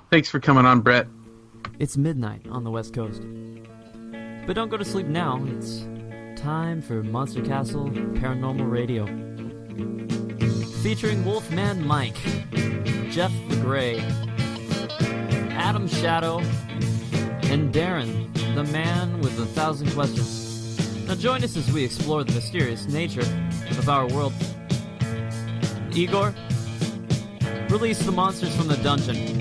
Thanks for coming on, Bret. It's midnight on the West Coast. But don't go to sleep now. It's time for Monster Castle Paranormal Radio. Featuring Wolfman Mike, Jeff the Grey, Adam Shadow, and Darren, the man with 1,000 questions. Now join us as we explore the mysterious nature of our world. Igor, release the monsters from the dungeon.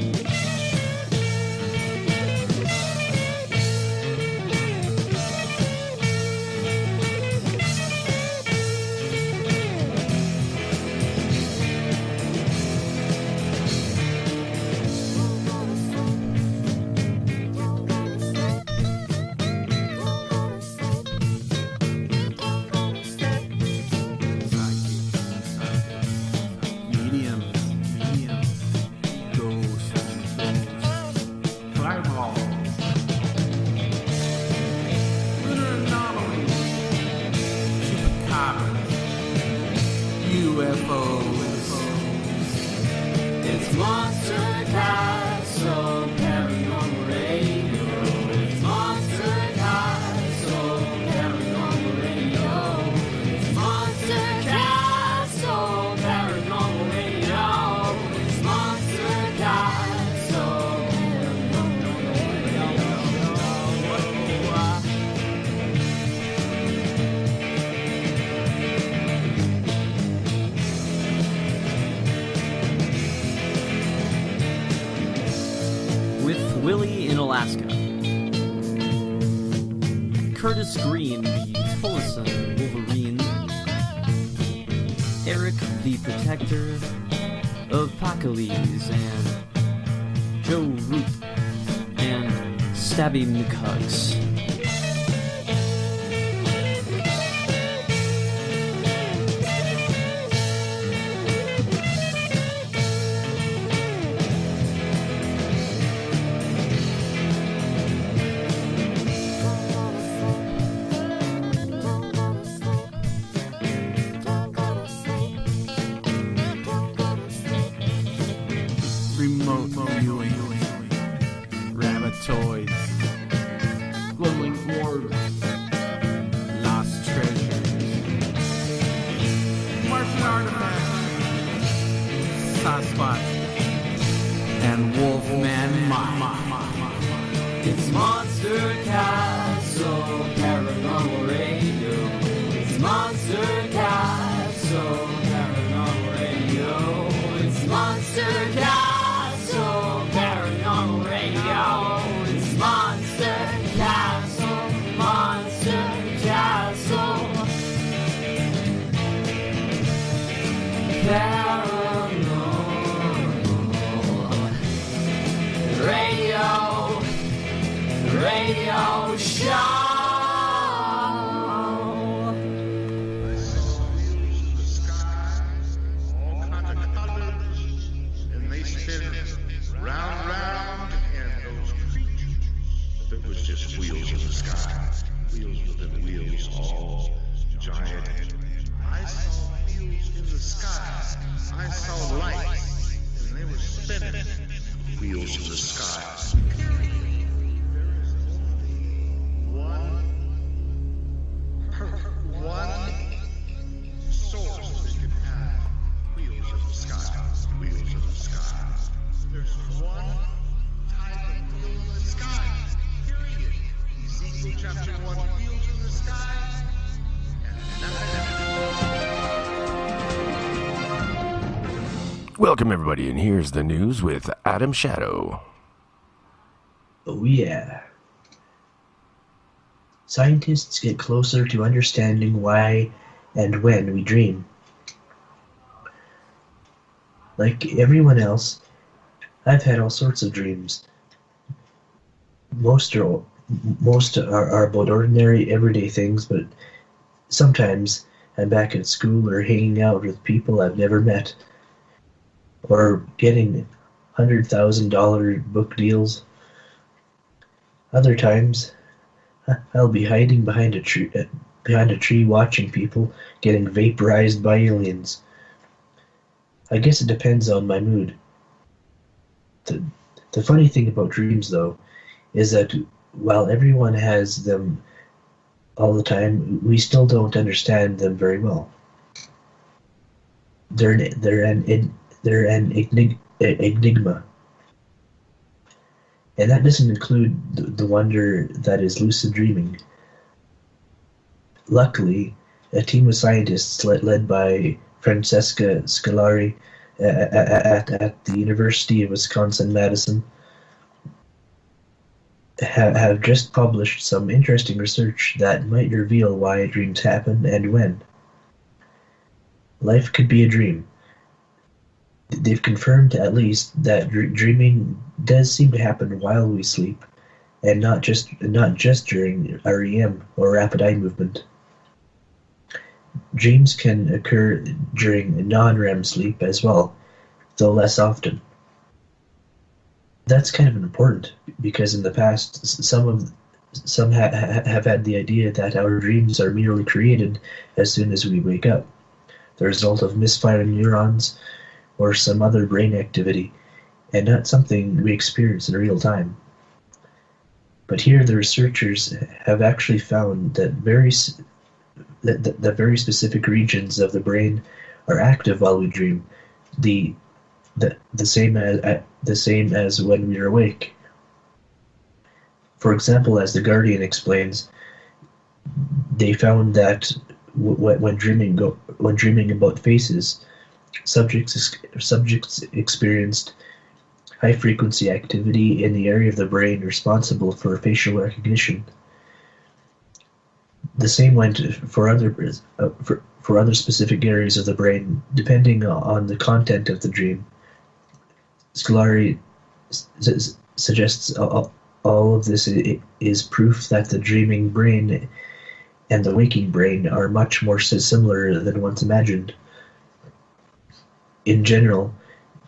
Curtis Green, the Tolson Wolverine, Eric the Protector of Pacales, and Joe Root, and Stabby McHugs. Welcome, everybody, and here's the news with Adam Shadow. Oh, yeah. Scientists get closer to understanding why and when we dream. Like everyone else, I've had all sorts of dreams. Most are about ordinary, everyday things, but sometimes I'm back at school or hanging out with people I've never met, or getting $100,000 book deals. Other times, I'll be hiding behind a tree watching people getting vaporized by aliens. I guess it depends on my mood. The funny thing about dreams, though, is that while everyone has them all the time, we still don't understand them very well. They're an enigma. And that doesn't include the wonder that is lucid dreaming. Luckily, a team of scientists led by Francesca Scolari at the University of Wisconsin-Madison have just published some interesting research that might reveal why dreams happen and when. Life could be a dream. They've confirmed, at least, that dreaming does seem to happen while we sleep, and not just during REM or rapid eye movement. Dreams can occur during non-REM sleep as well, though less often. That's kind of important because in the past, some have had the idea that our dreams are merely created as soon as we wake up, the result of misfiring neurons or some other brain activity, and not something we experience in real time. But here the researchers have actually found that very specific regions of the brain are active while we dream, the same as when we are awake. For example, as The Guardian explains, they found that when dreaming about faces, subjects experienced high-frequency activity in the area of the brain responsible for facial recognition. The same went for other specific areas of the brain, depending on the content of the dream. Scolari suggests all of this is proof that the dreaming brain and the waking brain are much more similar than once imagined. In general,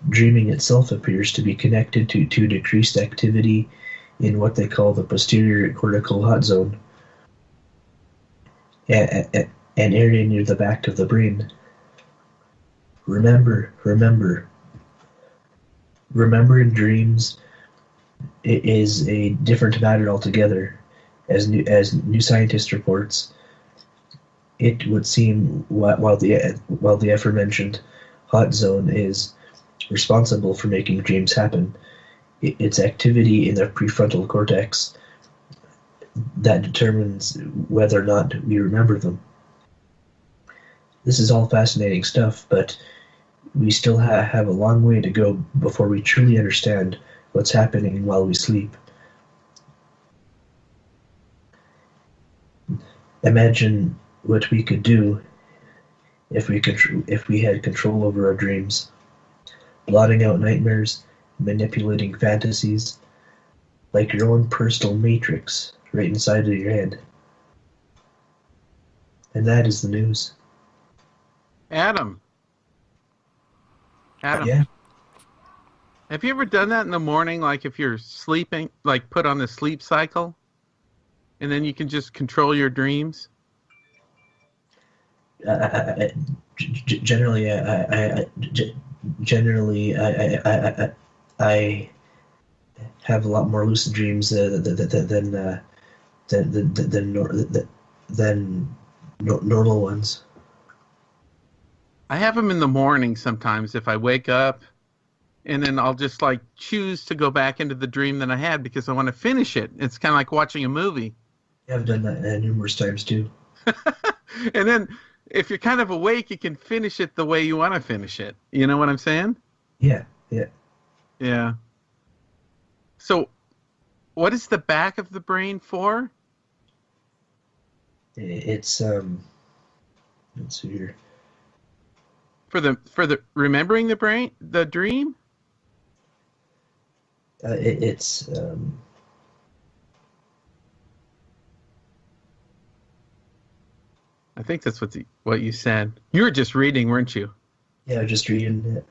dreaming itself appears to be connected to decreased activity in what they call the posterior cortical hot zone, an area near the back of the brain. Remembering dreams is a different matter altogether. As New Scientist reports, it would seem while the aforementioned hot zone is responsible for making dreams happen, it's activity in the prefrontal cortex that determines whether or not we remember them. This is all fascinating stuff, but we still have a long way to go before we truly understand what's happening while we sleep. Imagine what we could do if we had control over our dreams, blotting out nightmares, manipulating fantasies, like your own personal matrix right inside of your head. And that is the news. Adam. Yeah. Have you ever done that in the morning, like if you're sleeping, like put on the sleep cycle, and then you can just control your dreams? Generally, I have a lot more lucid dreams than normal ones. I have them in the morning sometimes if I wake up, and then I'll just like choose to go back into the dream that I had because I want to finish it. It's kind of like watching a movie. Yeah, I've done that numerous times too. And then if you're kind of awake, you can finish it the way you want to finish it. You know what I'm saying? Yeah. Yeah. So what is the back of the brain for? It's let's see here. For the remembering the dream? It's I think that's what you said. You were just reading, weren't you? Yeah, I was just reading it.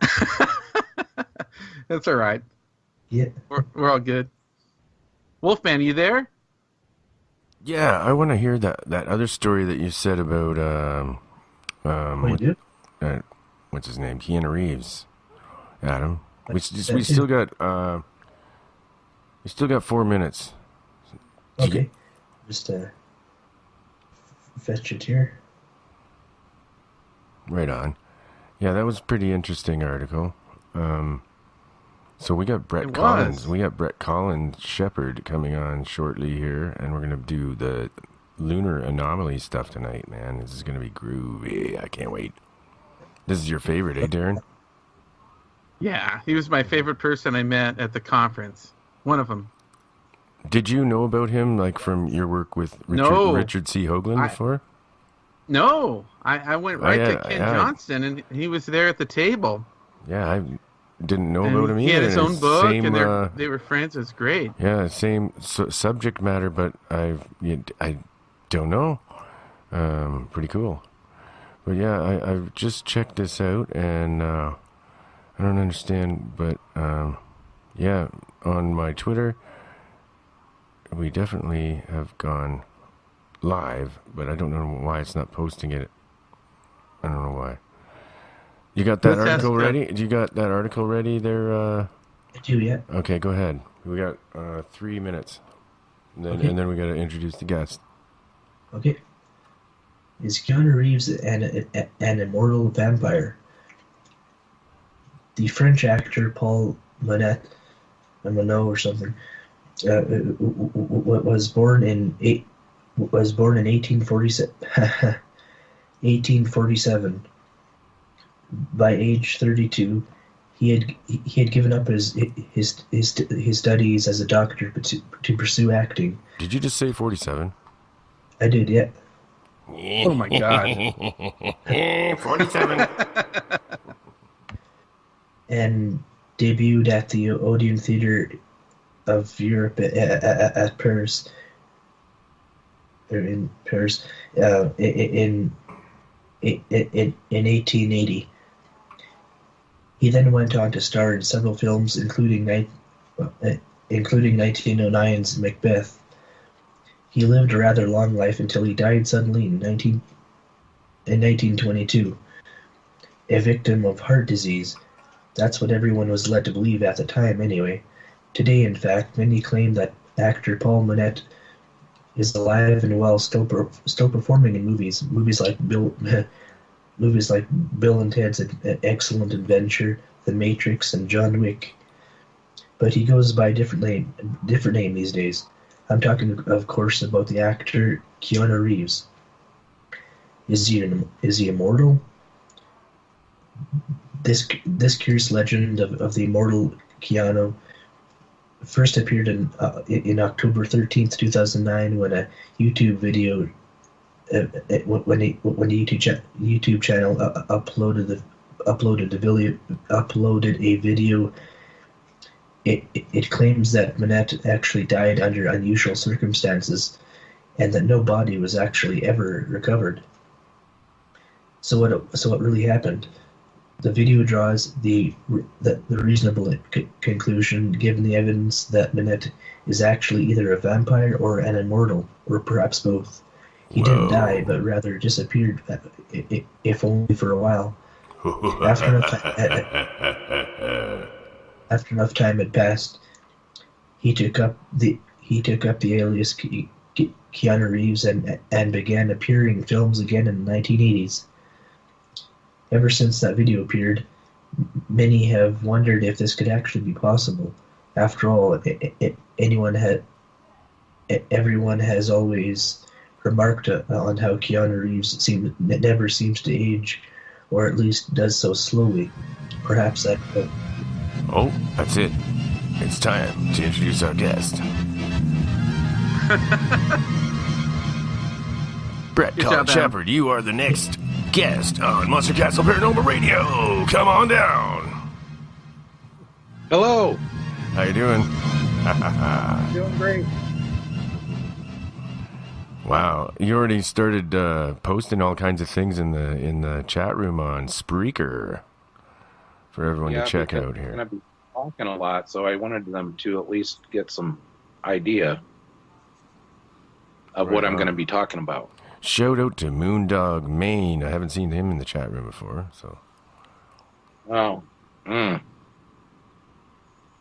That's all right. Yeah. We're all good. Wolfman, you there? Yeah, I want to hear that other story that you said about what's his name? Keanu Reeves. Adam. We still got You still got 4 minutes. Okay. Just fetch it here. Right on. Yeah, that was a pretty interesting article. So we got Bret Collins. We got Bret Collins Sheppard coming on shortly here, and we're gonna do the lunar anomaly stuff tonight, man. This is gonna be groovy. I can't wait. This is your favorite, eh, Darren? Yeah, he was my favorite person I met at the conference. One of them. Did you know about him, like, from your work with Richard C. Hoagland before? No, I went right to Ken Johnston, and he was there at the table. Yeah, I didn't know about him either. He had his own book, and they were friends. It's great. Yeah, same subject matter, but I don't know. Pretty cool. But yeah, I've just checked this out, and I don't understand, but yeah, on my Twitter, we definitely have gone live, but I don't know why it's not posting it. I don't know why. You got that article ready? You got that article ready there? I do, yeah. Okay, go ahead. We got 3 minutes. And then we got to introduce the guest. Okay. Is Keanu Reeves an immortal vampire? The French actor Paul Monette or something was born in 1847. By age 32, he had given up his studies as a doctor to pursue acting. Did you just say 47? I did, yeah. Oh my God. 47. And debuted at the Odeon Theatre of Europe at Paris, or in Paris, in 1880. He then went on to star in several films, including 1909's Macbeth. He lived a rather long life until he died suddenly in 1922, a victim of heart disease. That's what everyone was led to believe at the time, anyway. Today, in fact, many claim that actor Paul Monette is alive and well, still performing in movies like Bill and Ted's Excellent Adventure, The Matrix, and John Wick. But he goes by a different name these days. I'm talking, of course, about the actor Keanu Reeves. Is he immortal? This curious legend of the immortal Keanu first appeared in October 13th, 2009, when a YouTube video, when the YouTube channel uploaded a video. It claims that Monette actually died under unusual circumstances, and that no body was actually ever recovered. So what really happened? The video draws the reasonable conclusion, given the evidence that Monette is actually either a vampire or an immortal, or perhaps both. He didn't die, but rather disappeared, if only for a while. After enough time had passed, he took up the alias Keanu Reeves and began appearing in films again in the 1980s. Ever since that video appeared, many have wondered if this could actually be possible. After all, everyone has always remarked on how Keanu Reeves never seems to age, or at least does so slowly. Perhaps that. Oh, that's it. It's time to introduce our guest. Bret Collins Sheppard, you are the next guest on Monster Castle Paranormal Radio. Come on down. Hello. How you doing? Doing great. Wow, you already started posting all kinds of things in the chat room on Spreaker for everyone to check out here. I'm going to be talking a lot, so I wanted them to at least get some idea of what I'm going to be talking about. Shout out to Moondog Maine. I haven't seen him in the chat room before, so. Oh.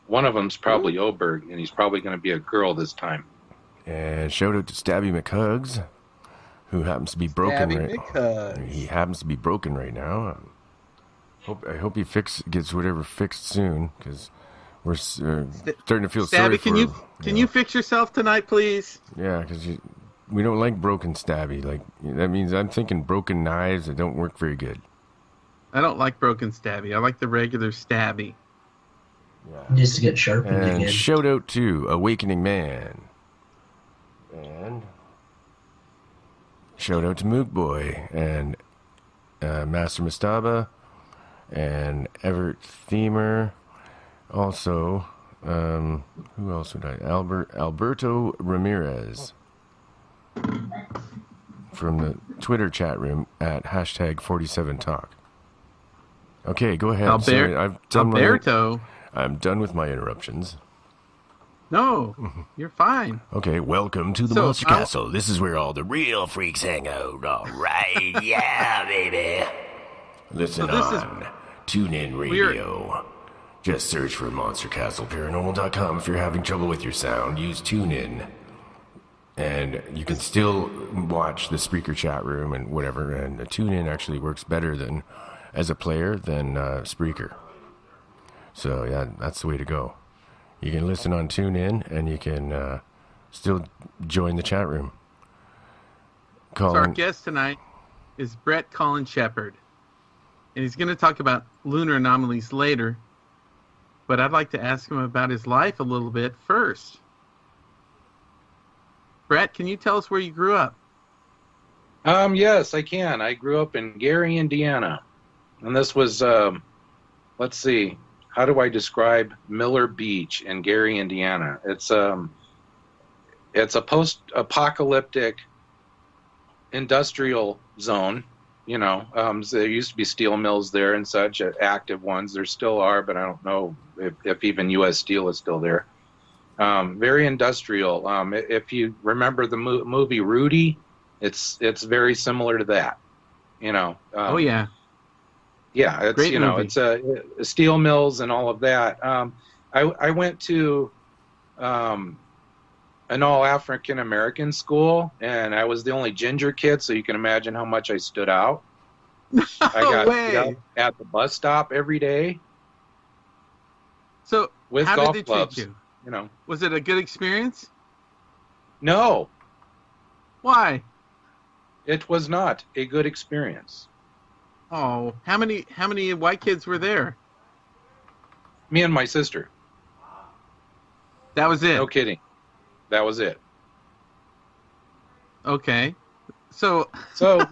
One of them's probably Oberg, and he's probably going to be a girl this time. And shout out to Stabby McHugs, who happens to be broken He happens to be broken right now. I hope he gets whatever fixed soon, because we're starting to feel sorry for him. Can you fix yourself tonight, please? Yeah, because we don't like broken Stabby. Like, that means I'm thinking broken knives that don't work very good. I don't like broken Stabby. I like the regular Stabby. Yeah. Needs to get sharpened and again. Shout out to Awakening Man. And shout out to Mook Boy and Master Mastaba and Everett Themer. Also, who else would I? Alberto Ramirez from the Twitter chat room at #47talk. Okay, go ahead. Alberto. I'm done with my interruptions. No, you're fine. Okay, welcome to the Monster Castle. This is where all the real freaks hang out. All right, yeah, baby. Listen on TuneIn Radio. Just search for Monster Castle Paranormal.com if you're having trouble with your sound. Use TuneIn. And you can still watch the Spreaker chat room and whatever. And TuneIn actually works better as a player than Spreaker. So, yeah, that's the way to go. You can listen on TuneIn, and you can still join the chat room. So our guest tonight is Bret Colin Sheppard. And he's going to talk about lunar anomalies later. But I'd like to ask him about his life a little bit first. Bret, can you tell us where you grew up? Yes, I can. I grew up in Gary, Indiana. And this was, let's see, how do I describe Miller Beach in Gary, Indiana? It's a post-apocalyptic industrial zone. You know, there used to be steel mills there and such, active ones. There still are, but I don't know if even U.S. Steel is still there. Very industrial. If you remember the movie Rudy, it's very similar to that. You know. Oh yeah. Yeah, it's Great movie. It's steel mills and all of that. I went to an all African American school, and I was the only ginger kid, so you can imagine how much I stood out. I got beat up at the bus stop every day. So with how golf did they clubs, treat you? You know. Was it a good experience? No. Why? It was not a good experience. Oh, how many white kids were there? Me and my sister. That was it? No kidding. That was it. Okay. So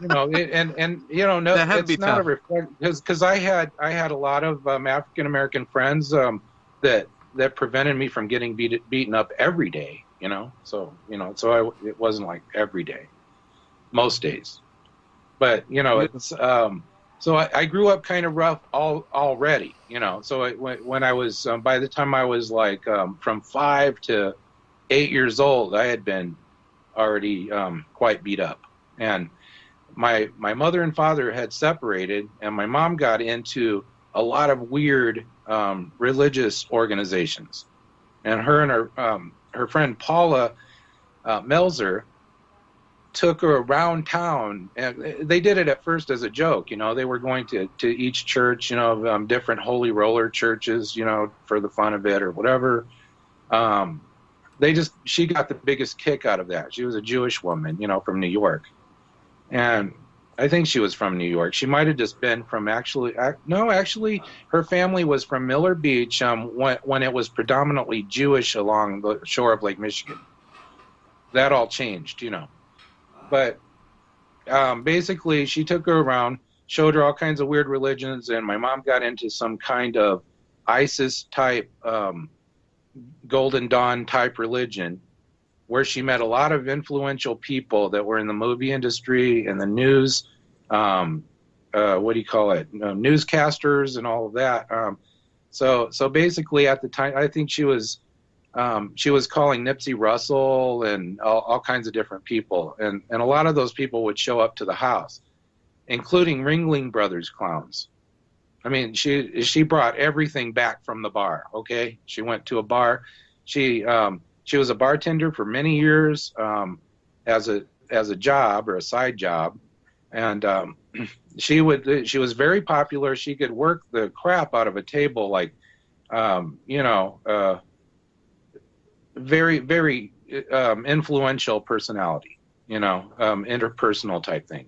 you know, and you know, no, it's not tough. A reflection because I had a lot of African American friends that prevented me from getting beaten up every day. You know, it wasn't like every day, most days, but you know, it's so I grew up kind of rough already. You know, so when I was by the time I was like from 5 to 8 years old, I had been already quite beat up. And my mother and father had separated, and my mom got into a lot of weird religious organizations. And her and her friend Paula Melzer took her around town, and they did it at first as a joke. You know, they were going to each church, you know, different holy roller churches, you know, for the fun of it or whatever. She got the biggest kick out of that. She was a Jewish woman, you know, from New York. And I think she was from New York. She might have just been from actually, her family was from Miller Beach when it was predominantly Jewish along the shore of Lake Michigan. That all changed, you know. But basically, she took her around, showed her all kinds of weird religions, and my mom got into some kind of ISIS-type Golden Dawn type religion, where she met a lot of influential people that were in the movie industry and the news, newscasters and all of that. So basically at the time, I think she was calling Nipsey Russell and all kinds of different people. And a lot of those people would show up to the house, including Ringling Brothers clowns. I mean, she brought everything back from the bar. Okay, she went to a bar. She was a bartender for many years as a job or a side job, and she was very popular. She could work the crap out of a table, like very, very influential personality, interpersonal type thing.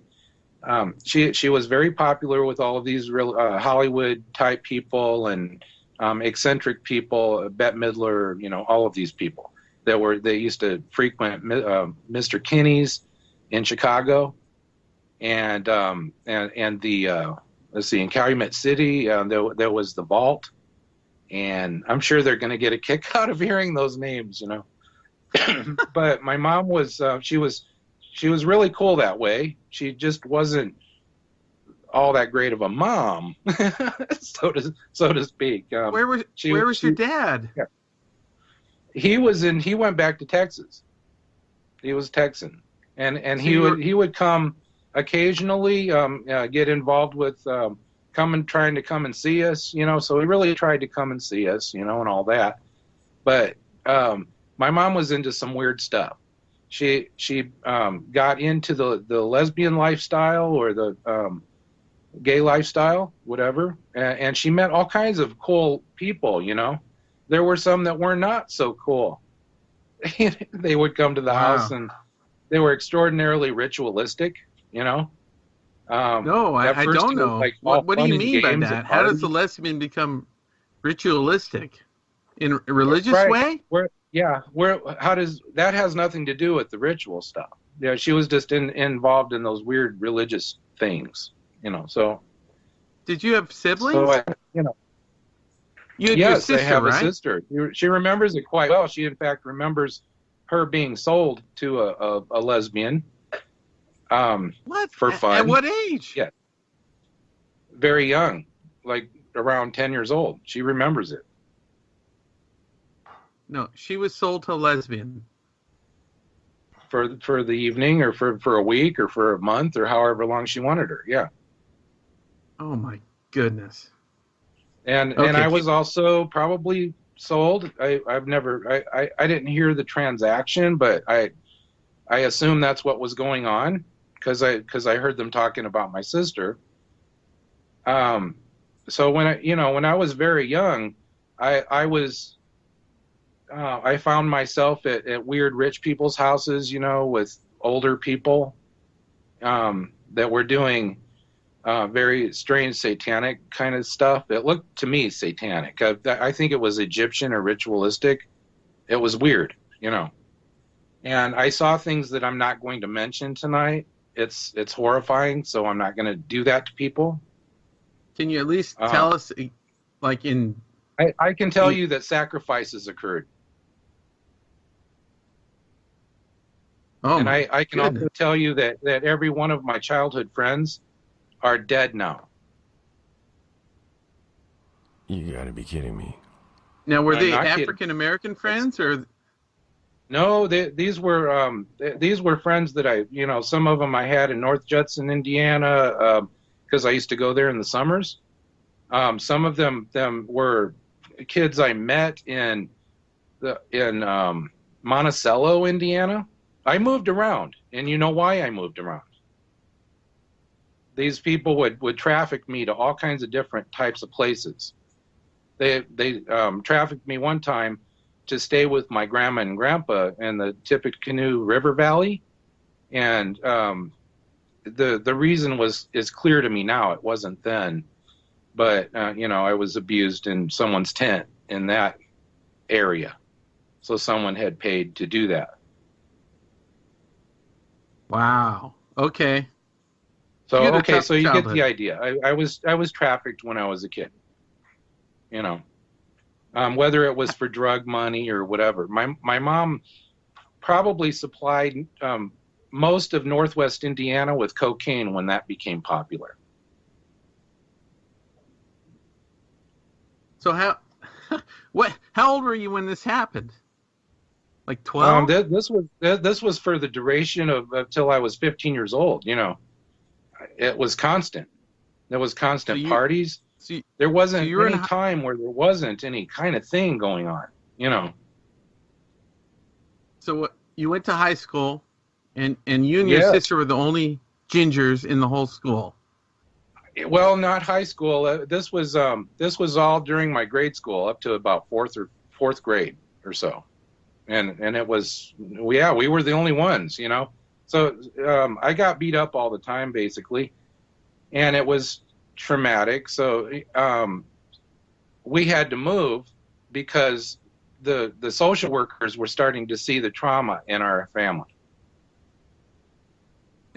She was very popular with all of these real Hollywood type people and eccentric people, Bette Midler, all of these people they used to frequent Mr. Kinney's in Chicago, and the let's see, in Calumet City there was the Vault, and I'm sure they're going to get a kick out of hearing those names, But my mom was she was really cool that way. She just wasn't all that great of a mom, so to speak. Where was your dad? Yeah. He went back to Texas. He was Texan, and he would come occasionally, get involved with trying to come and see us, So he really tried to come and see us, and all that. But my mom was into some weird stuff. She got into the lesbian lifestyle or the gay lifestyle, whatever, and she met all kinds of cool people. There were some that were not so cool. They would come to the house and they were extraordinarily ritualistic. No, I don't know. Like, what do you mean by that? How does the lesbian become ritualistic? In a religious way? How does that has nothing to do with the ritual stuff? Yeah, she was just involved in those weird religious things, So, did you have siblings? So you had yes, your sister, I have right? a sister. She remembers it quite well. She in fact remembers her being sold to a lesbian. What? For fun? At what age? Yeah, very young, like around 10 years old. She remembers it. No, she was sold to a lesbian. For the evening, or for a week, or for a month, or however long she wanted her. Yeah. Oh my goodness. And I was also probably sold. I didn't hear the transaction, but I assume that's what was going on because I heard them talking about my sister. So when I was very young, I found myself at weird rich people's houses, with older people that were doing very strange satanic kind of stuff. It looked to me satanic. I think it was Egyptian or ritualistic. It was weird, And I saw things that I'm not going to mention tonight. It's horrifying, so I'm not going to do that to people. Can you at least tell us, like in... I can tell you that sacrifices occurred. Oh, and I can also tell you that every one of my childhood friends are dead now. You gotta be kidding me. Now, were they African American friends or? No, these were friends that some of them I had in North Judson, Indiana, because I used to go there in the summers. Some of them were kids I met in Monticello, Indiana. I moved around, and you know why I moved around. These people would traffic me to all kinds of different types of places. They trafficked me one time to stay with my grandma and grandpa in the Tippecanoe River Valley, and the reason is clear to me now. It wasn't then, but I was abused in someone's tent in that area, so someone had paid to do that. Wow. Okay. So you get the idea. I was trafficked when I was a kid. Whether it was for drug money or whatever. My mom probably supplied most of Northwest Indiana with cocaine when that became popular. So how old were you when this happened? Like 12? This was for the duration of till I was 15 years old. It was constant. There was constant parties. there wasn't any time where there wasn't any kind of thing going on, you know. So you went to high school, and you and your sister were the only gingers in the whole school. Well, not high school. This was all during my grade school, up to about fourth grade or so, and it was we were the only ones, you know. So I got beat up all the time, basically, and it was traumatic. So we had to move because the social workers were starting to see the trauma in our family.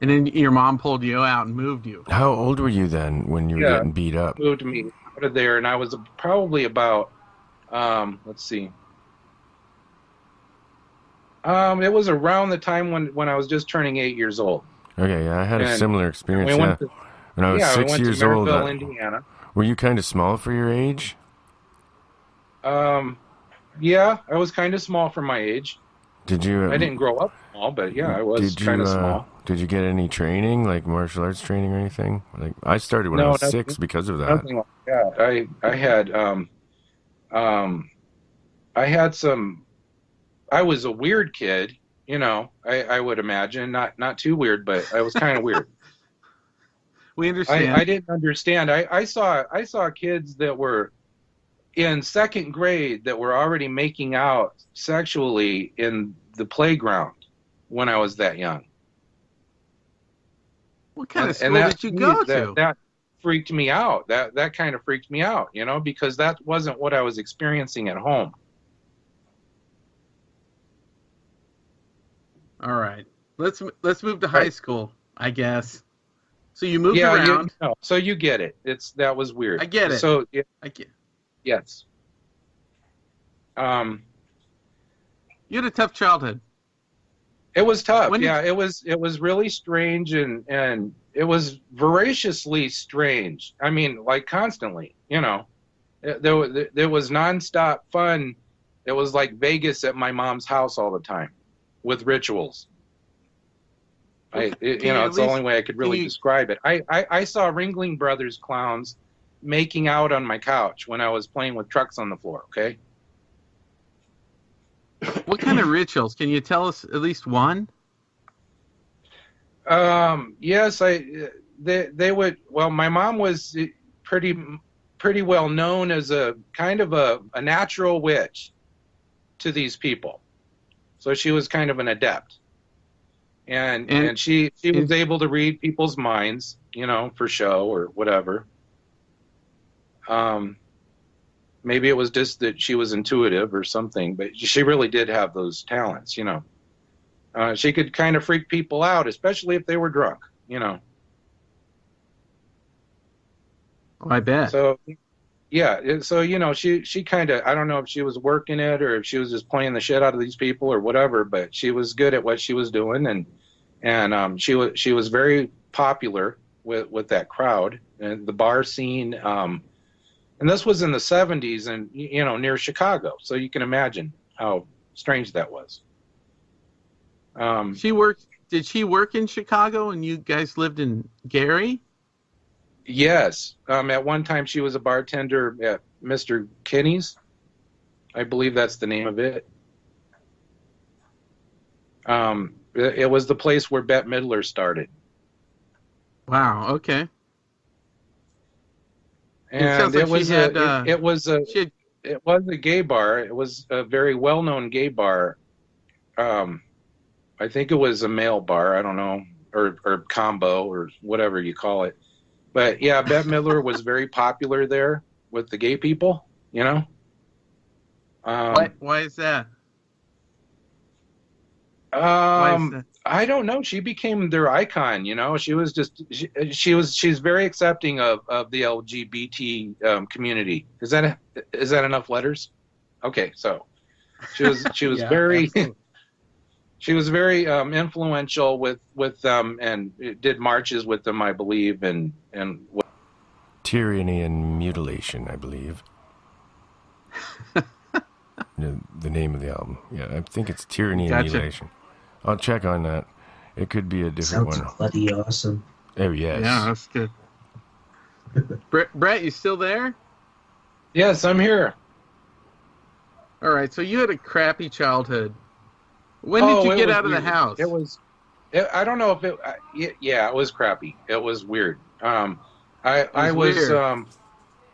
And then your mom pulled you out and moved you. How old were you then when you were getting beat up? Moved me out of there, and I was probably about, let's see. It was around the time when I was just turning 8 years old. Okay, yeah, I had a similar experience. When I was 6 years old. Indiana. Were you kind of small for your age? Yeah, I was kind of small for my age. Did you? I didn't grow up small, but yeah, I was kind of small. Did you get any training, like martial arts training or anything? Like I started when I was 6 because of that. Nothing like that. I had some. I was a weird kid, you know. I would imagine not too weird, but I was kind of weird. We understand. I didn't understand. I saw kids that were in second grade that were already making out sexually in the playground when I was that young. What kind of school did you go to? That freaked me out. That kind of freaked me out, you know, because that wasn't what I was experiencing at home. All right. Let's move to high school, I guess. So you moved around. So you get it. That was weird. I get it. So I get. Yes. You had a tough childhood. It was tough. It was really strange and it was voraciously strange. I mean, like constantly, you know. There was nonstop fun. It was like Vegas at my mom's house all the time with rituals. It's the only way I could really describe it. I saw Ringling Brothers clowns making out on my couch when I was playing with trucks on the floor, okay? What kind of rituals? Can you tell us at least one? Yes, they would. Well, my mom was pretty well known as a kind of a natural witch to these people. So she was kind of an adept. And she was able to read people's minds, you know, for show or whatever. Maybe it was just that she was intuitive or something, but she really did have those talents, you know. She could kind of freak people out, especially if they were drunk, you know. Oh, I bet. So, yeah. So, you know, she kind of, I don't know if she was working it or if she was just playing the shit out of these people or whatever, but she was good at what she was doing. And she was very popular with that crowd and the bar scene. And this was in the 70s and, you know, near Chicago. So you can imagine how strange that was. Did she work in Chicago and you guys lived in Gary? Yes. At one time she was a bartender at Mr. Kinney's. I believe that's the name of it. It was the place where Bette Midler started. Wow. Okay. And it was a gay bar. It was a very well-known gay bar. I think it was a male bar. I don't know, or combo or whatever you call it. But yeah, Bette Midler was very popular there with the gay people. You know. Why is that? I don't know. She became their icon. You know, she was just she's very accepting of the LGBT community. Is that enough letters? Okay, so she was very she was very influential with them and did marches with them, I believe, and Tyranny and Mutilation, I believe. The name of the album. Yeah, I think it's Tyranny and Mutilation. I'll check on that. It could be a different one. Sounds bloody awesome. Oh, yes. Yeah, that's good. Bret, you still there? Yes, I'm here. All right, so you had a crappy childhood. When did you get out of the house? I don't know if it. Yeah, it was crappy. It was weird. I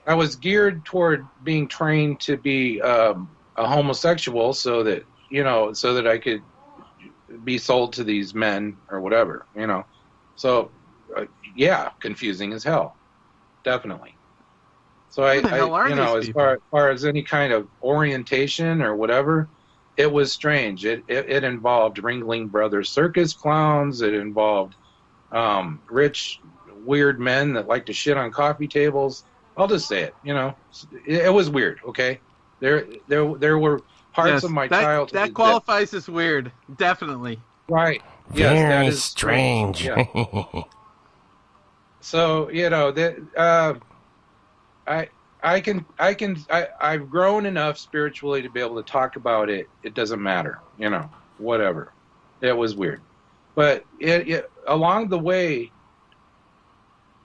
was geared toward being trained to be a homosexual, so that I could be sold to these men or whatever. So yeah, confusing as hell, definitely. So as far as any kind of orientation or whatever, it was strange. It involved Ringling Brothers circus clowns. It involved rich, weird men that like to shit on coffee tables. I'll just say it. It was weird. Okay, there were parts of my childhood that qualifies as weird. Definitely. Right. Yes, very that is strange. Yeah. So I've grown enough spiritually to be able to talk about it. It doesn't matter, whatever. It was weird, but it along the way,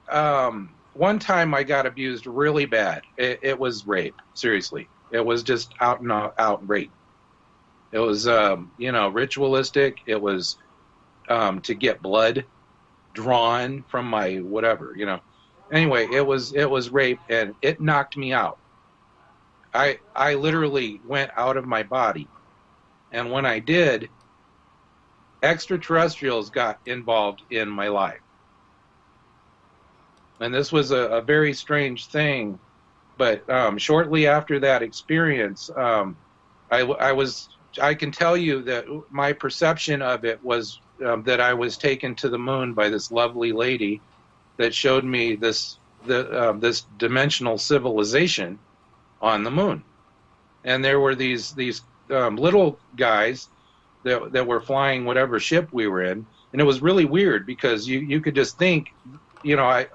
one time I got abused really bad. It was rape. Seriously, it was just out and out rape. It was ritualistic. It was to get blood drawn from my whatever. Anyway, it was rape, and it knocked me out. I literally went out of my body, and when I did, extraterrestrials got involved in my life, and this was a very strange thing. But shortly after that experience, I can tell you that my perception of it was that I was taken to the moon by this lovely lady that showed me this dimensional civilization on the moon, and there were these little guys that were flying whatever ship we were in, and it was really weird because you could just think, I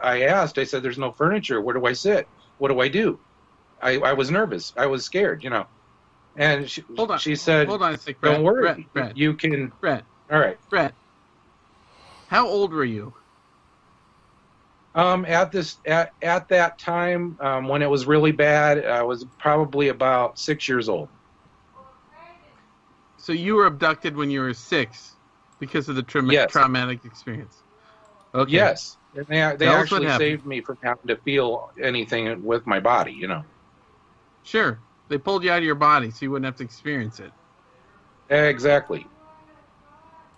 said, "There's no furniture. Where do I sit? What do I do?" I was nervous. I was scared, And she said, "Hold on a sec, don't worry, Bret. You can." Bret. All right, Bret. How old were you? At that time, when it was really bad, I was probably about 6 years old. So you were abducted when you were 6 because of the traumatic experience. Okay. Yes, and they actually saved me from having to feel anything with my body. Sure, they pulled you out of your body so you wouldn't have to experience it. Exactly.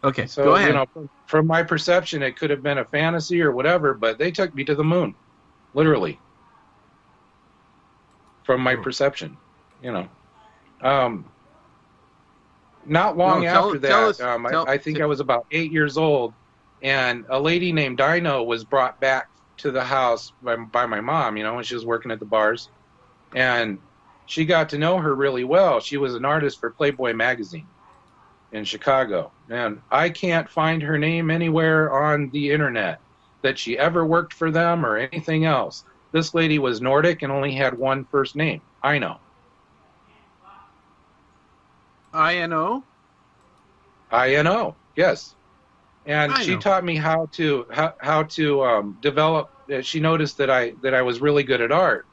Okay, so go ahead. From my perception, it could have been a fantasy or whatever, but they took me to the moon, literally. From my perception, Not long after that, I think I was about 8 years old, and a lady named Dino was brought back to the house by my mom, when she was working at the bars, and she got to know her really well. She was an artist for Playboy magazine in Chicago, and I can't find her name anywhere on the internet that she ever worked for them or anything else. This lady was Nordic and only had one first name, Ino. I-N-O? I-N-O, yes. And she taught me how to develop. She noticed that I was really good at art,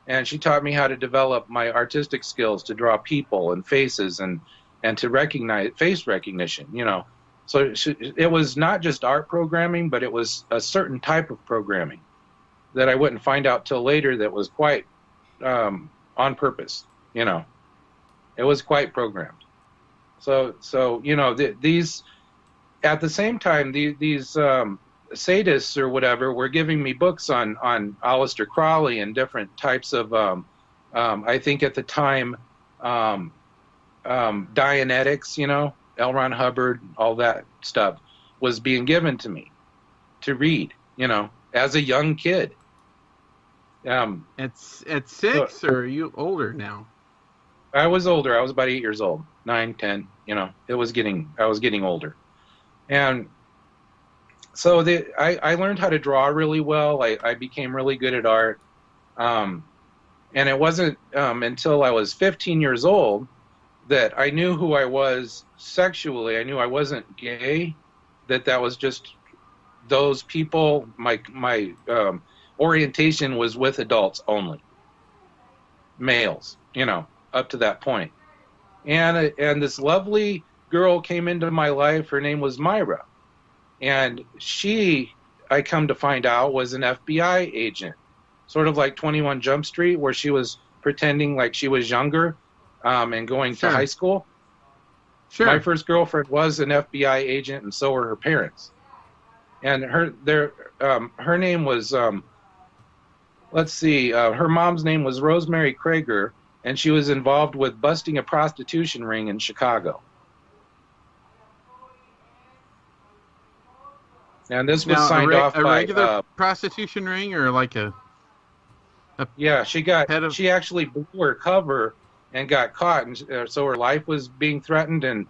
and she taught me how to develop my artistic skills to draw people and faces and to recognize face recognition, So it was not just art programming, but it was a certain type of programming that I wouldn't find out till later that was quite on purpose, It was quite programmed. So these at the same time, these sadists or whatever were giving me books on Aleister Crowley and different types of, I think at the time, Dianetics, L. Ron Hubbard, all that stuff was being given to me to read, as a young kid. At 6, or are you older now? I was older. I was about 8 years old, 9, 10. I was getting older, and so I learned how to draw really well. I became really good at art, and it wasn't until I was 15 years old that I knew who I was sexually. I knew I wasn't gay, that was just those people, my orientation was with adults only, males, you know, up to that point. And this lovely girl came into my life. Her name was Myra. And she, I come to find out, was an FBI agent, sort of like 21 Jump Street, where she was pretending like she was younger and going to high school. Sure. My first girlfriend was an FBI agent, and so were her parents. And her name was, let's see, her mom's name was Rosemary Krager, and she was involved with busting a prostitution ring in Chicago. And this was signed off by a regular prostitution ring, or like a yeah, she actually blew her cover and got caught, and so her life was being threatened, and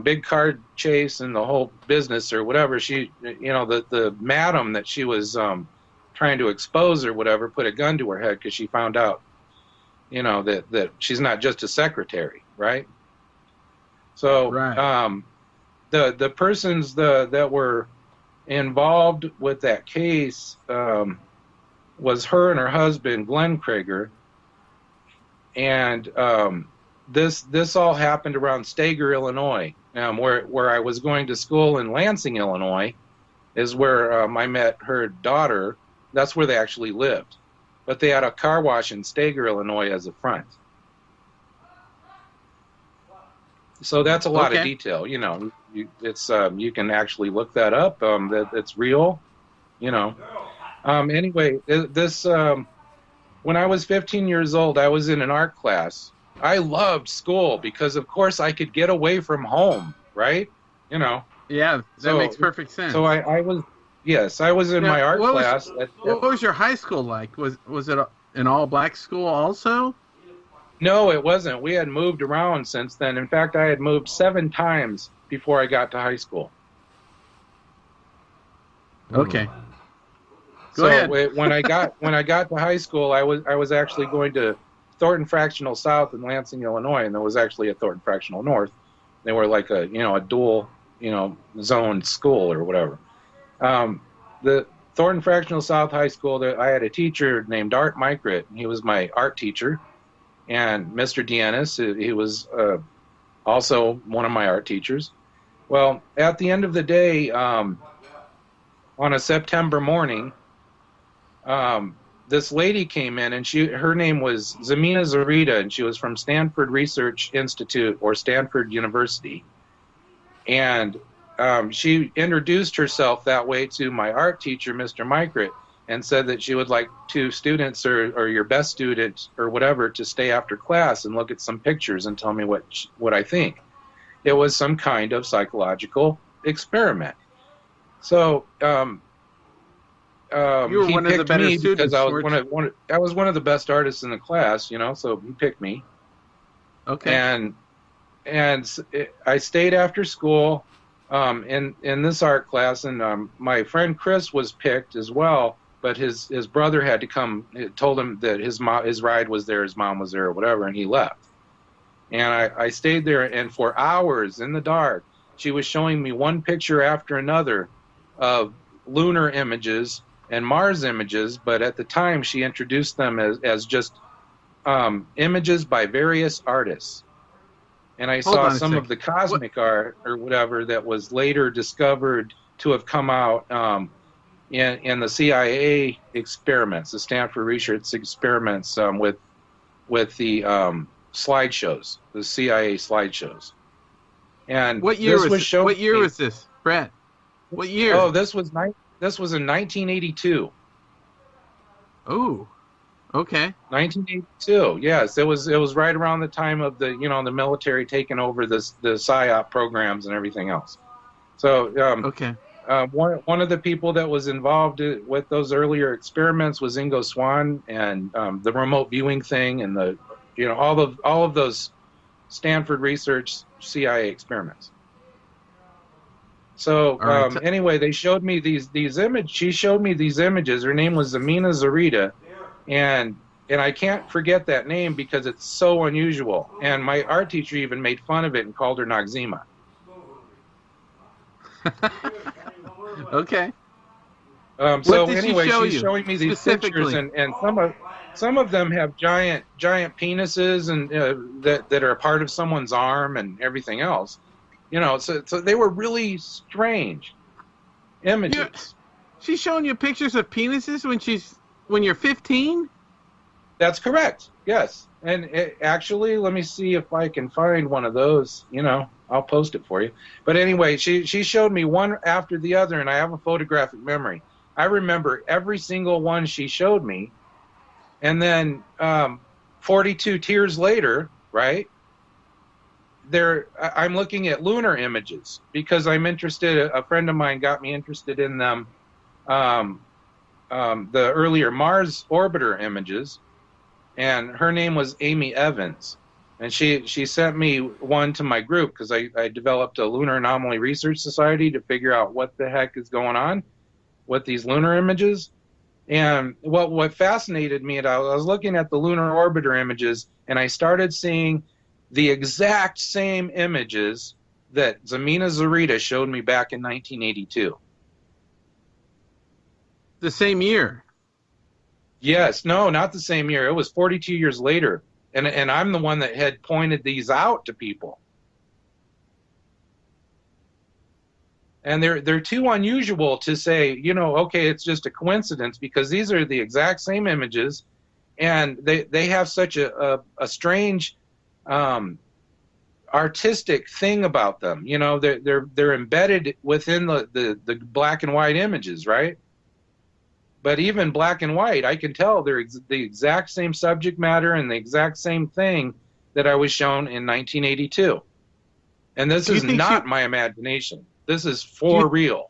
big car chase and the whole business or whatever. She, you know, the madam that she was trying to expose or whatever put a gun to her head because she found out, you know, that she's not just a secretary, right? So the persons that were involved with that case was her and her husband, Glenn Krager, and this all happened around Stager, Illinois, where I was going to school in Lansing, Illinois, is where I met her daughter. That's where they actually lived, but they had a car wash in Stager, Illinois, as a front. So that's a lot of detail, you know. It's you can actually look that up. That it's real, you know. Anyway, this when I was 15 years old, I was in an art class. I loved school because, of course, I could get away from home, right? You know. Yeah, that makes perfect sense. So I was in my art class. What was your high school like? Was it an all-black school also? No, it wasn't. We had moved around since then. In fact, I had moved 7 times before I got to high school. Okay. Go ahead. when I got to high school, I was actually going to Thornton Fractional South in Lansing, Illinois, and there was actually a Thornton Fractional North. They were like a dual zoned school or whatever. The Thornton Fractional South High School, I had a teacher named Art Micret, and he was my art teacher, and Mr. Deannis, he was also one of my art teachers. Well, at the end of the day, on a September morning, this lady came in, and her name was Zemina Zarita, and she was from Stanford Research Institute or Stanford University. And she introduced herself that way to my art teacher, Mr. Micret, and said that she would like 2 students or your best student or whatever to stay after class and look at some pictures and tell me what I think. It was some kind of psychological experiment. So you were one of the better students. I was one of the best artists in the class, you know. So he picked me. Okay. And I stayed after school in this art class, and my friend Chris was picked as well. But his brother had to come. Told him that his ride was there, his mom was there, or whatever, and he left. And I stayed there, and for hours in the dark, she was showing me one picture after another of lunar images and Mars images. But at the time, she introduced them as just images by various artists. And I saw some of the cosmic art or whatever that was later discovered to have come out in the CIA experiments, the Stanford Research experiments with the slideshows, the CIA slideshows. And what year was this, Brett? What year? Oh, this was in 1982. Oh, okay. 1982. Yes, it was right around the time of the the military taking over the PSYOP programs and everything else. So okay. One of the people that was involved with those earlier experiments was Ingo Swann, and the remote viewing thing, and the all of those Stanford Research CIA experiments. So anyway, they showed me these images. She showed me these images. Her name was Zemina Zarita, and I can't forget that name because it's so unusual. And my art teacher even made fun of it and called her Noxzema. Okay. So anyway, she's showing me these pictures, and some of them have giant penises and that are a part of someone's arm and everything else. You know, so they were really strange images. She's showing you pictures of penises when you're 15? That's correct. Yes. And actually, let me see if I can find one of those. You know, I'll post it for you. But anyway, she showed me one after the other, and I have a photographic memory. I remember every single one she showed me. And then 42 tears later, right, I'm looking at lunar images because I'm interested. A friend of mine got me interested in them, the earlier Mars orbiter images. And her name was Amy Evans. And she sent me one to my group because I developed a Lunar Anomaly Research Society to figure out what the heck is going on with these lunar images. And what fascinated me, I was looking at the lunar orbiter images, and I started seeing the exact same images that Zemina Zarita showed me back in 1982. The same year? Yes. No, not the same year. It was 42 years later. And I'm the one that had pointed these out to people. And they're too unusual to say, you know, okay, it's just a coincidence, because these are the exact same images, and they have such a strange artistic thing about them. You know, they're embedded within the black and white images, right? But even black and white, I can tell they're the exact same subject matter and the exact same thing that I was shown in 1982. And this is not my imagination. This is for real.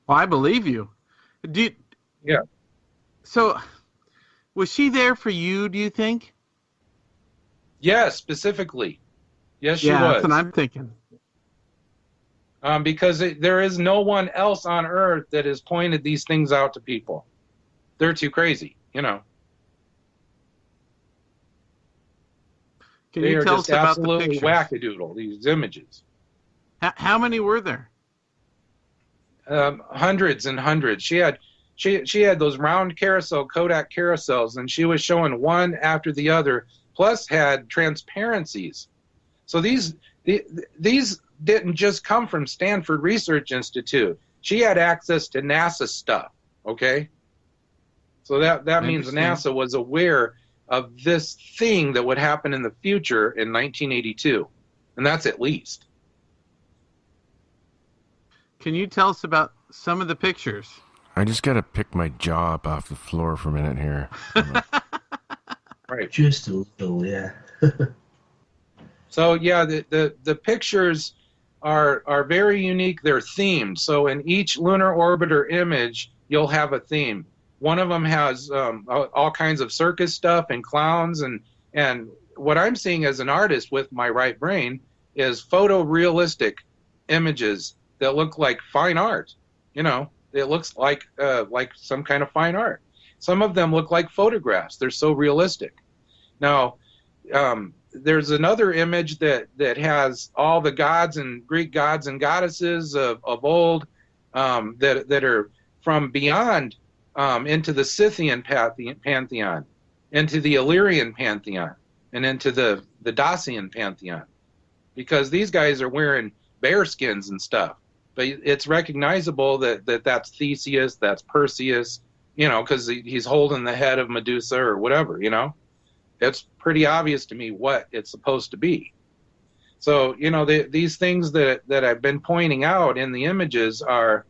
Well, I believe you. Yeah. So, was she there for you, do you think? Yes, specifically. Yes, she was. Yeah, that's what I'm thinking. Because there is no one else on Earth that has pointed these things out to people. They're too crazy, you know. Can you tell us about the pictures? They are just absolutely wackadoodle, these images. How many were there? Hundreds and hundreds. She had those round carousel Kodak carousels, and she was showing one after the other, plus had transparencies. So these didn't just come from Stanford Research Institute. She had access to NASA stuff, okay? So that means NASA was aware of this thing that would happen in the future in 1982, and that's at least. Can you tell us about some of the pictures? I just got to pick my jaw up off the floor for a minute here. Right. Just a little, yeah. So, yeah, the pictures are very unique. They're themed. So in each lunar orbiter image, you'll have a theme. One of them has all kinds of circus stuff and clowns. And what I'm seeing as an artist with my right brain is photorealistic images that look like fine art. You know, it looks like some kind of fine art. Some of them look like photographs. They're so realistic. Now, there's another image that has all the gods and Greek gods and goddesses of old that are from beyond into the Scythian pantheon, into the Illyrian pantheon, and into the Dacian pantheon, because these guys are wearing bear skins and stuff. But it's recognizable that that's Theseus, that's Perseus, you know, because he's holding the head of Medusa or whatever, you know. It's pretty obvious to me what it's supposed to be. So, you know, these things that I've been pointing out in the images are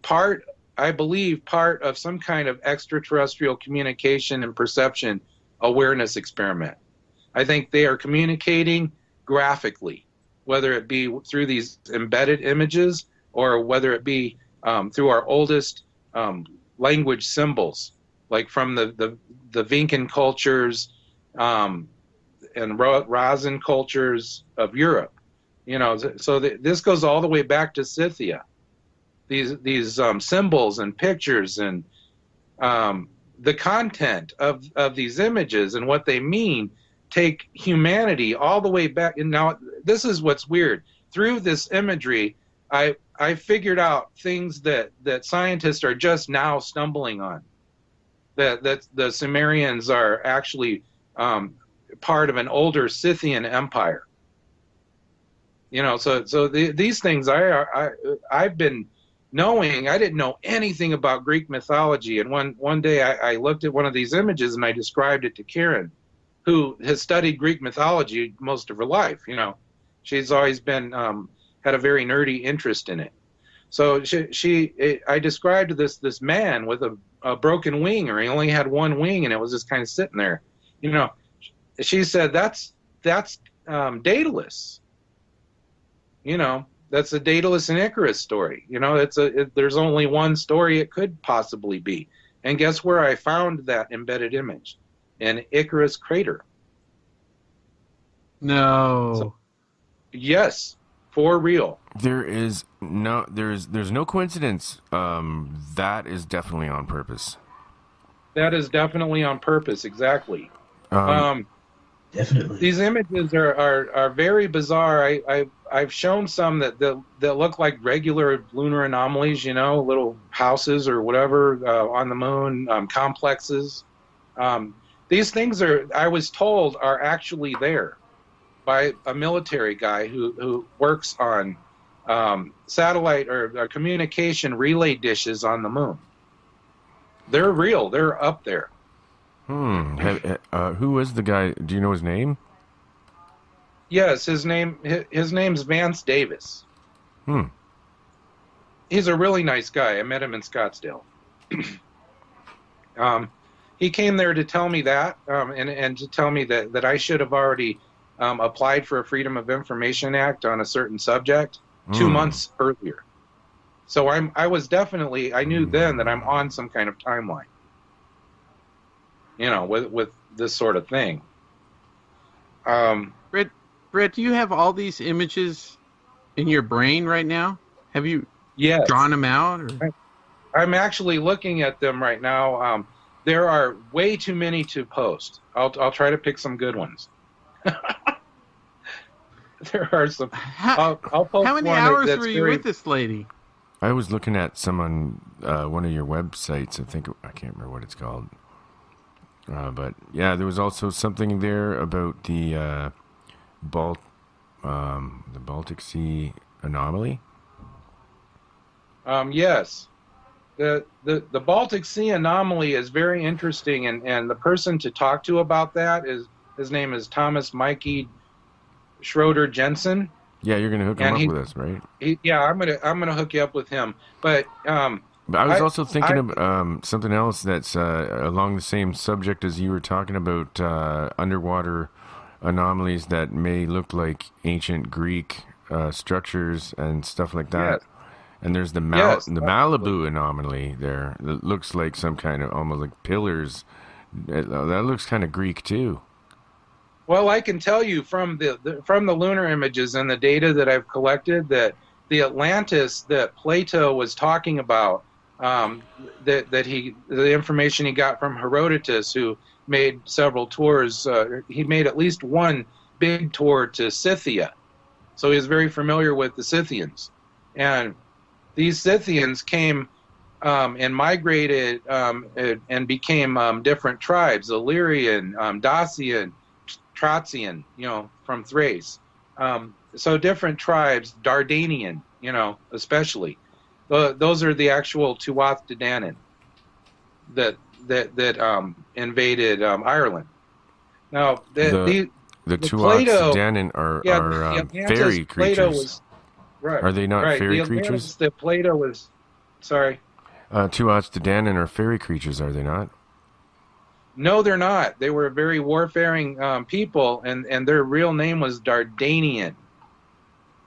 part of some kind of extraterrestrial communication and perception awareness experiment. I think they are communicating graphically, whether it be through these embedded images or whether it be through our oldest language symbols, like from the Vincan cultures and Razan cultures of Europe. You know, so this goes all the way back to Scythia. These symbols and pictures and the content of these images and what they mean take humanity all the way back. And now this is what's weird. Through this imagery, I I figured out things that scientists are just now stumbling on. That the Sumerians are actually part of an older Scythian empire. You know, so these things I've been knowing. I didn't know anything about Greek mythology, and one day I looked at one of these images and I described it to Karen, who has studied Greek mythology most of her life. You know, she's always been had a very nerdy interest in it. So I described this man with a broken wing, or he only had one wing, and it was just kind of sitting there. You know, she said that's Daedalus. You know, that's a Daedalus and Icarus story. You know, there's only one story it could possibly be. And guess where I found that embedded image? An Icarus crater. No. So, yes, for real. There's no coincidence. That is definitely on purpose. That is definitely on purpose. Exactly. Definitely. These images are very bizarre. I've shown some that look like regular lunar anomalies, you know, little houses or whatever on the moon, complexes. These things I was told, are actually there by a military guy who works on satellite or communication relay dishes on the moon. They're real. They're up there. Who was the guy? Do you know his name? Yes, his name's Vance Davis. He's a really nice guy. I met him in Scottsdale. He came there to tell me that, and to tell me that I should have already applied for a Freedom of Information Act on a certain subject 2 months earlier. So I knew then that I'm on some kind of timeline. You know, with this sort of thing. Bret, do you have all these images in your brain right now? Have you drawn them out? Or? I'm actually looking at them right now. There are way too many to post. I'll try to pick some good ones. There are some. I'll post how many one hours were you with this lady? I was looking at some on one of your websites. I can't remember what it's called. But yeah, there was also something there about the Baltic Sea anomaly. Yes, the Baltic Sea anomaly is very interesting, and the person to talk to about that his name is Thomas Mikey Schroeder Jensen. Yeah, you're gonna hook him up with us, right? I'm gonna hook you up with him, but. But I was also thinking of something else that's along the same subject as you were talking about underwater anomalies that may look like ancient Greek structures and stuff like that. Yes. And there's the Malibu anomaly there that looks like some kind of almost like pillars. That looks kind of Greek too. Well, I can tell you from the lunar images and the data that I've collected that the Atlantis that Plato was talking about. The information he got from Herodotus, who made several tours. He made at least one big tour to Scythia, so he was very familiar with the Scythians. And these Scythians came and migrated and became different tribes: Illyrian, Dacian, Tracian, you know, from Thrace. So different tribes, Dardanian, you know, especially. Those are the actual Tuath de Danann that invaded Ireland. Now the Tuath de Danann are fairy creatures. Right. Are they not fairy creatures? The Plato was, sorry. Tuath de Danann are fairy creatures, are they not? No, they're not. They were very warfaring people, and their real name was Dardanian.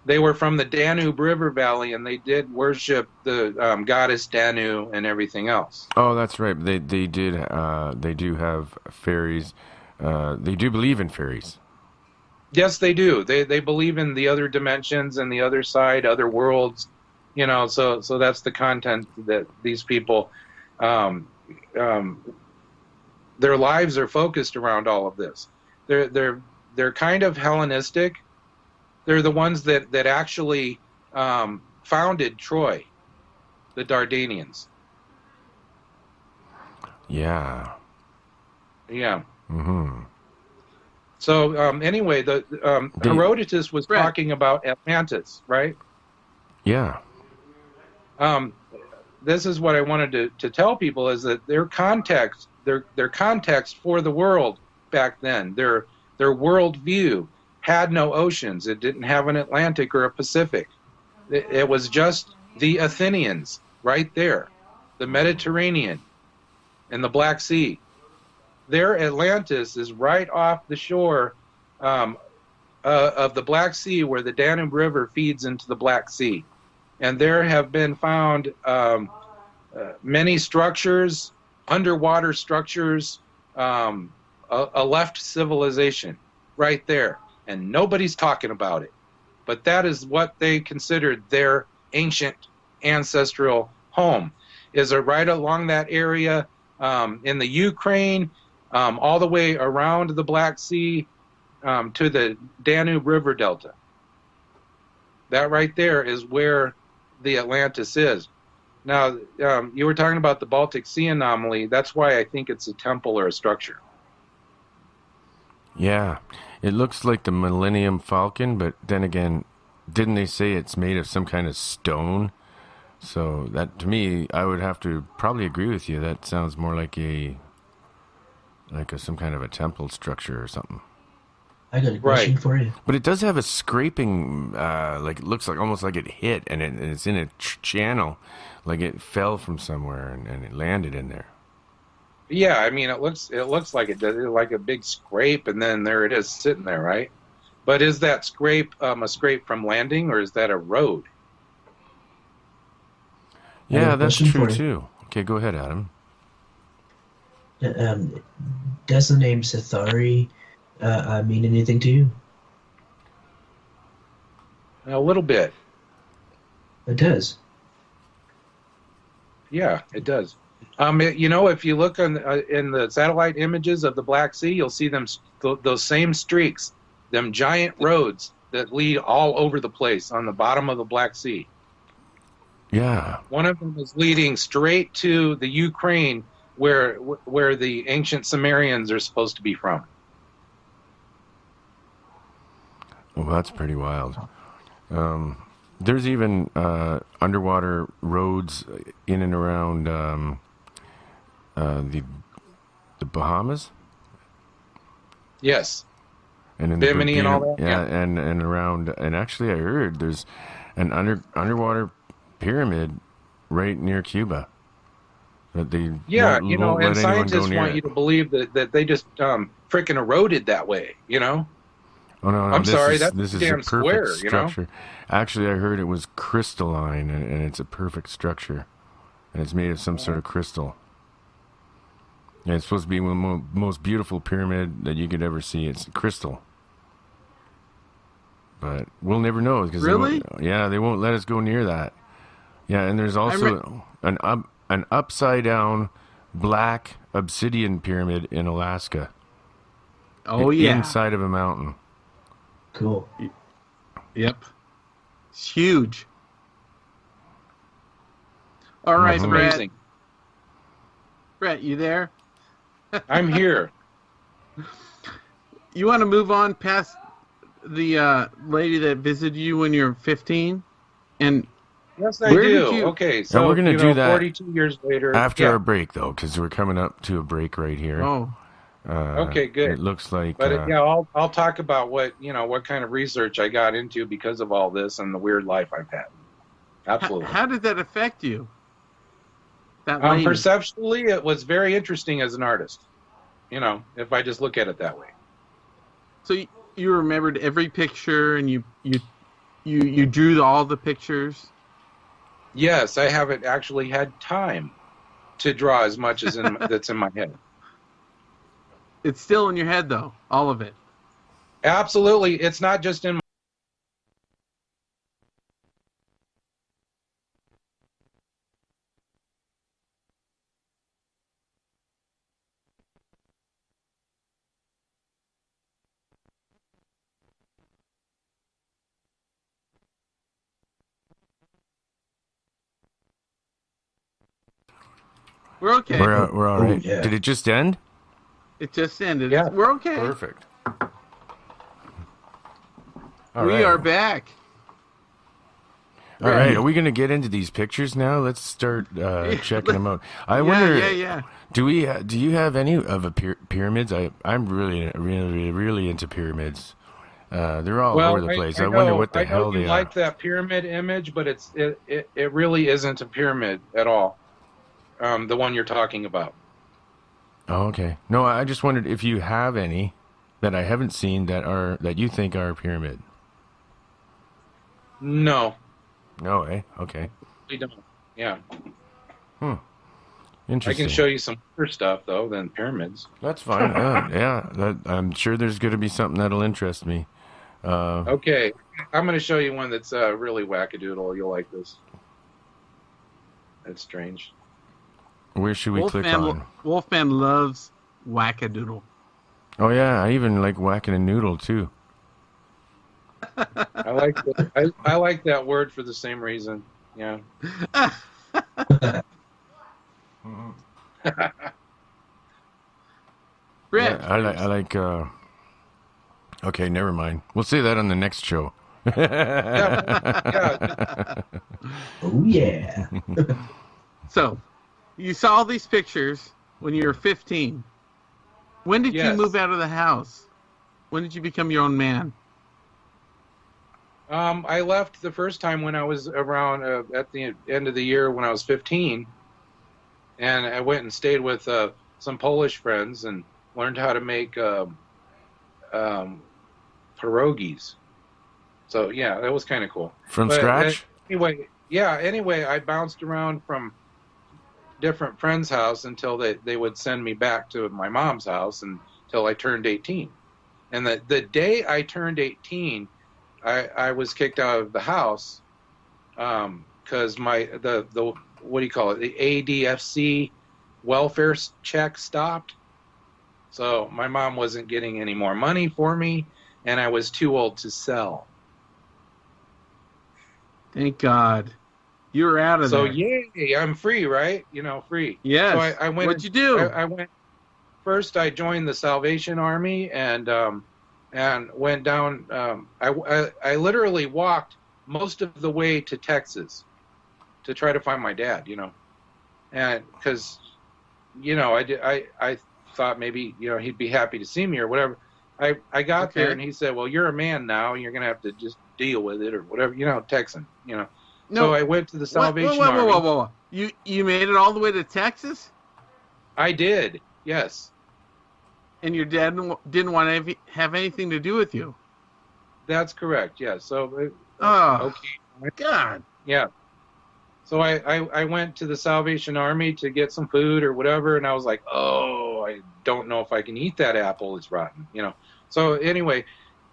They were from the Danube River Valley, and they did worship the goddess Danu and everything else. Oh, that's right. They do have fairies. They do believe in fairies. Yes, they do. They believe in the other dimensions and the other side, other worlds. You know, so that's the content that these people, their lives are focused around all of this. They're kind of Hellenistic. They're the ones that actually founded Troy, the Dardanians. Yeah. Yeah. Mm-hmm. So anyway, Herodotus was talking about Atlantis, right? Yeah. This is what I wanted to tell people, is that their context for the world back then, their world view had no oceans. It didn't have an Atlantic or a Pacific. It was just the Athenians right there, the Mediterranean and the Black Sea. Their Atlantis is right off the shore of the Black Sea, where the Danube River feeds into the Black Sea. And there have been found many structures, underwater structures, a left civilization right there. And nobody's talking about it. But that is what they considered their ancient ancestral home, is right along that area in the Ukraine, all the way around the Black Sea to the Danube River Delta. That right there is where the Atlantis is. Now, you were talking about the Baltic Sea anomaly. That's why I think it's a temple or a structure. Yeah. It looks like the Millennium Falcon, but then again, didn't they say it's made of some kind of stone? So that, to me, I would have to probably agree with you. That sounds more like some kind of a temple structure or something. I got a question for you. But it does have a scraping, like it looks like almost like it hit, and it's in a channel, like it fell from somewhere and it landed in there. Yeah, I mean, it looks like it did, like a big scrape, and then there it is sitting there, right? But is that scrape a scrape from landing, or is that a road? Yeah, that's true too. Okay, go ahead, Adam. Does the name Sithari mean anything to you? A little bit. It does. Yeah, it does. If you look in the satellite images of the Black Sea, you'll see those same streaks, them giant roads that lead all over the place on the bottom of the Black Sea. Yeah. One of them is leading straight to the Ukraine, where the ancient Sumerians are supposed to be from. Well, that's pretty wild. There's even underwater roads in and around the Bahamas. Yes. And in Bimini and all that. Yeah, and around. And actually, I heard there's an underwater pyramid right near Cuba. That they won't and scientists want it. you to believe that they just frickin' eroded that way, Oh no! I'm sorry, that's this damn is a perfect square, structure. Actually, I heard it was crystalline, and it's a perfect structure, and it's made of some sort of crystal. And it's supposed to be one of the most beautiful pyramid that you could ever see. It's crystal, but we'll never know because they won't let us go near that. Yeah, and there's also an upside down black obsidian pyramid in Alaska. Oh yeah, inside of a mountain. Cool. Yep. It's huge. All right, That's Brett. amazing. Brett, you there? I'm here. You want to move on past the lady that visited you when you were 15? And yes, I do. Okay, so we're going to do that 42 years later. After our break, though, because we're coming up to a break right here. Oh. Okay, good. It looks like, but I'll talk about what kind of research I got into because of all this and the weird life I've had. Absolutely. How did that affect you? That lady? Perceptually, it was very interesting as an artist. If I just look at it that way. So you remembered every picture and you drew all the pictures? Yes, I haven't actually had time to draw as much as that's in my head. It's still in your head, though, all of it. Absolutely. It's not just in We're okay. We're all right. Yeah. Did it just end? It just ended. Yeah. We're okay. Perfect. We are back. All right. Are we going to get into these pictures now? Let's start checking them out. I wonder. Yeah. Do you have any of the pyramids? I'm really into pyramids. They're all over the place. I wonder what the hell they are. I like that pyramid image, but it really isn't a pyramid at all. The one you're talking about. Oh, okay. No, I just wondered if you have any that I haven't seen that you think are a pyramid. No. No, eh? Okay. We don't. Yeah. Interesting. I can show you some other stuff though than pyramids. That's fine. I'm sure there's going to be something that'll interest me. Okay, I'm going to show you one that's really wackadoodle. You'll like this. That's strange. Where should we click on? Wolfman loves wackadoodle. Oh yeah, I even like whacking a noodle too. I like that word for the same reason. Yeah. Bret. Yeah, I like. Okay, never mind. We'll say that on the next show. Yeah. Oh yeah. So, you saw these pictures when you were 15. When did you move out of the house? When did you become your own man? I left the first time when I was around at the end of the year when I was 15, and I went and stayed with some Polish friends and learned how to make pierogies. So yeah, that was kind of cool. From scratch? Anyway, I bounced around from different friends' house until they would send me back to my mom's house until I turned 18. And the day I turned 18, I was kicked out of the house because the what do you call it? The ADFC welfare check stopped. So my mom wasn't getting any more money for me, and I was too old to sell. Thank God. You were out of there. So yay, I'm free, right? Free. Yes. So I went. What'd you do? I went first. I joined the Salvation Army and went down. I literally walked most of the way to Texas to try to find my dad. And because I thought maybe he'd be happy to see me or whatever. I got there and he said, "Well, you're a man now, and you're gonna have to just deal with it or whatever." Texan. No, so I went to the Salvation Army. Whoa. You made it all the way to Texas? I did. Yes. And your dad didn't want to have anything to do with you? That's correct. Yeah. So. Okay. God. Yeah. So I went to the Salvation Army to get some food or whatever, and I was like, oh, I don't know if I can eat that apple. It's rotten, So anyway,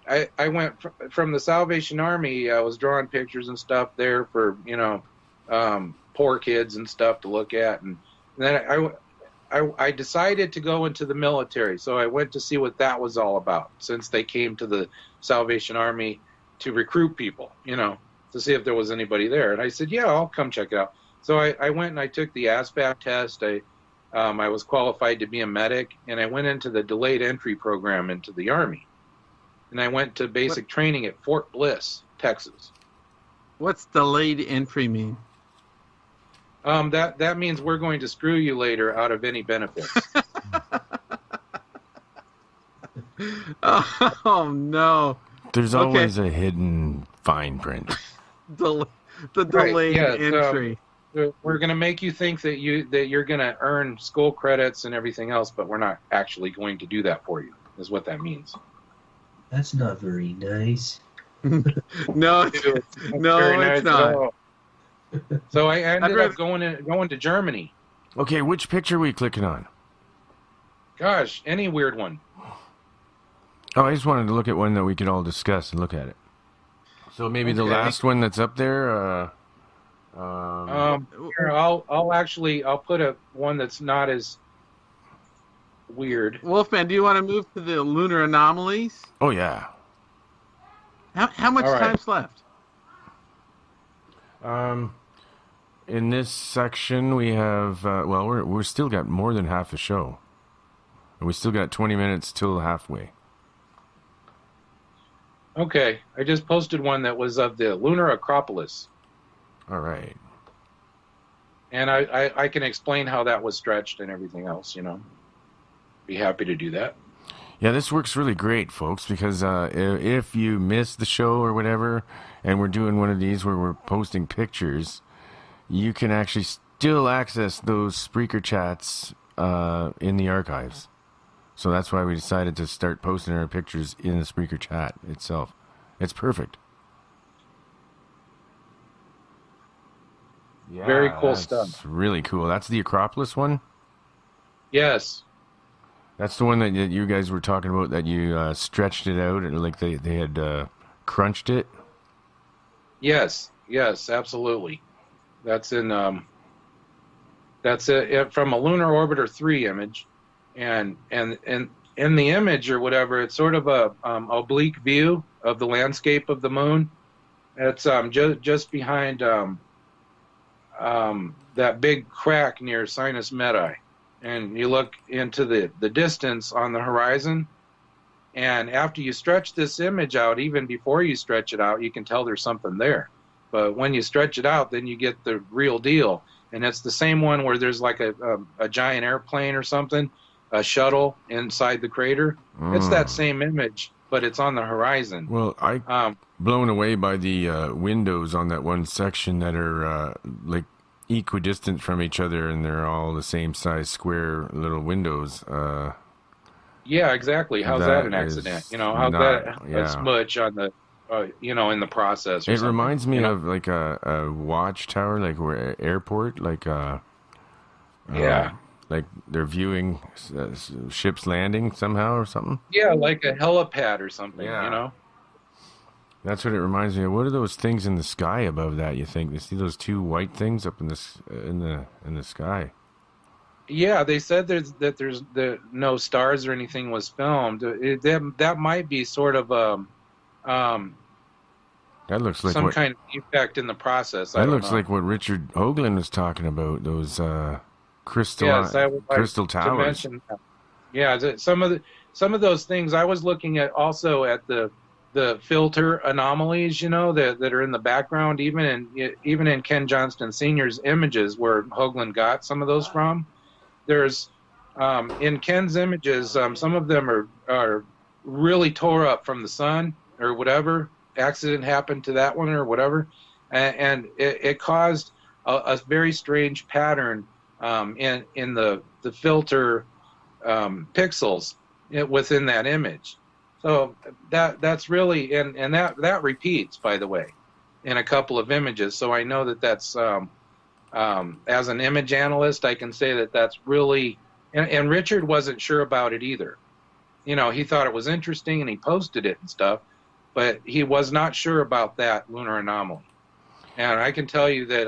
I went from the Salvation Army. I was drawing pictures and stuff there for, poor kids and stuff to look at. And then I decided to go into the military. So I went to see what that was all about, since they came to the Salvation Army to recruit people, to see if there was anybody there. And I said, yeah, I'll come check it out. So I went and I took the ASVAB test. I was qualified to be a medic, and I went into the delayed entry program into the Army. And I went to basic training at Fort Bliss, Texas. What's delayed entry mean? That means we're going to screw you later out of any benefits. Oh, no. There's always a hidden fine print. The delayed entry. So we're going to make you think that you're going to earn school credits and everything else, but we're not actually going to do that for you, is what that means. That's not very nice. No, it's not. So I ended up going to Germany. Okay, which picture are we clicking on? Gosh, any weird one. Oh, I just wanted to look at one that we could all discuss and look at it. So maybe the last one that's up there. Here, I'll put one that's not as weird. Wolfman, do you want to move to the lunar anomalies? Oh yeah. How much time's left? in this section we have, we're still got more than half the show. And we still got 20 minutes till halfway. Okay, I just posted one that was of the lunar Acropolis. All right. And I can explain how that was stretched and everything else, you know. Be happy to do that. Yeah, this works really great, folks, because if you missed the show or whatever, and we're doing one of these where we're posting pictures, you can actually still access those Spreaker chats in the archives. So that's why we decided to start posting our pictures in the Spreaker chat itself. It's perfect. Yeah, very cool stuff. Really cool. That's the Acropolis one? Yes. That's the one that you guys were talking about, that you stretched it out, and like they had crunched it? Yes, absolutely. That's in that's it from a Lunar Orbiter 3 image. And in the image or whatever, it's sort of a oblique view of the landscape of the moon. It's just behind that big crack near Sinus Medii, and you look into the distance on the horizon. And after you stretch this image out, even before you stretch it out, you can tell there's something there. But when you stretch it out, then you get the real deal. And it's the same one where there's like a giant airplane or something, a shuttle inside the crater. It's that same image, but it's on the horizon. Well, I'm blown away by the windows on that one section that are like equidistant from each other, and they're all the same size square little windows. Yeah, exactly. How's that an accident? You know, how's that a smudge on the, you know, in the process? Or it reminds me of like a watchtower, like where airport, like like they're viewing ships landing somehow or something. Yeah, like a helipad or something. Yeah. You know. That's what it reminds me of. What are those things in the sky above that? You think you see those two white things up in this in the sky? Yeah, they said there's no stars or anything was filmed. That might be sort of that looks like some kind of defect in the process. That looks like what Richard Hoagland was talking about. Those crystal towers. Yeah, some of those things. I was looking at also at the filter anomalies, you know, that are in the background, even in Ken Johnston Sr.'s images, where Hoagland got some of those from. There's in Ken's images, some of them are really tore up from the sun or whatever. Accident happened to that one or whatever, and it caused a very strange pattern in the filter pixels within that image. So that's really and that repeats, by the way, in a couple of images. So I know that's as an image analyst, I can say that's really and Richard wasn't sure about it either. You know, he thought it was interesting and he posted it and stuff, but he was not sure about that lunar anomaly. And I can tell you that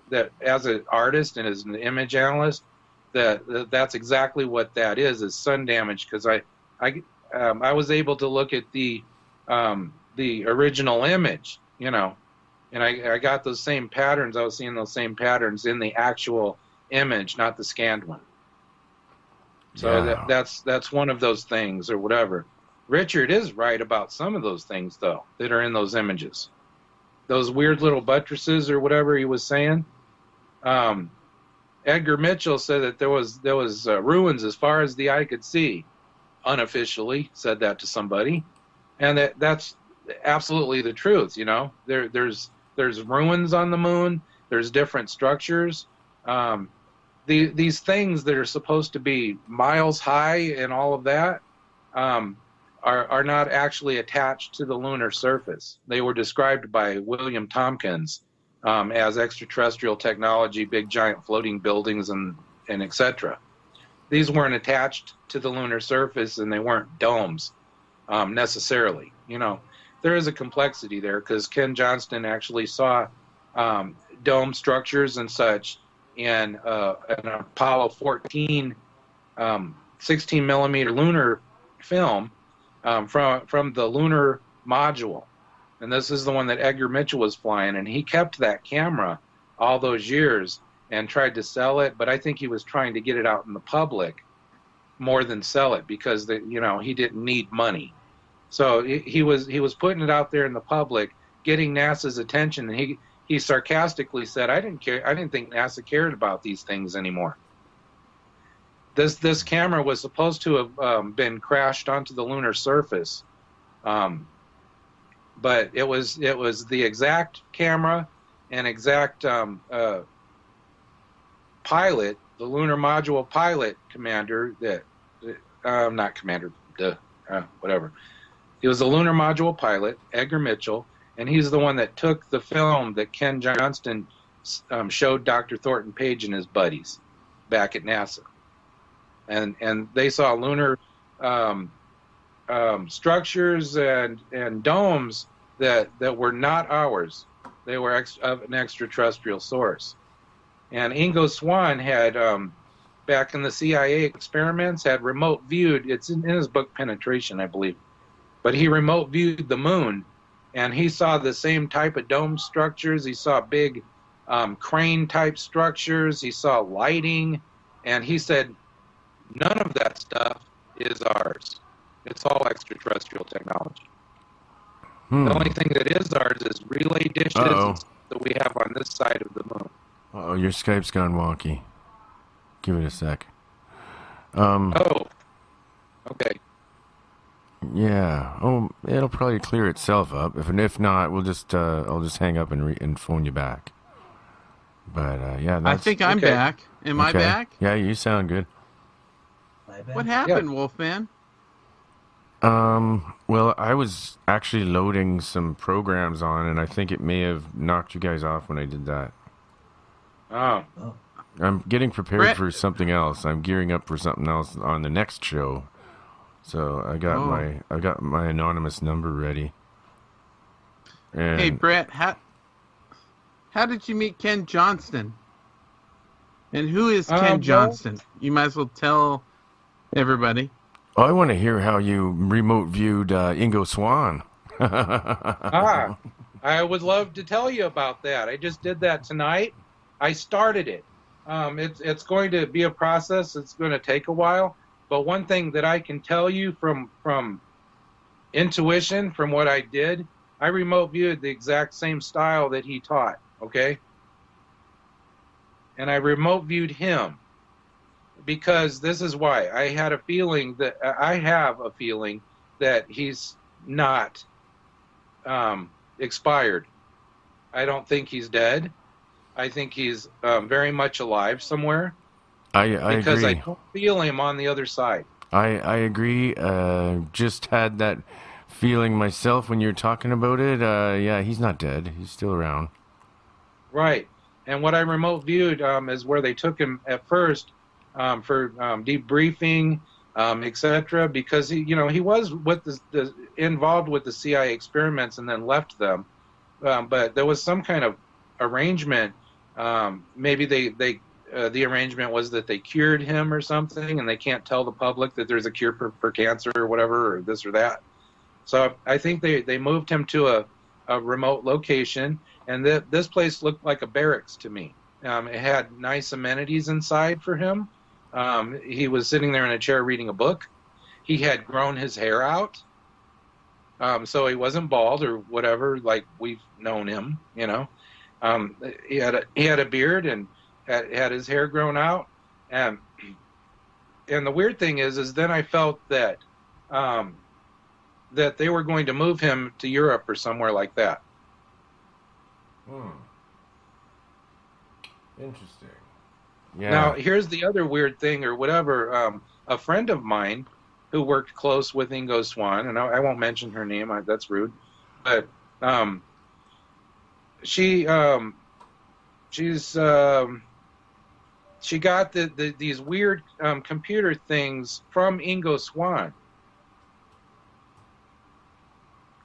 that as an artist and as an image analyst, that's exactly what that is sun damage, because I was able to look at the original image, you know, and I got those same patterns. I was seeing those same patterns in the actual image, not the scanned one. So that's one of those things or whatever. Richard is right about some of those things, though, that are in those images. Those weird little buttresses or whatever he was saying. Edgar Mitchell said that there was ruins as far as the eye could see. Unofficially said that to somebody, and that's absolutely the truth. You know, there's ruins on the moon. There's different structures. These things that are supposed to be miles high and all of that are not actually attached to the lunar surface. They were described by William Tompkins as extraterrestrial technology, big giant floating buildings and etc. These weren't attached to the lunar surface, and they weren't domes necessarily. You know, there is a complexity there, because Ken Johnston actually saw dome structures and such in an Apollo 14 16 millimeter lunar film from the lunar module. And this is the one that Edgar Mitchell was flying, and he kept that camera all those years and tried to sell it, but I think he was trying to get it out in the public more than sell it because he didn't need money. So he was putting it out there in the public, getting NASA's attention, and he sarcastically said, I didn't think NASA cared about these things anymore. This camera was supposed to have been crashed onto the lunar surface, but it was the exact camera and exact pilot, the lunar module pilot commander not commander, whatever. He was the lunar module pilot, Edgar Mitchell, and he's the one that took the film that Ken Johnston showed Dr. Thornton Page and his buddies back at NASA. And they saw lunar structures and domes that were not ours. They were of an extraterrestrial source. And Ingo Swann had, back in the CIA experiments, had remote viewed, it's in his book Penetration, I believe, but he remote viewed the moon, and he saw the same type of dome structures. He saw big crane-type structures. He saw lighting, and he said, none of that stuff is ours. It's all extraterrestrial technology. The only thing that is ours is relay dishes that we have on this side of the moon. Uh-oh, your Skype's gone wonky. Give it a sec. Okay. Yeah. Oh, it'll probably clear itself up. If not, we'll just I'll just hang up and phone you back. But yeah, I think I'm back. Am I back? Yeah, you sound good. What happened, Wolfman? Well, I was actually loading some programs on, and I think it may have knocked you guys off when I did that. Oh. I'm getting prepared for something else. I'm gearing up for something else on the next show. So I got my anonymous number ready. And hey, Bret, how did you meet Ken Johnston? And who is Ken Johnston? You might as well tell everybody. Oh, I want to hear how you remote viewed Ingo Swann. I would love to tell you about that. I just did that tonight. I started it. It's going to be a process. It's going to take a while. But one thing that I can tell you from intuition, from what I did, I remote viewed the exact same style that he taught, okay? And I remote viewed him because this is why. I have a feeling that he's not expired. I don't think he's dead. I think he's very much alive somewhere. I because agree. I don't feel him on the other side. I agree. Just had that feeling myself when you're talking about it. Yeah, he's not dead. He's still around. Right. And what I remote viewed is where they took him at first for debriefing, etc. Because he was with the involved with the CIA experiments and then left them. But there was some kind of arrangement. Maybe the arrangement was that they cured him or something, and they can't tell the public that there's a cure for cancer or whatever, or this or that. So I think they moved him to a remote location, and this place looked like a barracks to me. It had nice amenities inside for him. He was sitting there in a chair reading a book. He had grown his hair out, so he wasn't bald or whatever like we've known him. He had a beard and had his hair grown out, and the weird thing is then I felt that that they were going to move him to Europe or somewhere like that. Interesting. Yeah. Now here's the other weird thing or whatever. A friend of mine who worked close with Ingo Swann, and I won't mention her name. That's rude, but she got these weird computer things from Ingo Swann.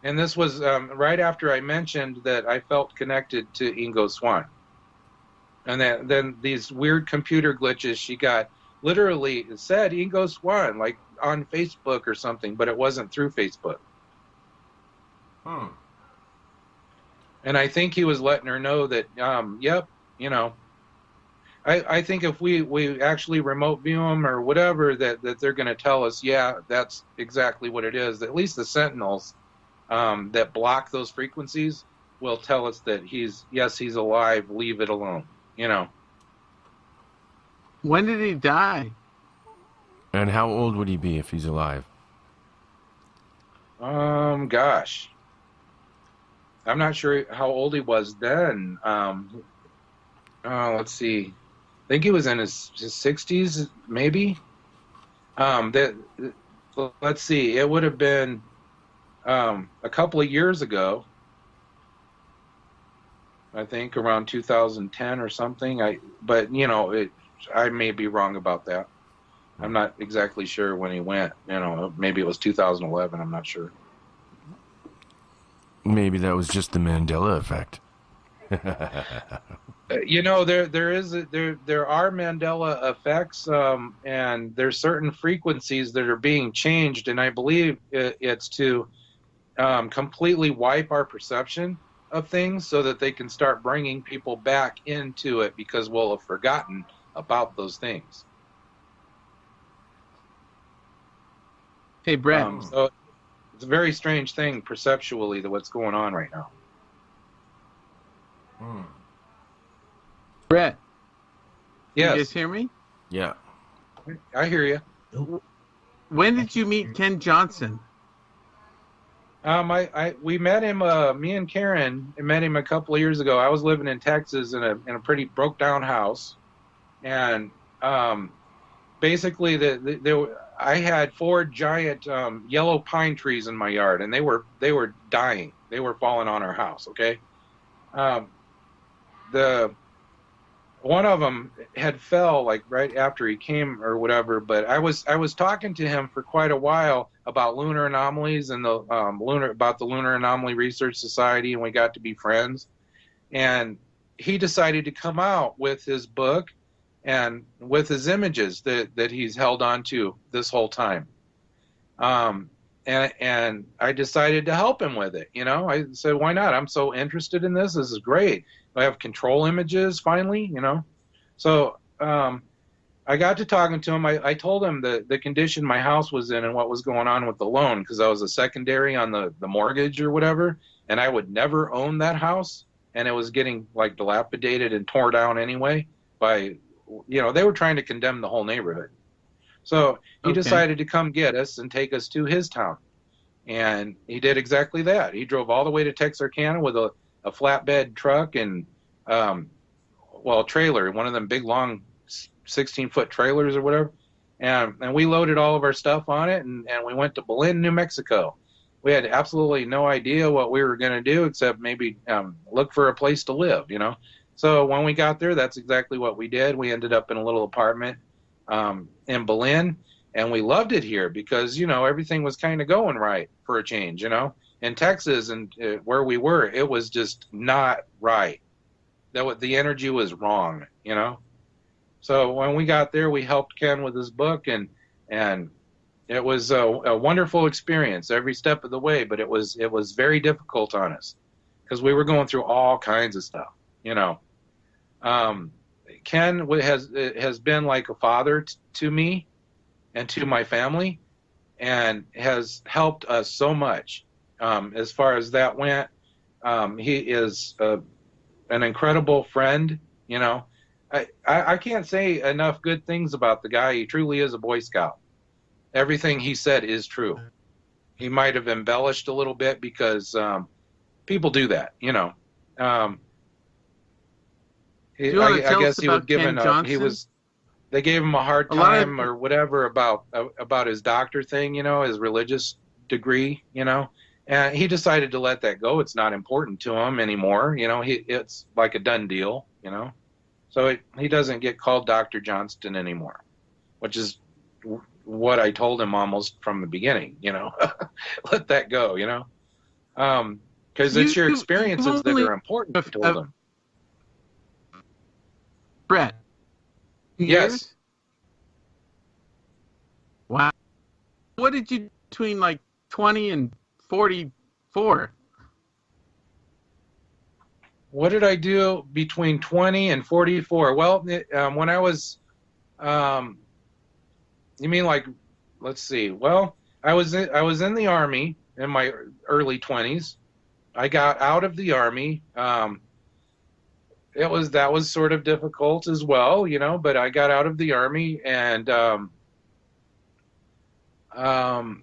And this was right after I mentioned that I felt connected to Ingo Swann. And then these weird computer glitches she got, literally it said Ingo Swann, like on Facebook or something, but it wasn't through Facebook. And I think he was letting her know that, yep, you know. I think if we actually remote view them or whatever, that they're going to tell us, yeah, that's exactly what it is. At least the sentinels that block those frequencies will tell us that he's alive, leave it alone, you know. When did he die? And how old would he be if he's alive? Gosh. I'm not sure how old he was then. Let's see. I think he was in his 60s, maybe. Let's see. It would have been a couple of years ago. I think around 2010 or something. But you know, I may be wrong about that. I'm not exactly sure when he went. You know, maybe it was 2011. I'm not sure. Maybe that was just the Mandela effect. You know, there are Mandela effects, and there's certain frequencies that are being changed, and I believe it's to completely wipe our perception of things so that they can start bringing people back into it because we'll have forgotten about those things. Hey, Bret. So it's a very strange thing perceptually, what's going on right now. Bret. Yes. You guys hear me? Yeah. I hear you. When did you meet Ken Johnson? We met him. Me and Karen met him a couple of years ago. I was living in Texas in a pretty broke down house, and basically I had 4 giant yellow pine trees in my yard, and they were dying. They were falling on our house. Okay. One of them had fell like right after he came or whatever, but I was talking to him for quite a while about lunar anomalies and the Lunar Anomaly Research Society, and we got to be friends. And he decided to come out with his book and with his images that he's held on to this whole time. And I decided to help him with it. You know, I said, why not? I'm so interested in this. This is great. I have control images finally, you know. So I got to talking to him. I told him the condition my house was in and what was going on with the loan, because I was a secondary on the mortgage or whatever, and I would never own that house, and it was getting like dilapidated and torn down anyway by, you know, they were trying to condemn the whole neighborhood. So he decided to come get us and take us to his town. And he did exactly that. He drove all the way to Texarkana with a flatbed truck and, trailer, one of them big, long 16-foot trailers or whatever. And we loaded all of our stuff on it, and we went to Belen, New Mexico. We had absolutely no idea what we were going to do except maybe look for a place to live, you know. So when we got there, that's exactly what we did. We ended up in a little apartment in Belen, and we loved it here because, you know, everything was kind of going right for a change, you know. In Texas and where we were, it was just not right. The energy was wrong, you know. So when we got there, we helped Ken with his book, and it was a wonderful experience every step of the way. But it was very difficult on us because we were going through all kinds of stuff, you know. Ken has been like a father to me and to my family, and has helped us so much. As far as that went, he is an incredible friend. You know, I can't say enough good things about the guy. He truly is a Boy Scout. Everything he said is true. He might have embellished a little bit because people do that, you know. I guess he was given they gave him a hard time or whatever about his doctor thing, you know, his religious degree, you know. And he decided to let that go. It's not important to him anymore. You know, it's like a done deal, you know. So he doesn't get called Dr. Johnston anymore, which is what I told him almost from the beginning, you know. Let that go, you know. Because it's your experiences that are important, I told him. Bret. Yes. Wow. What did you do between like 20 and 44? what did I do between 20 and 44? Well, when I was, you mean like, let's see. Well, I was in the Army in my early 20s. I got out of the Army. That was sort of difficult as well, you know, but I got out of the Army, and I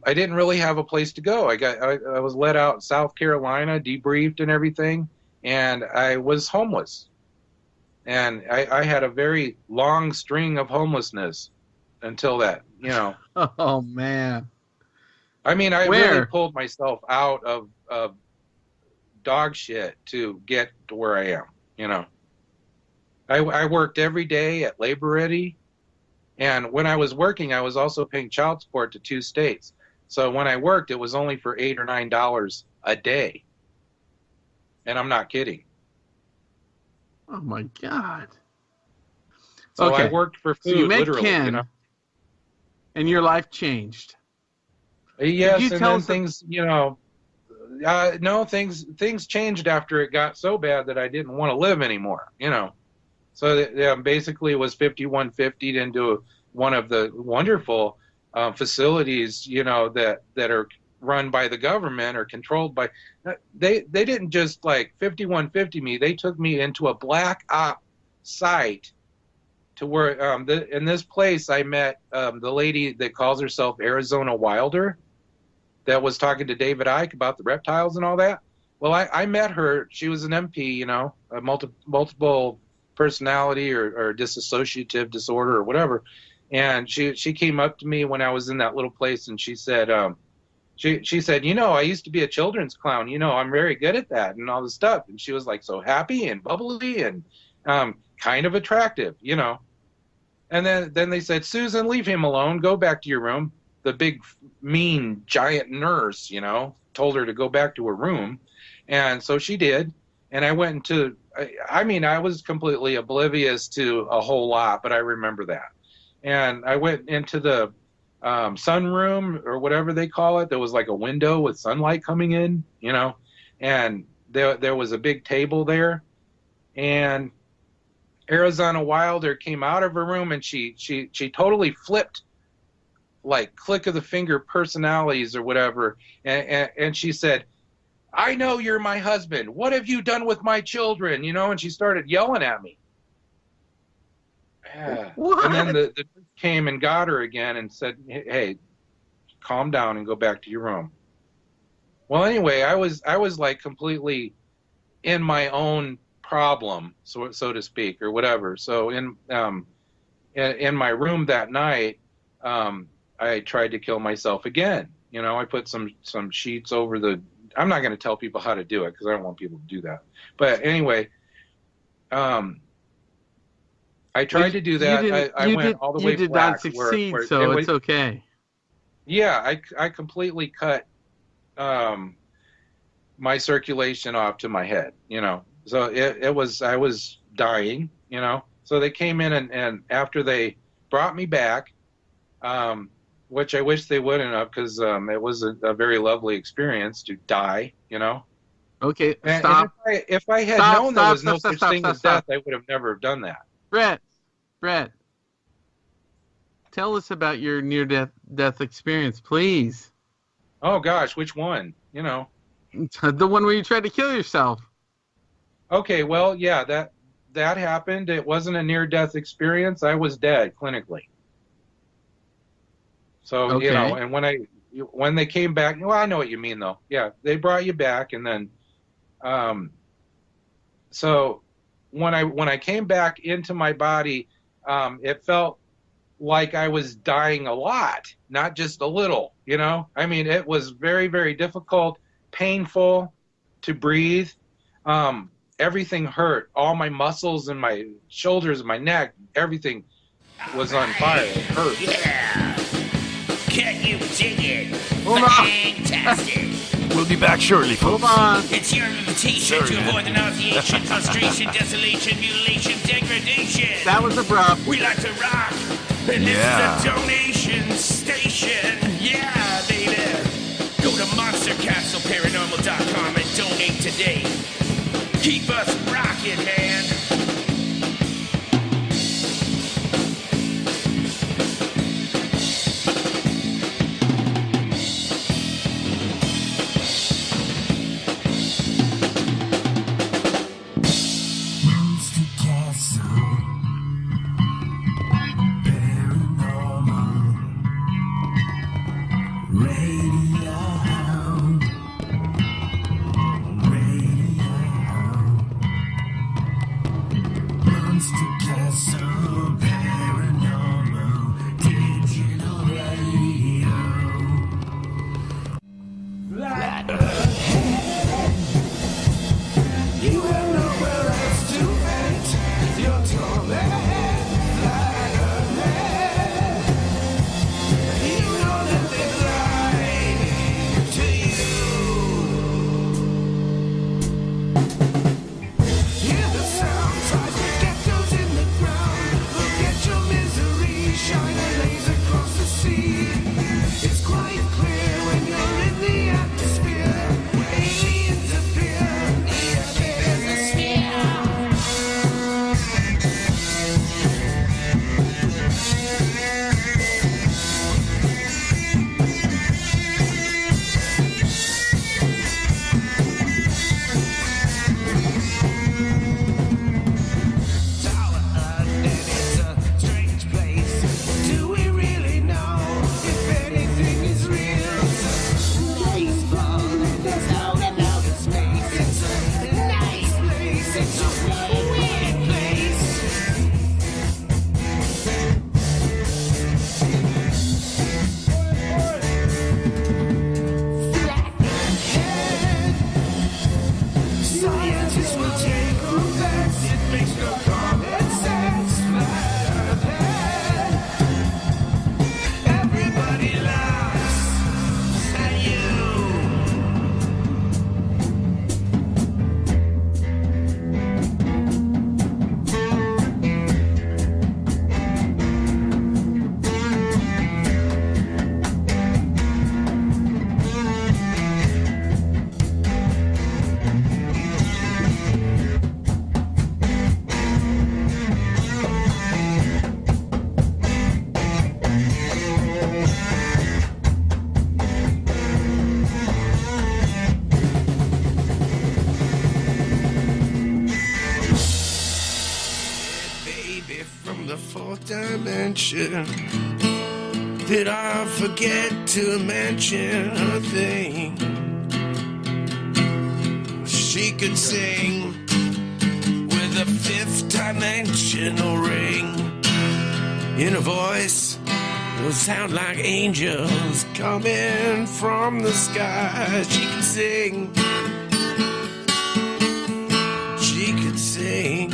didn't really have a place to go. I was let out in South Carolina, debriefed and everything, and I was homeless. And I had a very long string of homelessness until that, you know. Oh, man. I mean, I really pulled myself out of dog shit to get to where I am, you know. I worked every day at Labor Ready, and when I was working, I was also paying child support to 2 states. So when I worked, it was only for $8 or $9 a day. And I'm not kidding. Oh, my God. So I worked for food, so you met literally. Ken, you know? And your life changed. Yes, and then things, you know, no, things changed after it got so bad that I didn't want to live anymore, you know. So basically it was 5150'd into one of the wonderful facilities, you know, that are run by the government or controlled by. They didn't just like 5150 me. They took me into a black op site to where in this place I met the lady that calls herself Arizona Wilder, that was talking to David Icke about the reptiles and all that. Well, I met her. She was an MP, you know, a multiple personality or dissociative disorder or whatever. And she came up to me when I was in that little place, and she said, she said, you know, I used to be a children's clown. You know, I'm very good at that and all this stuff. And she was like so happy and bubbly and kind of attractive, you know. And then they said, Susan, leave him alone. Go back to your room. The big, mean, giant nurse, you know, told her to go back to her room. And so she did. And I went into, I mean, I was completely oblivious to a whole lot, but I remember that. And I went into the sunroom or whatever they call it. There was like a window with sunlight coming in, you know, and there was a big table there. And Arizona Wilder came out of her room, and she totally flipped, like click of the finger personalities or whatever. And she said, I know you're my husband. What have you done with my children? You know, and she started yelling at me. What? And then the came and got her again and said, hey, calm down and go back to your room. Well, anyway, I was like completely in my own problem, so to speak, or whatever. So in my room that night, I tried to kill myself again. You know, I put some sheets over the. I'm not going to tell people how to do it because I don't want people to do that. But anyway, I tried to do that. I went all the way black. You did not succeed, so it's okay. Yeah, I completely cut my circulation off to my head, you know. So I was dying, you know. So they came in and after they brought me back, which I wish they wouldn't have, because it was a very lovely experience to die, you know. Okay, stop. And if I had known there was no such thing as death, I would have never done that. Bret, tell us about your near-death experience, please. Oh, gosh, which one? You know. The one where you tried to kill yourself. Okay, well, yeah, that happened. It wasn't a near-death experience. I was dead, clinically. So, okay. You know, and when they came back, well, I know what you mean, though. Yeah, they brought you back, and then, so when I came back into my body, it felt like I was dying a lot, not just a little, you know? I mean, it was very, very difficult, painful to breathe. Everything hurt. All my muscles and my shoulders and my neck, everything was on fire. It hurt. Yeah! Can you dig it? Hold on. Fantastic! We'll be back shortly, folks. Hold on. It's your invitation to avoid the nauseation, frustration, desolation, mutilation, degradation. That was abrupt. We like to rock, and this is a donation station. Yeah, baby. Go to monstercastleparanormal.com and donate today. Keep us rocking. fucking hand. Did I forget to mention a thing? She could sing with a fifth dimensional ring in a voice that'll sound like angels coming from the sky. She could sing. She could sing.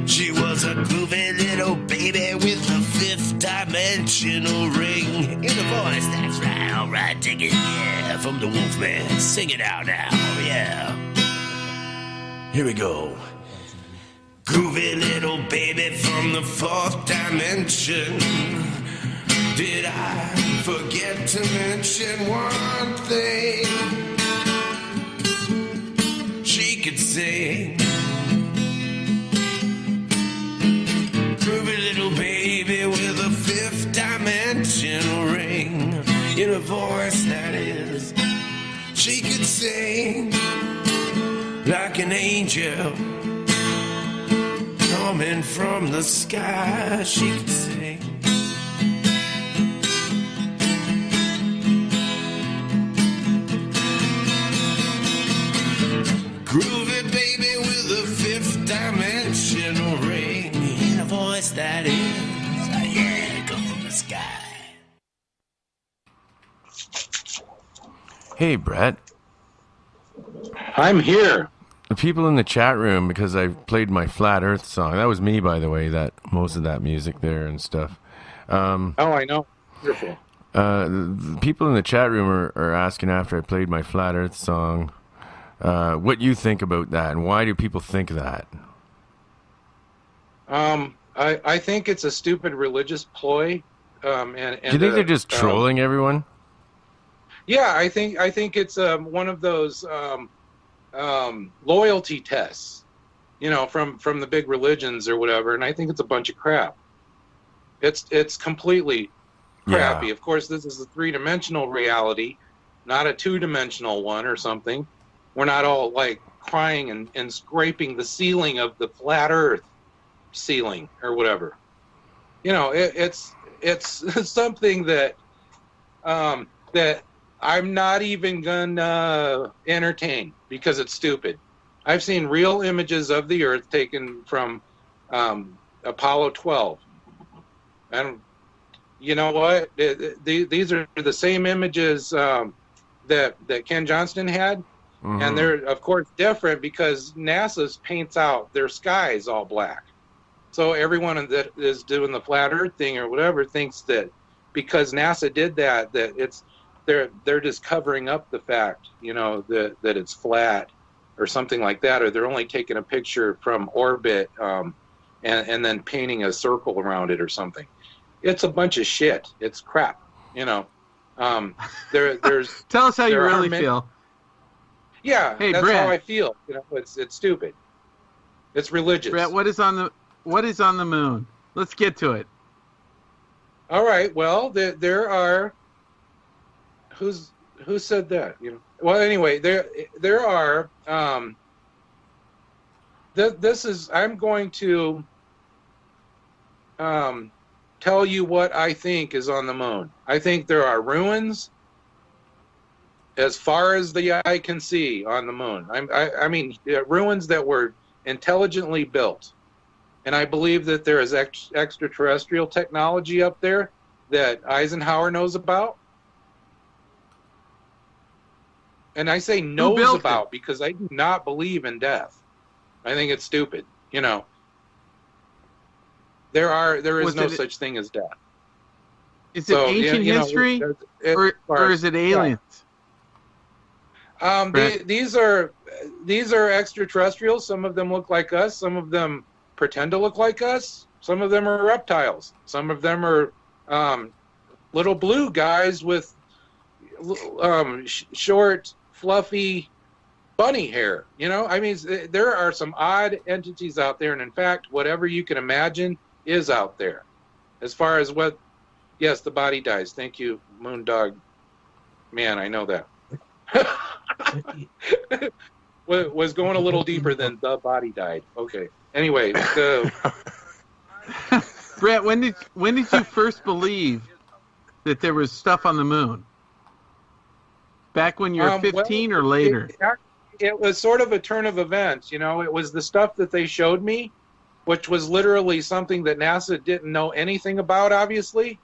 She was a groovy little baby with a fifth dimensional ring in a voice, that's right, alright, dig it, yeah, from the Wolfman, sing it out now, yeah. Here we go. Groovy little baby from the fourth dimension. Did I forget to mention one thing? She could sing. Groovy little baby with a fifth dimensional ring in a voice that is. She could sing like an angel coming from the sky. She could sing. Groovy baby with a fifth dimensional ring in a voice that is, yeah, come from the sky. Hey, Bret. I'm here. The people in the chat room, because I played my Flat Earth song. That was me, by the way, that most of that music there and stuff. Oh, I know. Beautiful. The people in the chat room are asking after I played my Flat Earth song, what you think about that, and why do people think that? I think it's a stupid religious ploy. And do you think they're just trolling everyone? Yeah, I think it's one of those loyalty tests, from the big religions or whatever, and I think it's a bunch of crap. It's completely crappy. Yeah. Of course, this is a 3-dimensional reality, not a 2-dimensional one or something. We're not all like crying and scraping the ceiling of the flat Earth ceiling or whatever. It's something that that I'm not even gonna entertain because it's stupid. I've seen real images of the Earth taken from Apollo 12, and you know what? These are the same images that Ken Johnston had, and they're of course different because NASA paints out their skies all black. So everyone that is doing the flat Earth thing or whatever thinks that because NASA did that they're just covering up the fact, that it's flat or something like that, or they're only taking a picture from orbit and then painting a circle around it or something. It's a bunch of shit. It's crap, There's Tell us how you really feel. Yeah, hey, that's Bret, how I feel. It's stupid. It's religious. Bret, what is on the moon? Let's get to it. All right. Well, there are. Who said that? Well, anyway, there are. This is. I'm going to tell you what I think is on the moon. I think there are ruins as far as the eye can see on the moon. I mean, ruins that were intelligently built. And I believe that there is extraterrestrial technology up there that Eisenhower knows about. And I say knows about because I do not believe in death. I think it's stupid. There is no such thing as death. Is it ancient history or is it aliens? These are extraterrestrials. Some of them look like us. Some of them pretend to look like us. Some of them are reptiles. Some of them are little blue guys with short, fluffy bunny hair. I mean, there are some odd entities out there, and in fact, whatever you can imagine is out there. As far as yes, the body dies. Thank you, Moondog. Man, I know that. Was going a little deeper than the body died. Okay. Anyway, Bret, when did you first believe that there was stuff on the moon? Back when you were 15 or later? It was sort of a turn of events. It was the stuff that they showed me, which was literally something that NASA didn't know anything about. Obviously,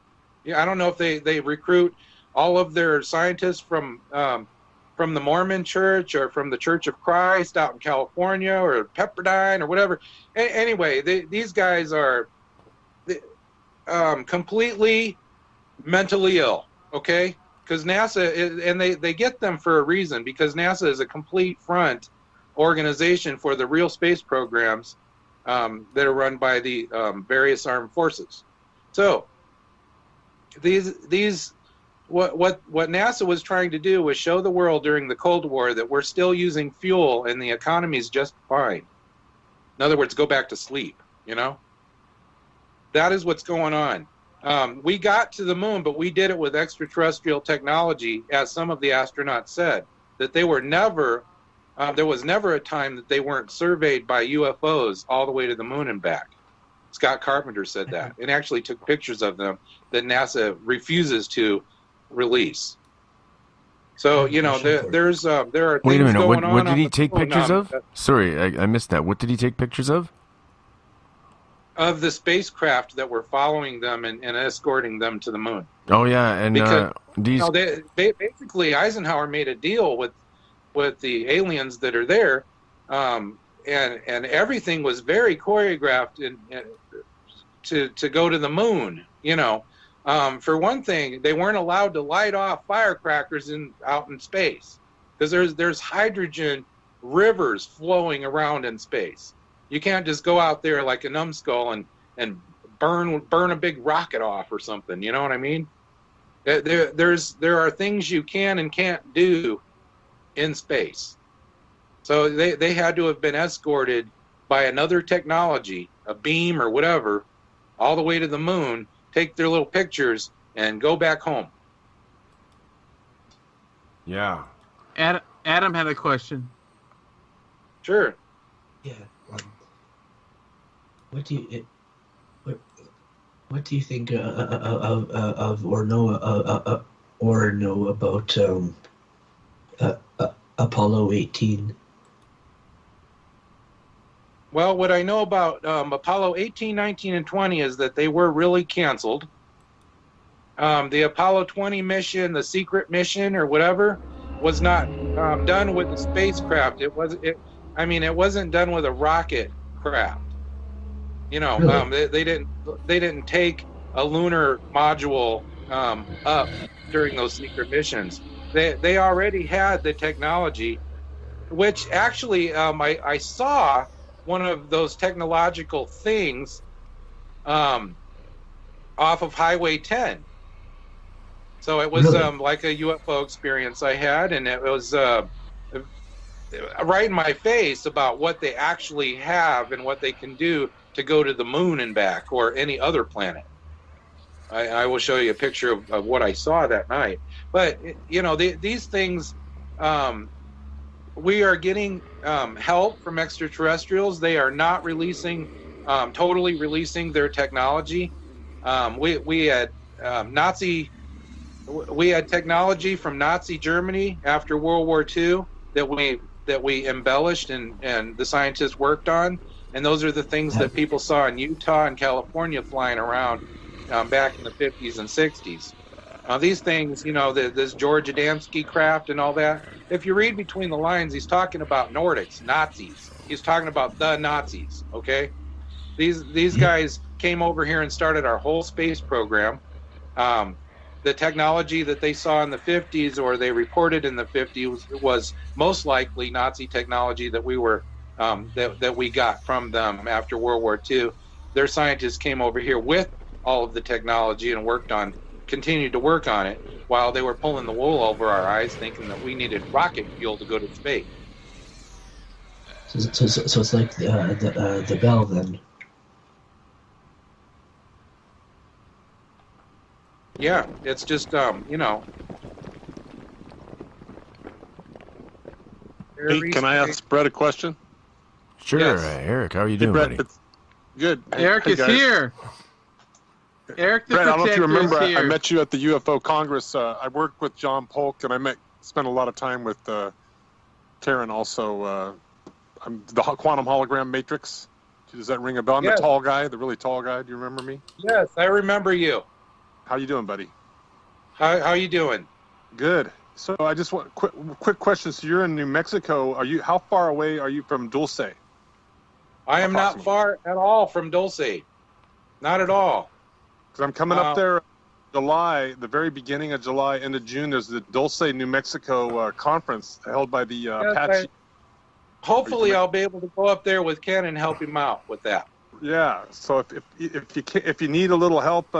I don't know if they recruit all of their scientists from the Mormon Church or from the Church of Christ out in California or Pepperdine or whatever. Anyway, these guys are completely mentally ill, okay? Because NASA, and they get them for a reason, because NASA is a complete front organization for the real space programs that are run by the various armed forces. So what NASA was trying to do was show the world during the Cold War that we're still using fuel and the economy is just fine. In other words, go back to sleep, That is what's going on. We got to the moon, but we did it with extraterrestrial technology, as some of the astronauts said, that they were never, there was never a time that they weren't surveyed by UFOs all the way to the moon and back. Scott Carpenter said that, and actually took pictures of them that NASA refuses to release. So there are things going on. Wait a minute. What did he take pictures of? Sorry, I missed that. What did he take pictures of? Of the spacecraft that were following them and escorting them to the moon. Oh yeah, and because these basically Eisenhower made a deal with the aliens that are there, and everything was very choreographed to go to the moon. For one thing, they weren't allowed to light off firecrackers out in space because there's hydrogen rivers flowing around in space. You can't just go out there like a numbskull and burn a big rocket off or something. You know what I mean? There are things you can and can't do in space. So they had to have been escorted by another technology, a beam or whatever, all the way to the moon, take their little pictures, and go back home. Yeah. Adam had a question. Sure. Yeah. What do you think of or know about Apollo 18? Well, what I know about Apollo 18, 19, and 20 is that they were really canceled. The Apollo 20 mission, the secret mission or whatever, was not done with the spacecraft. It wasn't done with a rocket craft. You know, really? They didn't take a lunar module up during those secret missions. They already had the technology, which actually I saw one of those technological things off of Highway 10. So it was really? Like a UFO experience I had, and it was right in my face about what they actually have and what they can do to go to the moon and back, or any other planet. I will show you a picture of what I saw that night. But, you know, these things, we are getting help from extraterrestrials. They are not totally releasing their technology. We had technology from Nazi Germany after World War II that we embellished and the scientists worked on. And those are the things that people saw in Utah and California flying around back in the 50s and 60s. These things, you know, this George Adamski craft and all that, if you read between the lines, he's talking about Nordics, Nazis. He's talking about the Nazis, okay? These guys came over here and started our whole space program. The technology that they saw in the 50s, or they reported in the 50s, was most likely Nazi technology that we were that we got from them after World War II. Their scientists came over here with all of the technology and continued to work on it while they were pulling the wool over our eyes, thinking that we needed rocket fuel to go to space. So it's like the bell then. Yeah, it's just you know. Hey, can I ask Bret a question? Sure, yes. Eric, how are you doing, Bret, buddy? Good. Eric is here. Eric, Bret, I don't know if you remember, I met you at the UFO Congress. I worked with John Polk, and spent a lot of time with Karen also. I'm the quantum hologram matrix. Does that ring a bell? I'm the tall guy, the really tall guy. Do you remember me? Yes, I remember you. How you doing, buddy? How you doing? Good. So I just want quick question. So you're in New Mexico. How far away are you from Dulce? I am not far at all from Dulce. Not at all. Because I'm coming up there July, the very beginning of July, end of June. There's the Dulce, New Mexico conference held by the Apache. Hopefully I'll be able to go up there with Ken and help him out with that. Yeah. So if you need a little help,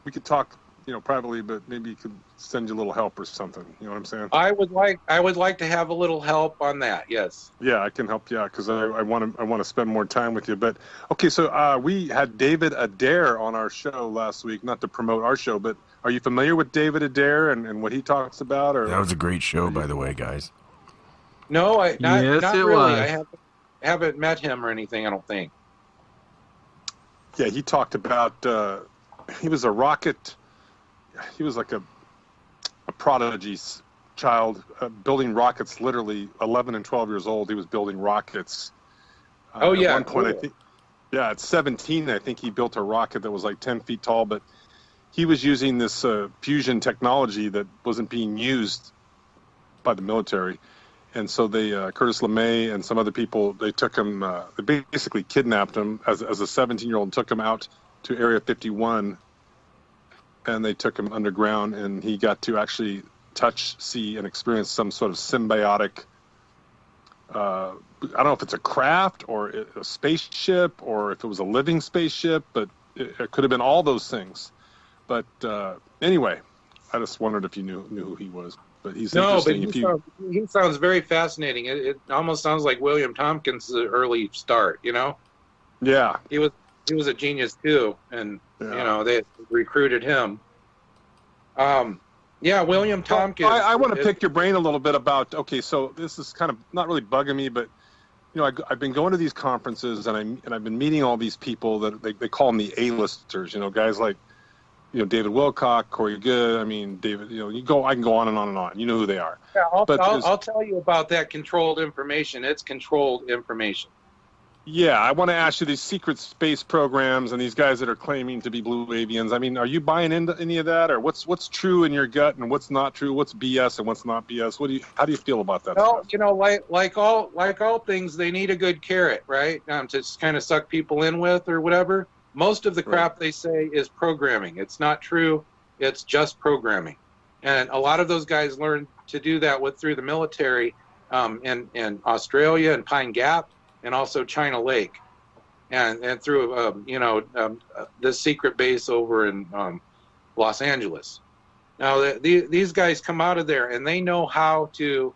we could talk, you know, privately, but maybe you could send you a little help or something. You know what I'm saying? I would like to have a little help on that. Yes. Yeah, I can help you out because I want to spend more time with you. But okay, so we had David Adair on our show last week, not to promote our show, but are you familiar with David Adair and what he talks about? Or that was a great show, by the way, guys. No, not really. Was. I haven't met him or anything, I don't think. Yeah, he talked about he was a rocket. He was like a prodigy child, building rockets. Literally 11 and 12 years old, he was building rockets. At one point, cool. I think. Yeah, at 17, I think he built a rocket that was like 10 feet tall. But he was using this fusion technology that wasn't being used by the military. And so they, Curtis LeMay and some other people, they took him, they basically kidnapped him as a 17-year-old and took him out to Area 51, and they took him underground, and he got to actually touch, see, and experience some sort of symbiotic, I don't know if it's a craft or a spaceship or if it was a living spaceship, but it could have been all those things. But anyway, I just wondered if you knew who he was. But he's no, but interesting. he sounds very fascinating. It almost sounds like William Tompkins' early start. You know? Yeah. He was a genius too, and you know they recruited him. Yeah, William Tompkins. I want to pick your brain a little bit about. Okay, so this is kind of not really bugging me, but you know, I've been going to these conferences and I've been meeting all these people that they call them the A-listers. You know, guys like, you know, David Wilcock, Corey Good. I mean, David. You know, I can go on and on and on. You know who they are. Yeah, I'll tell you about that controlled information. It's controlled information. Yeah, I want to ask you these secret space programs and these guys that are claiming to be blue avians. I mean, are you buying into any of that, or what's true in your gut and what's not true? What's BS and what's not BS? How do you feel about that? Well, you know, like all things, they need a good carrot, right? To kind of suck people in with or whatever. Most of the crap they say is programming. It's not true. It's just programming, and a lot of those guys learned to do that through the military, in Australia and Pine Gap. And also China Lake, and through the secret base over in Los Angeles. Now these guys come out of there and they know how to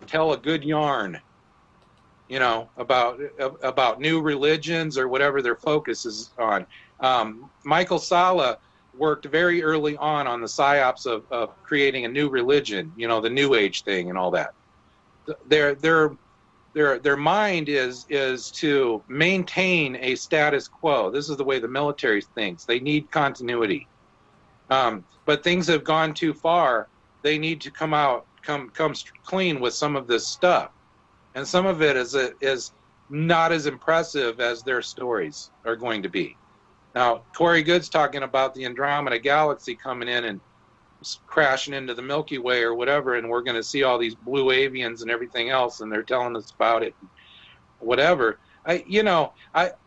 tell a good yarn, you know, about new religions or whatever their focus is on. Michael Salla worked very early on the psyops of creating a new religion, you know, the New Age thing and all that. Their mind is to maintain a status quo. This is the way the military thinks. They need continuity. But things have gone too far. They need to come clean with some of this stuff. And some of it is not as impressive as their stories are going to be. Now, Corey Good's talking about the Andromeda Galaxy coming in and crashing into the Milky Way or whatever, and we're going to see all these blue avians and everything else, and they're telling us about it, whatever. I am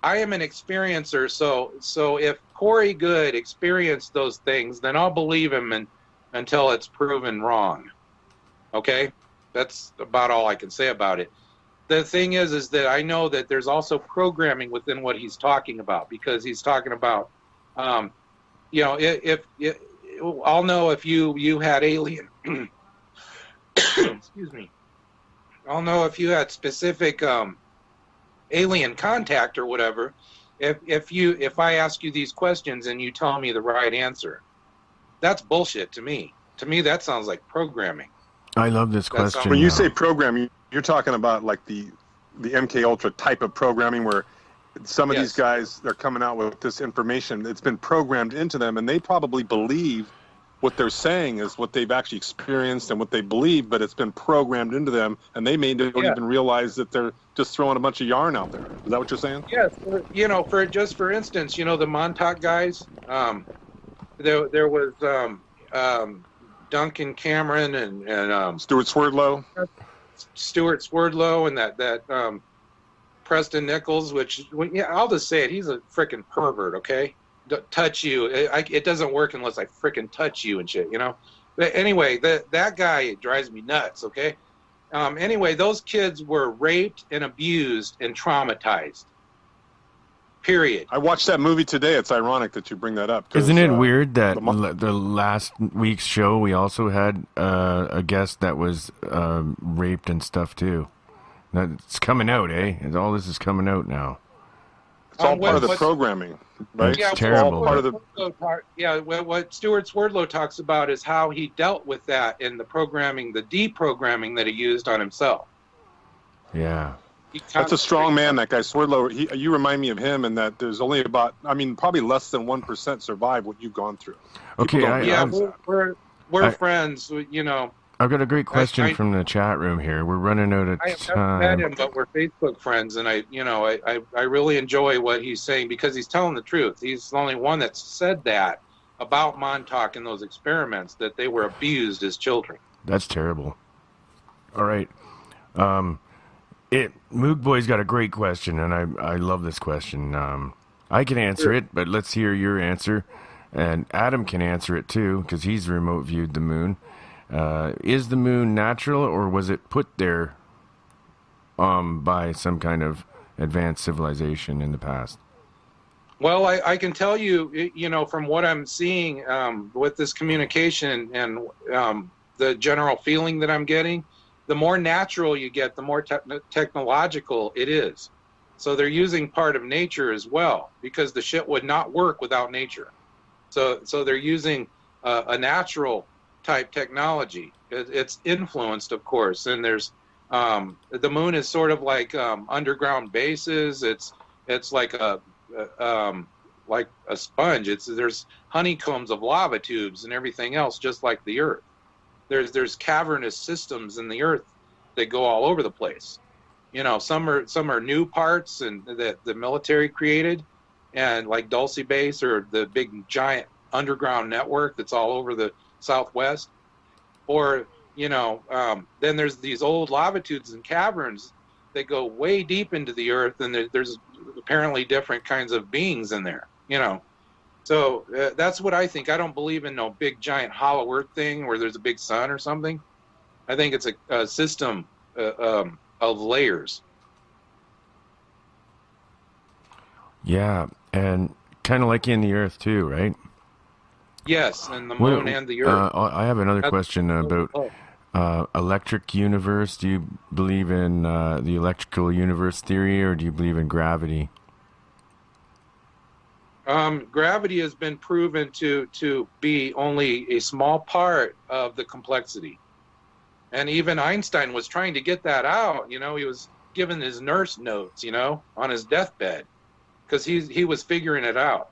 an experiencer, so if Corey Good experienced those things, then I'll believe him until it's proven wrong. Okay, that's about all I can say about it. The thing is that I know that there's also programming within what he's talking about, because he's talking about, if I'll know if you had alien, excuse me. I'll know if you had specific alien contact or whatever. If I ask you these questions and you tell me the right answer, that's bullshit to me. To me, that sounds like programming. I love this question. When you say programming, you're talking about like the MK Ultra type of programming where some of these guys, they're coming out with this information. It's been programmed into them, and they probably believe what they're saying is what they've actually experienced and what they believe, but it's been programmed into them, and they may not even realize that they're just throwing a bunch of yarn out there. Is that what you're saying? Yes. For instance, the Montauk guys, there was Duncan Cameron and Stuart Swerdlow. Stuart Swerdlow and that Preston Nichols, which, I'll just say it, he's a freaking pervert, okay? Touch you. It doesn't work unless I freaking touch you and shit, you know? But anyway, that guy drives me nuts, okay? Anyway, those kids were raped and abused and traumatized. Period. I watched that movie today. It's ironic that you bring that up. Isn't it weird that the last week's show we also had a guest that was raped and stuff too? It's coming out, eh? All this is coming out now. It's all part of the programming, right? It's terrible. What Stuart Swerdlow talks about is how he dealt with that in the programming, the deprogramming that he used on himself. Yeah. That's a strong man, that guy Swerdlow. You remind me of him, in that there's only probably less than 1% survive what you've gone through. Okay, we're friends, you know. I've got a great question from the chat room here. We're running out of time. I haven't met him, but we're Facebook friends, and I really enjoy what he's saying because he's telling the truth. He's the only one that said that about Montauk and those experiments, that they were abused as children. That's terrible. All right. Moog Boy's got a great question, and I love this question. I can answer it, but let's hear your answer. And Adam can answer it too, because he's remote viewed the moon. Is the moon natural, or was it put there by some kind of advanced civilization in the past? Well, I can tell you, from what I'm seeing with this communication and the general feeling that I'm getting, the more natural you get, the more technological it is. So they're using part of nature as well, because the shit would not work without nature. So they're using a natural type technology. It's influenced, of course, and there's the moon is sort of like underground bases. It's like a sponge. There's honeycombs of lava tubes and everything else, just like the Earth. There's cavernous systems in the Earth that go all over the place. Some are new parts and that the military created, and like Dulce Base or the big giant underground network that's all over the Southwest. Or then there's these old lava tubes and caverns that go way deep into the Earth, and there's apparently different kinds of beings in there. So that's what I think. I don't believe in no big giant hollow Earth thing where there's a big sun or something. I think it's a system of layers. Yeah, and kind of like in the Earth too, right? Yes, and the moon and the Earth. I have another question about electric universe. Do you believe in the electrical universe theory, or do you believe in gravity? Gravity has been proven to be only a small part of the complexity. And even Einstein was trying to get that out. He was given his nurse notes, on his deathbed, because he was figuring it out,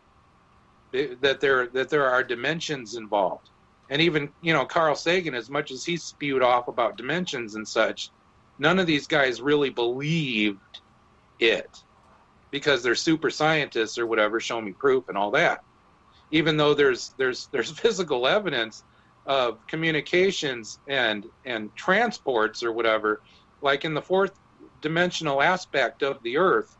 that there are dimensions involved. And even, Carl Sagan, as much as he spewed off about dimensions and such, none of these guys really believed it, because they're super scientists or whatever, show me proof and all that. Even though there's physical evidence of communications and transports or whatever, like in the fourth dimensional aspect of the Earth,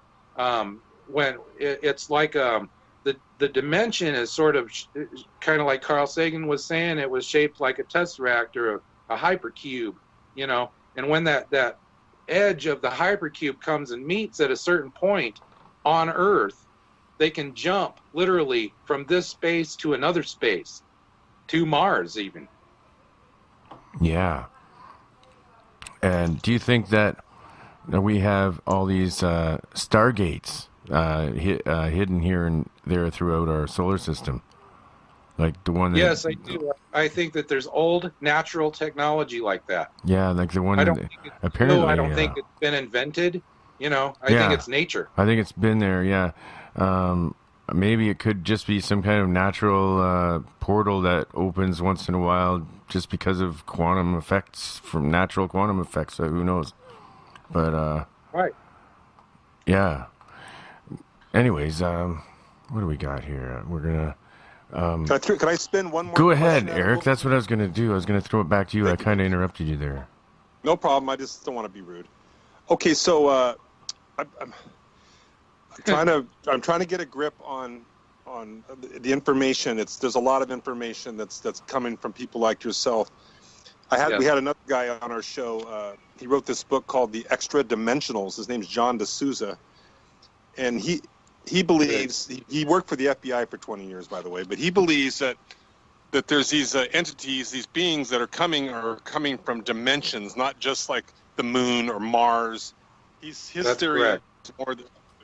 when it's like the dimension is sort of kind of like Carl Sagan was saying, it was shaped like a tesseract or a hypercube, and when that edge of the hypercube comes and meets at a certain point on Earth, they can jump literally from this space to another space, to Mars even. Yeah. And do you think that we have all these stargates hidden here and there throughout our solar system? Like the one that... Yes, I do. I think that there's old natural technology like that. Yeah, like the one I don't that think apparently... I don't think it's been invented. I think it's nature. I think it's been there, yeah. Maybe it could just be some kind of natural portal that opens once in a while just because of quantum effects, from natural quantum effects. So who knows? But right. Yeah. Anyways, what do we got here? We're gonna. Can I spin one more? Go ahead, Eric. That's what I was gonna do. I was gonna throw it back to you. I kind of interrupted you there. No problem. I just don't want to be rude. Okay, so I'm trying to get a grip on the information. There's a lot of information that's coming from people like yourself. We had another guy on our show. He wrote this book called The Extra Dimensionals. His name's John D'Souza, and he believes he worked for the FBI for 20 years, by the way. But he believes that there's these entities, these beings that are coming from dimensions, not just like the moon or Mars. His theory is more.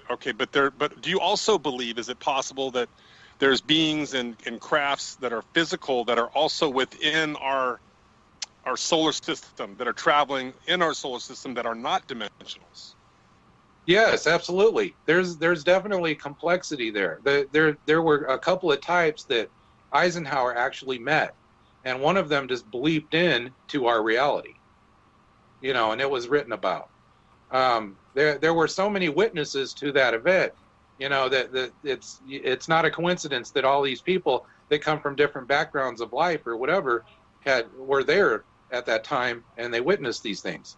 Okay, but do you also believe, is it possible that there's beings and crafts that are physical that are also within our solar system, that are traveling in our solar system that are not dimensionals? Yes, absolutely. There's definitely complexity there. There were a couple of types that Eisenhower actually met, and one of them just bleeped in to our reality, and it was written about. There were so many witnesses to that event, that it's not a coincidence that all these people that come from different backgrounds of life or whatever were there at that time, and they witnessed these things.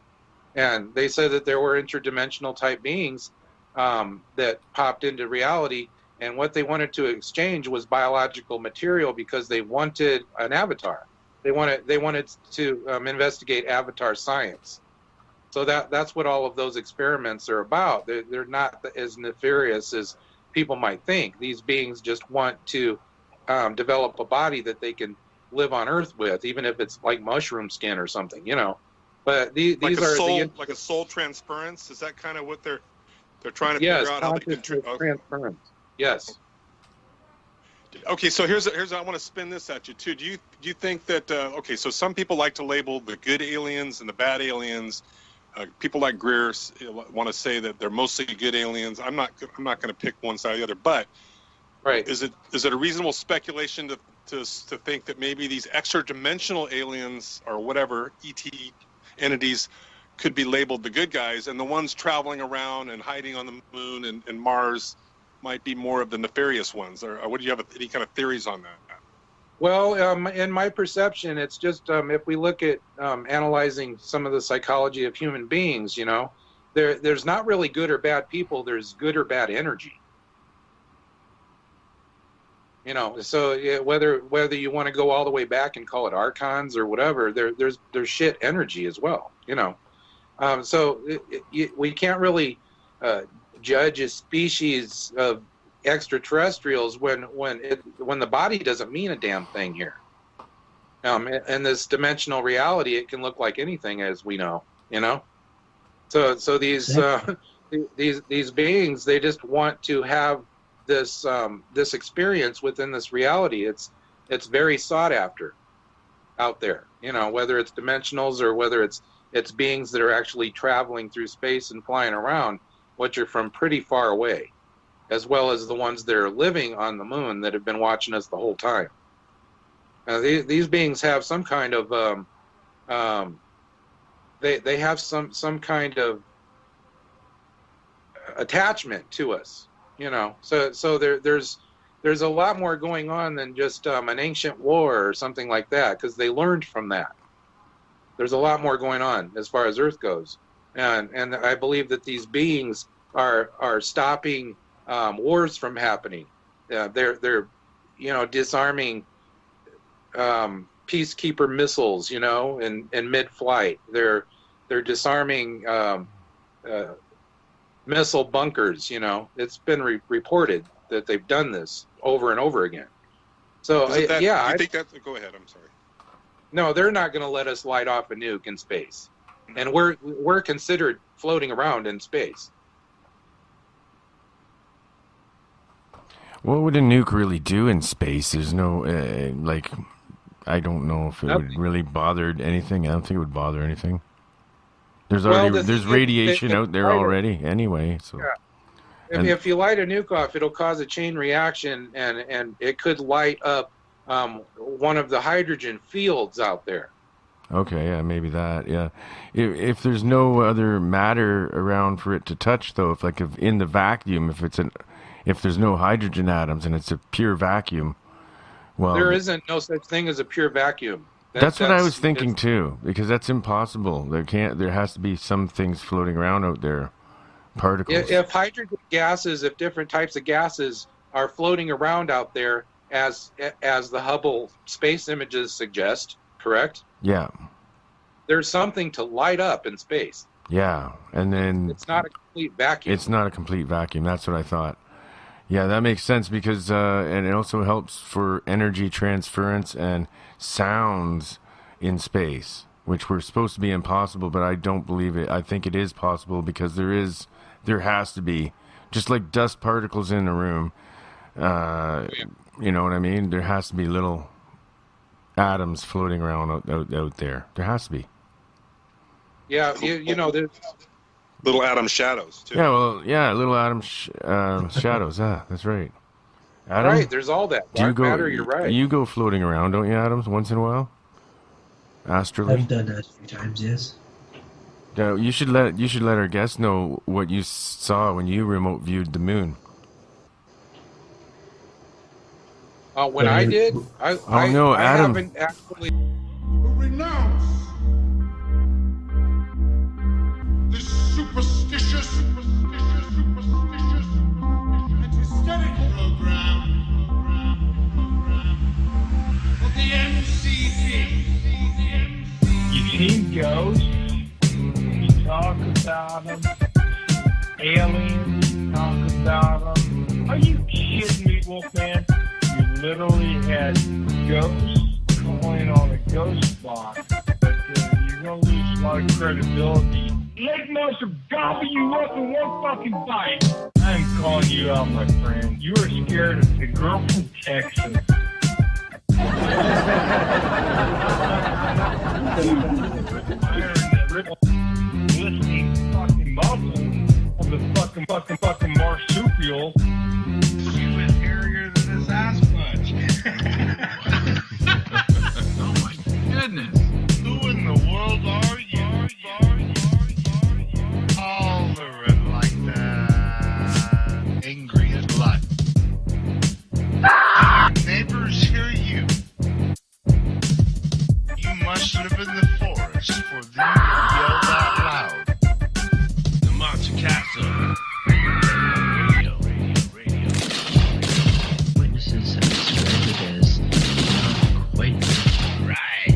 And they said that there were interdimensional type beings that popped into reality, and what they wanted to exchange was biological material because they wanted an avatar. They wanted to investigate avatar science. So that's what all of those experiments are about. They're not as nefarious as people might think. These beings just want to develop a body that they can live on Earth with, even if it's like mushroom skin or something, you know. But these are like a soul transference. Is that kind of what they're trying to figure out how they can transference? Yes. Okay, so here's I want to spin this at you too. Do you think that okay? So some people like to label the good aliens and the bad aliens. People like Greer want to say that they're mostly good aliens. I'm not going to pick one side or the other. But right, is it a reasonable speculation to think that maybe these extra-dimensional aliens or whatever ET entities could be labeled the good guys, and the ones traveling around and hiding on the moon and Mars might be more of the nefarious ones? Or what do you have any kind of theories on that? Well, in my perception, it's just if we look at analyzing some of the psychology of human beings, you know, there's not really good or bad people. There's good or bad energy. You know, so whether you want to go all the way back and call it archons or whatever, there's shit energy as well. You know, so we can't really judge a species of extraterrestrials when the body doesn't mean a damn thing here. In this dimensional reality, it can look like anything, as we know. You know, so these beings, they just want to have this experience within this reality. It's very sought after out there. You know, whether it's dimensionals or whether it's beings that are actually traveling through space and flying around, which are from pretty far away, as well as the ones that are living on the moon that have been watching us the whole time. These beings have some kind of they have some kind of attachment to us, you know. So there's a lot more going on than just an ancient war or something like that, because they learned from that. There's a lot more going on as far as Earth goes, and I believe that these beings are stopping wars from happening. They're you know, disarming peacekeeper missiles, you know, in mid-flight. They're disarming missile bunkers. You know, it's been reported that they've done this over and over again. So I think that's. Go ahead. I'm sorry. No, they're not going to let us light off a nuke in space, and we're considered floating around in space. What would a nuke really do in space? There's no, like, I don't know if it would really bother anything. I don't think it would bother anything. There's radiation out there already anyway. So, yeah. If you light a nuke off, it'll cause a chain reaction, and it could light up one of the hydrogen fields out there. Okay, yeah, maybe that, yeah. If there's no other matter around for it to touch, though, if in the vacuum, if there's no hydrogen atoms and it's a pure vacuum, well, there isn't no such thing as a pure vacuum. That's what I was thinking too, because that's impossible. There has to be some things floating around out there, particles. If hydrogen gases, if different types of gases are floating around out there, as the Hubble space images suggest, correct? Yeah. There's something to light up in space. Yeah, and then it's not a complete vacuum. It's not a complete vacuum. That's what I thought. Yeah, that makes sense because and it also helps for energy transference and sounds in space, which were supposed to be impossible, but I don't believe it. I think it is possible because there has to be, just like dust particles in a room. You know what I mean? There has to be little atoms floating around out there. There has to be. Yeah, you know, there's little atom shadows too. Yeah, well, yeah, little atom shadows. That's right. Adam, right, there's all that. Dark matter, you're right. You go floating around, don't you, Adams, once in a while? Astrally? I've done that a few times, yes. Yeah, you should let our guests know what you saw when you remote viewed the moon. When I did? No, Adam. I haven't actually... Renounce this superstitious and hysteric program of the MCD. You've seen ghosts, you talk about them, aliens, you talk about them, Are you kidding me, Wolfman? You literally had ghosts going on a ghost box, but you're going to lose a lot of credibility. Lake Monster gobble you up in one fucking bite. I'm calling you out, my friend. You were scared of the girl from Texas. Listening fucking muzzle of the fucking marsupial. She was hairier than this ass punch. Oh my goodness. Who in the world are you? Hollering like that. Angry as blood. Your neighbors hear you. You must live in the forest for them to yell that loud. The Monster Castle. Radio. Witnesses have described it as not quite Right.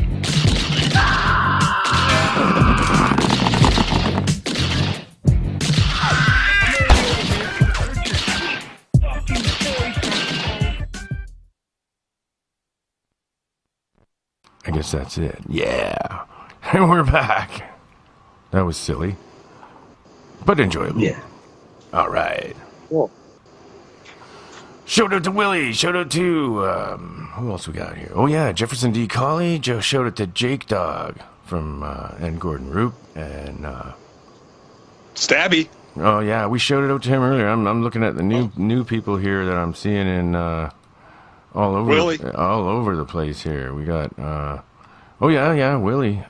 I guess that's it. Yeah. And we're back. That was silly, but enjoyable. Yeah. All right. Cool. Shout out to Willie. Shout out to, who else we got here? Oh, yeah, Jefferson D. Colley. Shout out to Jake Dog from, and Gordon Roop. And, Stabby. oh, yeah, we shouted out to him earlier. I'm looking at the new people here that I'm seeing in, all over the place here. We got, oh, yeah, Willie.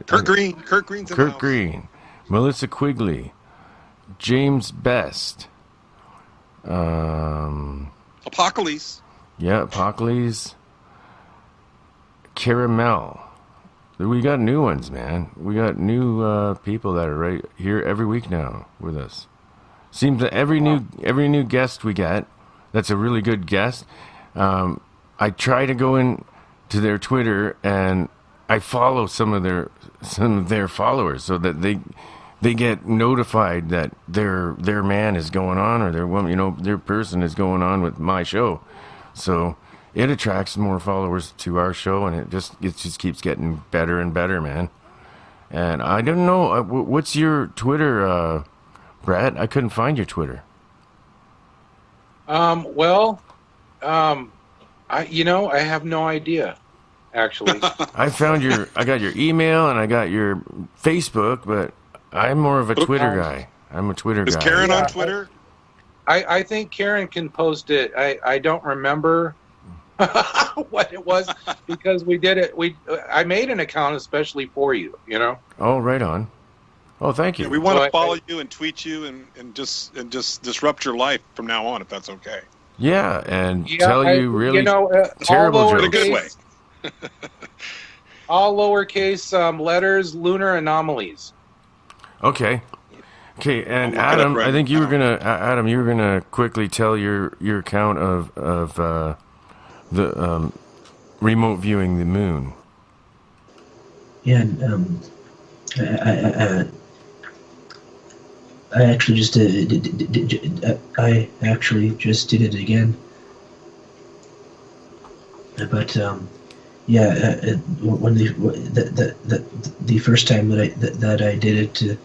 Kurt Green's in the Kurt house. Green. Melissa Quigley. James Best. Apocalypse. Yeah, Apocalypse. Caramel. We got new ones, man. We got new people that are right here every week now with us. Seems that every new guest we get, that's a really good guest. I try to go in to their Twitter and I follow some of their followers so that they get notified that their man is going on or their woman, their person is going on with my show. So it attracts more followers to our show, and it just keeps getting better and better, man. And I don't know, what's your Twitter, Brad? I couldn't find your Twitter. I have no idea, actually. I got your email and I got your Facebook, but I'm more of a Twitter guy. I'm a Twitter guy. Is Karen on Twitter? I think Karen can post it. I don't remember what it was because we did it. I made an account especially for you. Oh, right on. Oh, thank you. Yeah, we want to follow you and tweet you and just disrupt your life from now on, if that's okay. Yeah, and tell you really terrible all jokes. In a good way. All lowercase letters, lunar anomalies. Okay, and Adam, I think you were gonna quickly tell your account of the remote viewing the moon. Yeah, I actually just did it again. But when the first time that I did it,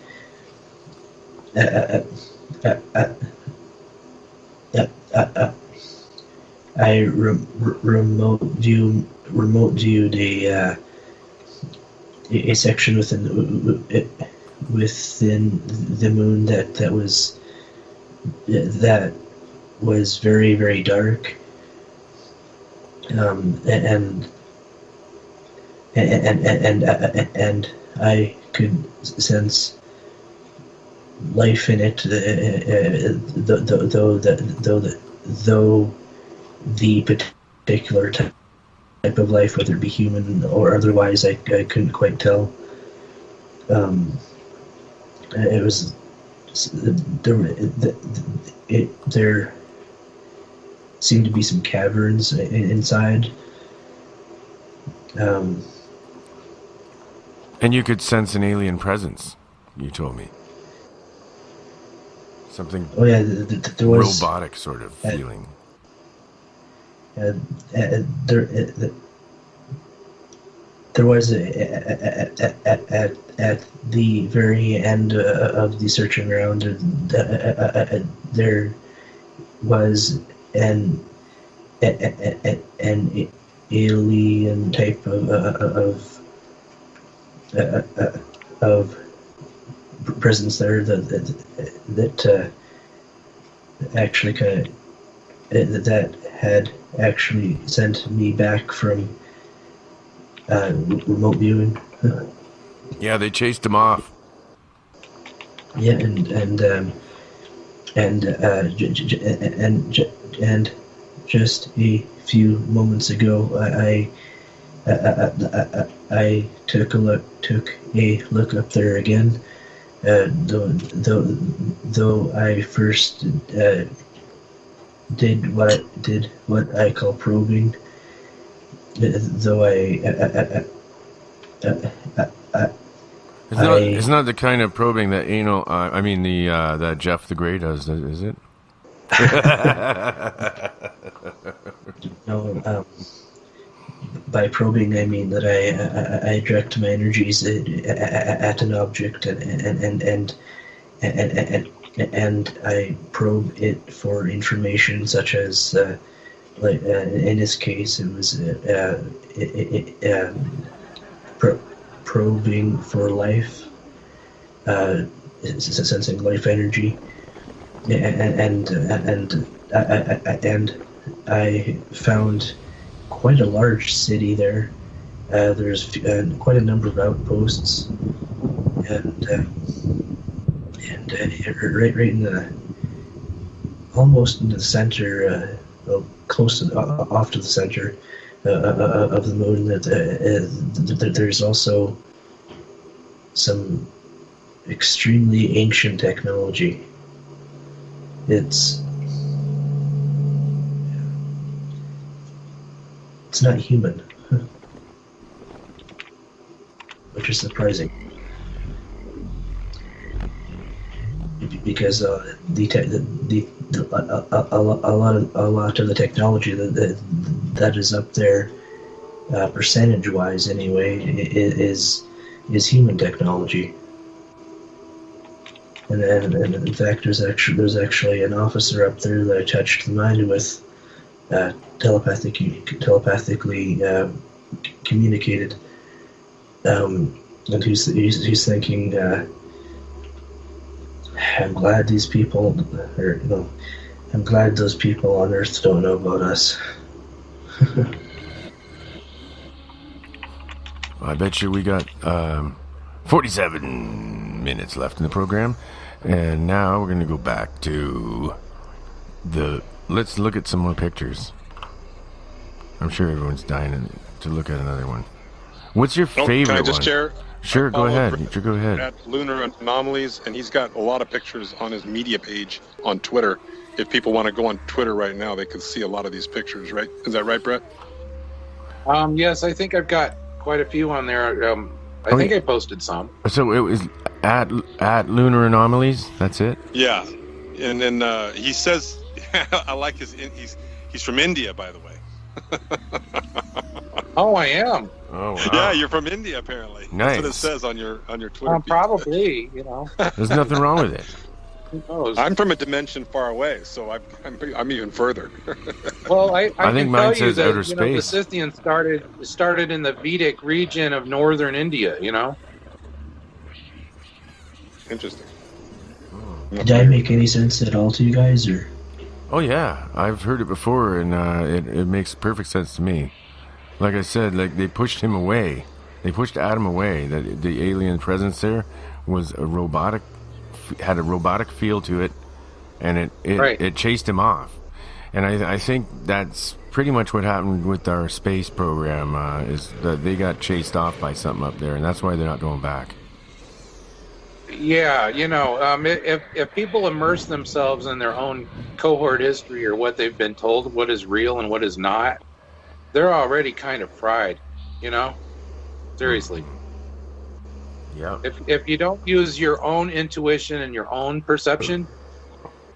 I remote viewed a section within the moon that was very, very dark, and I could sense life in it, though the particular type of life, whether it be human or otherwise, I couldn't quite tell. It was there seemed to be some caverns inside. And you could sense an alien presence, you told me. Something. Oh yeah, there was robotic sort of feeling. There was at the very end of the searching around, there was an alien type of presence there that actually that had actually sent me back from remote viewing. Yeah, they chased him off. Yeah, and just a few moments ago, I took a look up there again. Though I first did what I call probing. Though it's not the kind of probing that that Jeff the Grey does, is it? No, by probing I mean that I direct my energies at an object and I probe it for information such as like in this case it was probing for life, sensing life energy, and I found quite a large city there. There's quite a number of outposts, and right in the almost in the center, close to, off to the center of the moon. There's also some extremely ancient technology. It's not human, which is surprising, because a lot of the technology that is up there, percentage-wise anyway, is human technology. And in fact, there's actually an officer up there that I touched the mind with, telepathically communicated, and he's thinking, I'm glad these people, I'm glad those people on Earth don't know about us. I bet you we got 47 minutes left in the program, and now we're going to go back to let's look at some more pictures. I'm sure everyone's dying to look at another one. What's your favorite one? Can I just one? share? Sure, go ahead. Go ahead. At Lunar Anomalies, and he's got a lot of pictures on his media page on Twitter. If people want to go on Twitter right now, they can see a lot of these pictures, right? Is that right, Bret? Yes, I think I've got quite a few on there. I think I posted some. So it was at Lunar Anomalies? That's it? Yeah. And then he says, I like he's from India, by the way. Oh, I am. Oh, wow. Yeah, you're from India, apparently. Nice. That's what it says on your Twitter feed. Probably, There's nothing wrong with it. Who knows? I'm from a dimension far away, so I'm even further. Well, I think mine says outer space. The Scythians started in the Vedic region of northern India, Interesting. Did I make any sense at all to you guys, or? Oh yeah, I've heard it before, and it makes perfect sense to me. Like I said, like they pushed him away. They pushed Adam away. That the alien presence there was had a robotic feel to it, and it chased him off. And I think that's pretty much what happened with our space program, is that they got chased off by something up there, and that's why they're not going back. Yeah, if people immerse themselves in their own cohort history or what they've been told, what is real and what is not, they're already kind of fried, Seriously. Yeah. If you don't use your own intuition and your own perception,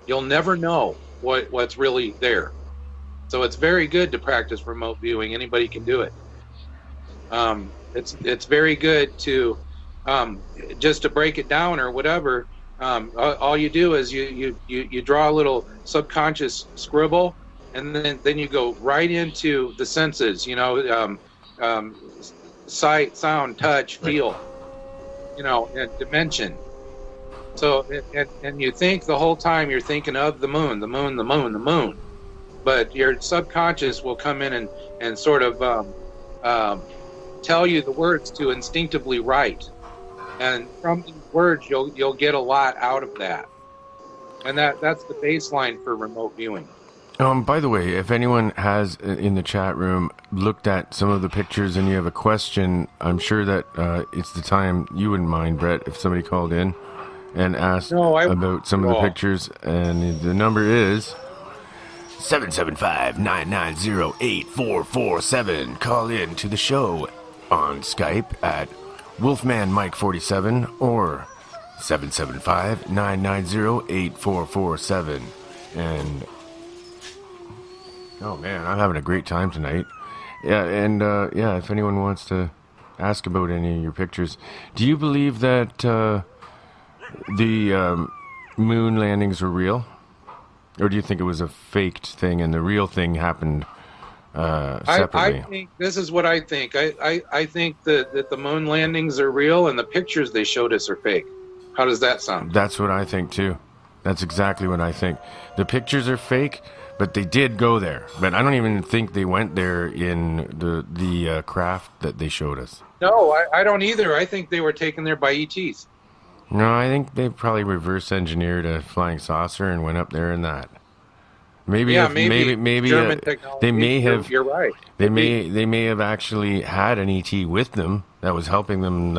You'll never know what's really there. So it's very good to practice remote viewing. Anybody can do it. It's very good to just to break it down or whatever. All you do is you draw a little subconscious scribble, and then you go right into the senses. Sight, sound, touch, feel. And dimension. So and you think the whole time you're thinking of the moon, the moon, the moon, the moon. But your subconscious will come in and sort of tell you the words to instinctively write, and from these words you'll get a lot out of that, and that's the baseline for remote viewing. By the way, if anyone has in the chat room looked at some of the pictures and you have a question, I'm sure that it's the time. You wouldn't mind, Bret, if somebody called in and asked about some of the pictures, and the number is 775-990-8447. Call in to the show on Skype at WolfmanMike47 or 775-990-8447. And oh man, I'm having a great time tonight. Yeah, and if anyone wants to ask about any of your pictures, do you believe that the moon landings were real? Or do you think it was a faked thing and the real thing happened separately? I think this is what I think. I think that the moon landings are real and the pictures they showed us are fake. How does that sound? That's what I think too. That's exactly what I think. The pictures are fake, but they did go there. But I don't even think they went there in the craft that they showed us. No, I don't either. I think they were taken there by ETs. No, I think they probably reverse engineered a flying saucer and went up there in that. Maybe German technology. They may have. You're right. They may have actually had an ET with them that was helping them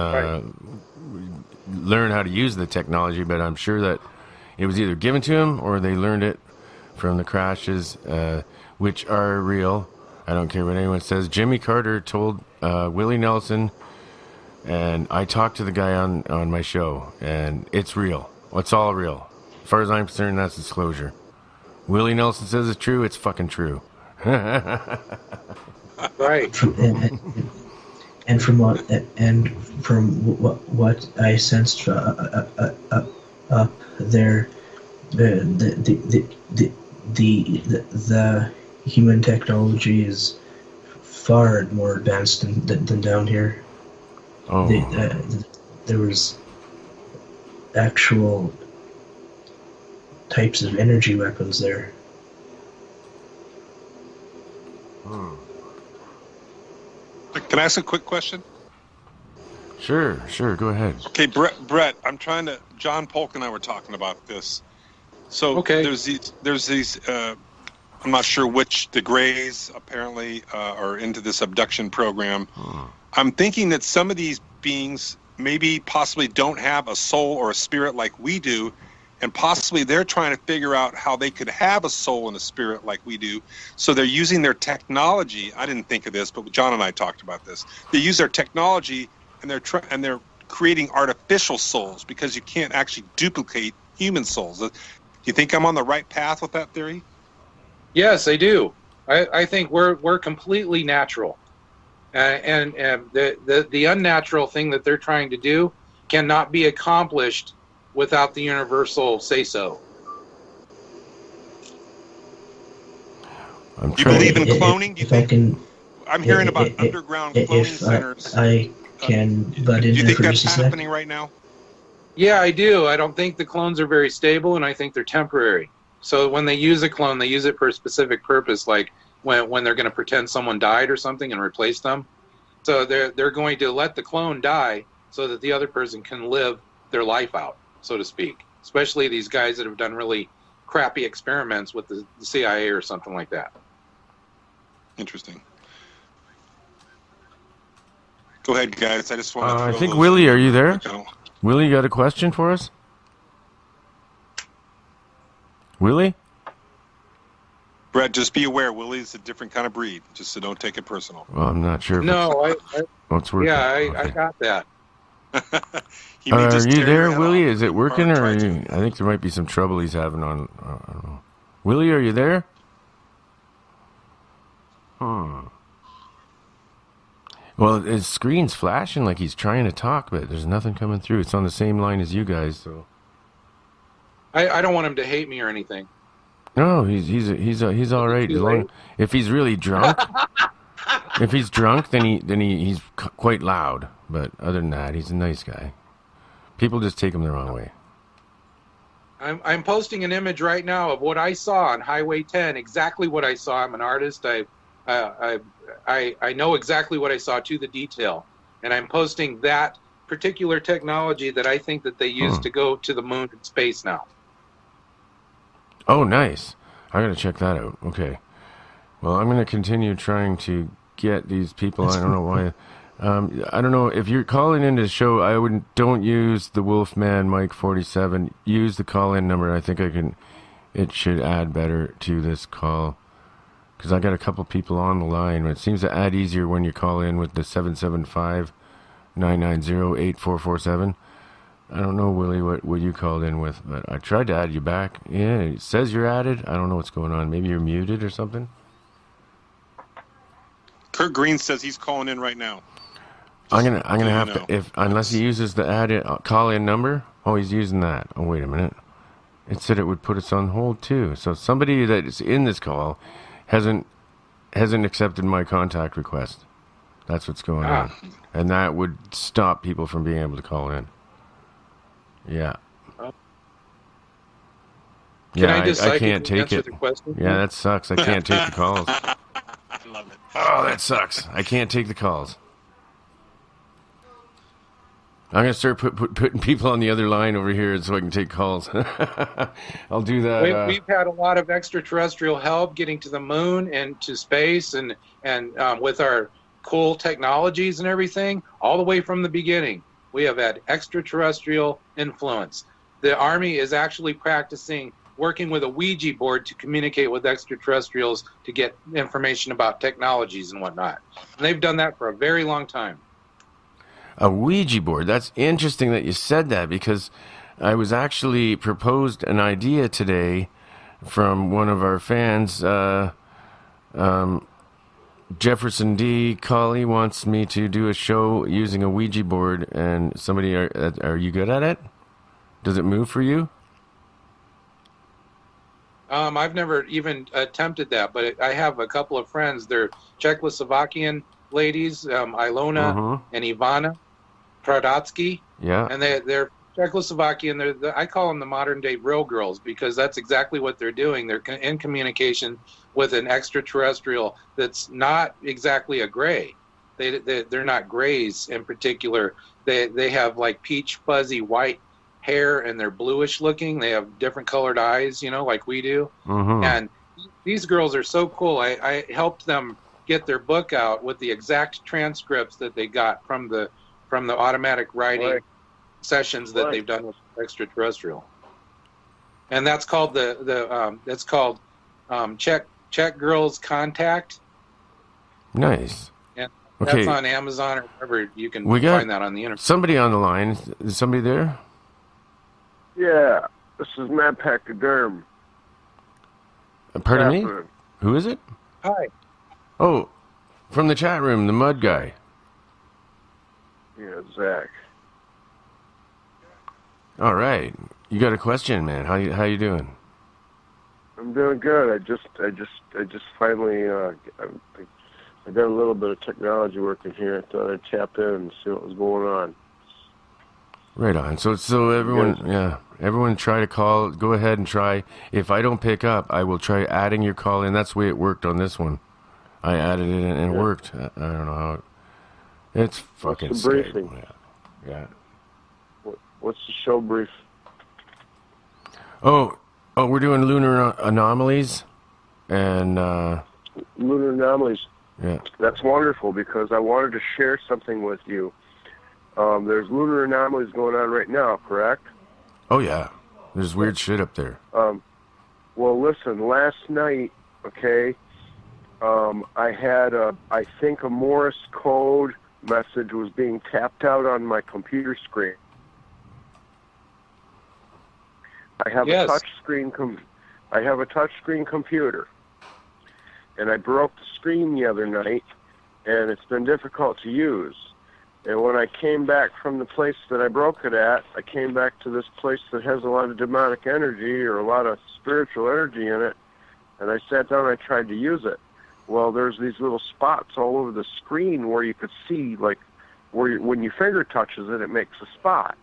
learn how to use the technology. But I'm sure that it was either given to them or they learned it from the crashes, which are real. I don't care what anyone says. Jimmy Carter told Willie Nelson. And I talked to the guy on my show, and it's real. It's all real. As far as I'm concerned, that's disclosure. Willie Nelson says it's true, it's fucking true. Right. And from what I sensed up there, the human technology is far more advanced than down here. Oh. There was actual types of energy weapons there. Can I ask a quick question? Sure, go ahead. Okay, Bret, I'm trying to. John Polk and I were talking about this. So there's these. I'm not sure which the Greys apparently are into this abduction program. I'm thinking that some of these beings maybe possibly don't have a soul or a spirit like we do, and possibly they're trying to figure out how they could have a soul and a spirit like we do. So they're using their technology. I didn't think of this, but John and I talked about this. They use their technology and they're creating artificial souls because you can't actually duplicate human souls. Do you think I'm on the right path with that theory? Yes, I do. I think we're completely natural. And the unnatural thing that they're trying to do cannot be accomplished without the universal say-so. You believe in cloning? I'm hearing about underground cloning centers. I can butt in. Do you think that's happening right now? Yeah, I do. I don't think the clones are very stable, and I think they're temporary. So when they use a clone, they use it for a specific purpose, like when they're going to pretend someone died or something and replace them. So they're going to let the clone die so that the other person can live their life out, so to speak. Especially these guys that have done really crappy experiments with the CIA or something like that. Interesting. Go ahead, guys. I just want to. I think Willie, are you there? Willie, you got a question for us? Willie? Bret, just be aware, Willie's a different kind of breed, just so don't take it personal. Well, I'm not sure. No, what's worth I got that. Are you there, Willie? Is it working, or I think there might be some trouble he's having on. I don't know. Willie, are you there? Well, his screen's flashing like he's trying to talk, but there's nothing coming through. It's on the same line as you guys, so. I don't want him to hate me or anything. No, he's all right. As long, if he's really drunk, if he's drunk, then he's quite loud. But other than that, he's a nice guy. People just take him the wrong way. I'm posting an image right now of what I saw on Highway 10. Exactly what I saw. I'm an artist. I know exactly what I saw to the detail, and I'm posting that particular technology that I think that they use to go to the moon and space now. Oh, nice. I gotta check that out. Okay. Well, I'm gonna continue trying to get these people. I don't know why. I don't know if you're calling into the show. Don't use the Wolfman Mike 47. Use the call-in number. I think it should add better to this call because I got a couple people on the line. It seems to add easier when you call in with the 775-990-8447. I don't know, Willie, what you called in with, but I tried to add you back. Yeah, it says you're added. I don't know what's going on. Maybe you're muted or something. Kurt Green says he's calling in right now. I'm gonna have to, unless he uses the added call-in number. Oh, he's using that. Oh, wait a minute. It said it would put us on hold too. So somebody that is in this call hasn't accepted my contact request. That's what's going on, and that would stop people from being able to call in. Yeah. I can't take it. Yeah, that sucks. I can't take the calls. I love it. Oh, that sucks. I can't take the calls. I'm going to start putting people on the other line over here so I can take calls. I'll do that. We've had a lot of extraterrestrial help getting to the moon and to space and with our cool technologies and everything, all the way from the beginning. We have had extraterrestrial influence. The Army is actually practicing working with a Ouija board to communicate with extraterrestrials to get information about technologies and whatnot. And they've done that for a very long time. A Ouija board. That's interesting that you said that because I was actually proposed an idea today from one of our fans. Jefferson D. Collie wants me to do a show using a Ouija board, and somebody, are you good at it? Does it move for you? I've never even attempted that, but I have a couple of friends. They're Czechoslovakian ladies, Ilona and Ivana Podhrázská. Yeah. And they're Czechoslovakian. I call them the modern day real girls because that's exactly what they're doing. They're in communication with an extraterrestrial that's not exactly a gray. They're not grays in particular. They have like peach fuzzy white hair and they're bluish looking. They have different colored eyes, like we do. And these girls are so cool. I helped them get their book out with the exact transcripts that they got from the automatic writing sessions that they've done with extraterrestrial. And that's called Czech Girls Contact. Nice. And that's on Amazon or wherever you can find that on the internet. Somebody on the line. Is somebody there? Yeah, this is Matt Pachyderm. Pardon me? Who is it? Hi. Oh, from the chat room, the mud guy. Yeah, Zach. All right. You got a question, man. How you doing? I'm doing good. I just finally I got a little bit of technology working here. I thought I'd tap in and see what was going on. Right on. So everyone try to call. Go ahead and try. If I don't pick up, I will try adding your call in. That's the way it worked on this one. I added it and it worked. I don't know how. It's fucking What's the briefing? Yeah. What's the show brief? Oh, we're doing lunar anomalies and lunar anomalies. Yeah. That's wonderful because I wanted to share something with you. There's lunar anomalies going on right now, correct? Oh yeah. There's weird shit up there. Well, listen, last night, okay, I had I think a Morse code message was being tapped out on my computer screen. I have a touch screen computer, and I broke the screen the other night, and it's been difficult to use. And when I came back from the place that I broke it at, I came back to this place that has a lot of demonic energy or a lot of spiritual energy in it, and I sat down and I tried to use it. Well, there's these little spots all over the screen where you could see, like, when your finger touches it, it makes a spot.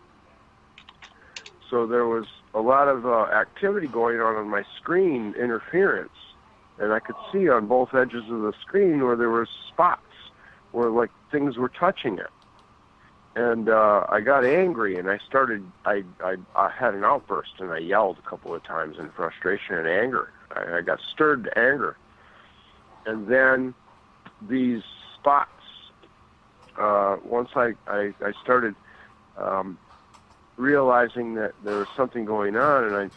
So there was a lot of activity going on my screen, interference, and I could see on both edges of the screen where there were spots where, like, things were touching it. And I got angry, and I had an outburst, and I yelled a couple of times in frustration and anger. I got stirred to anger. And then these spots, once I started realizing that there was something going on,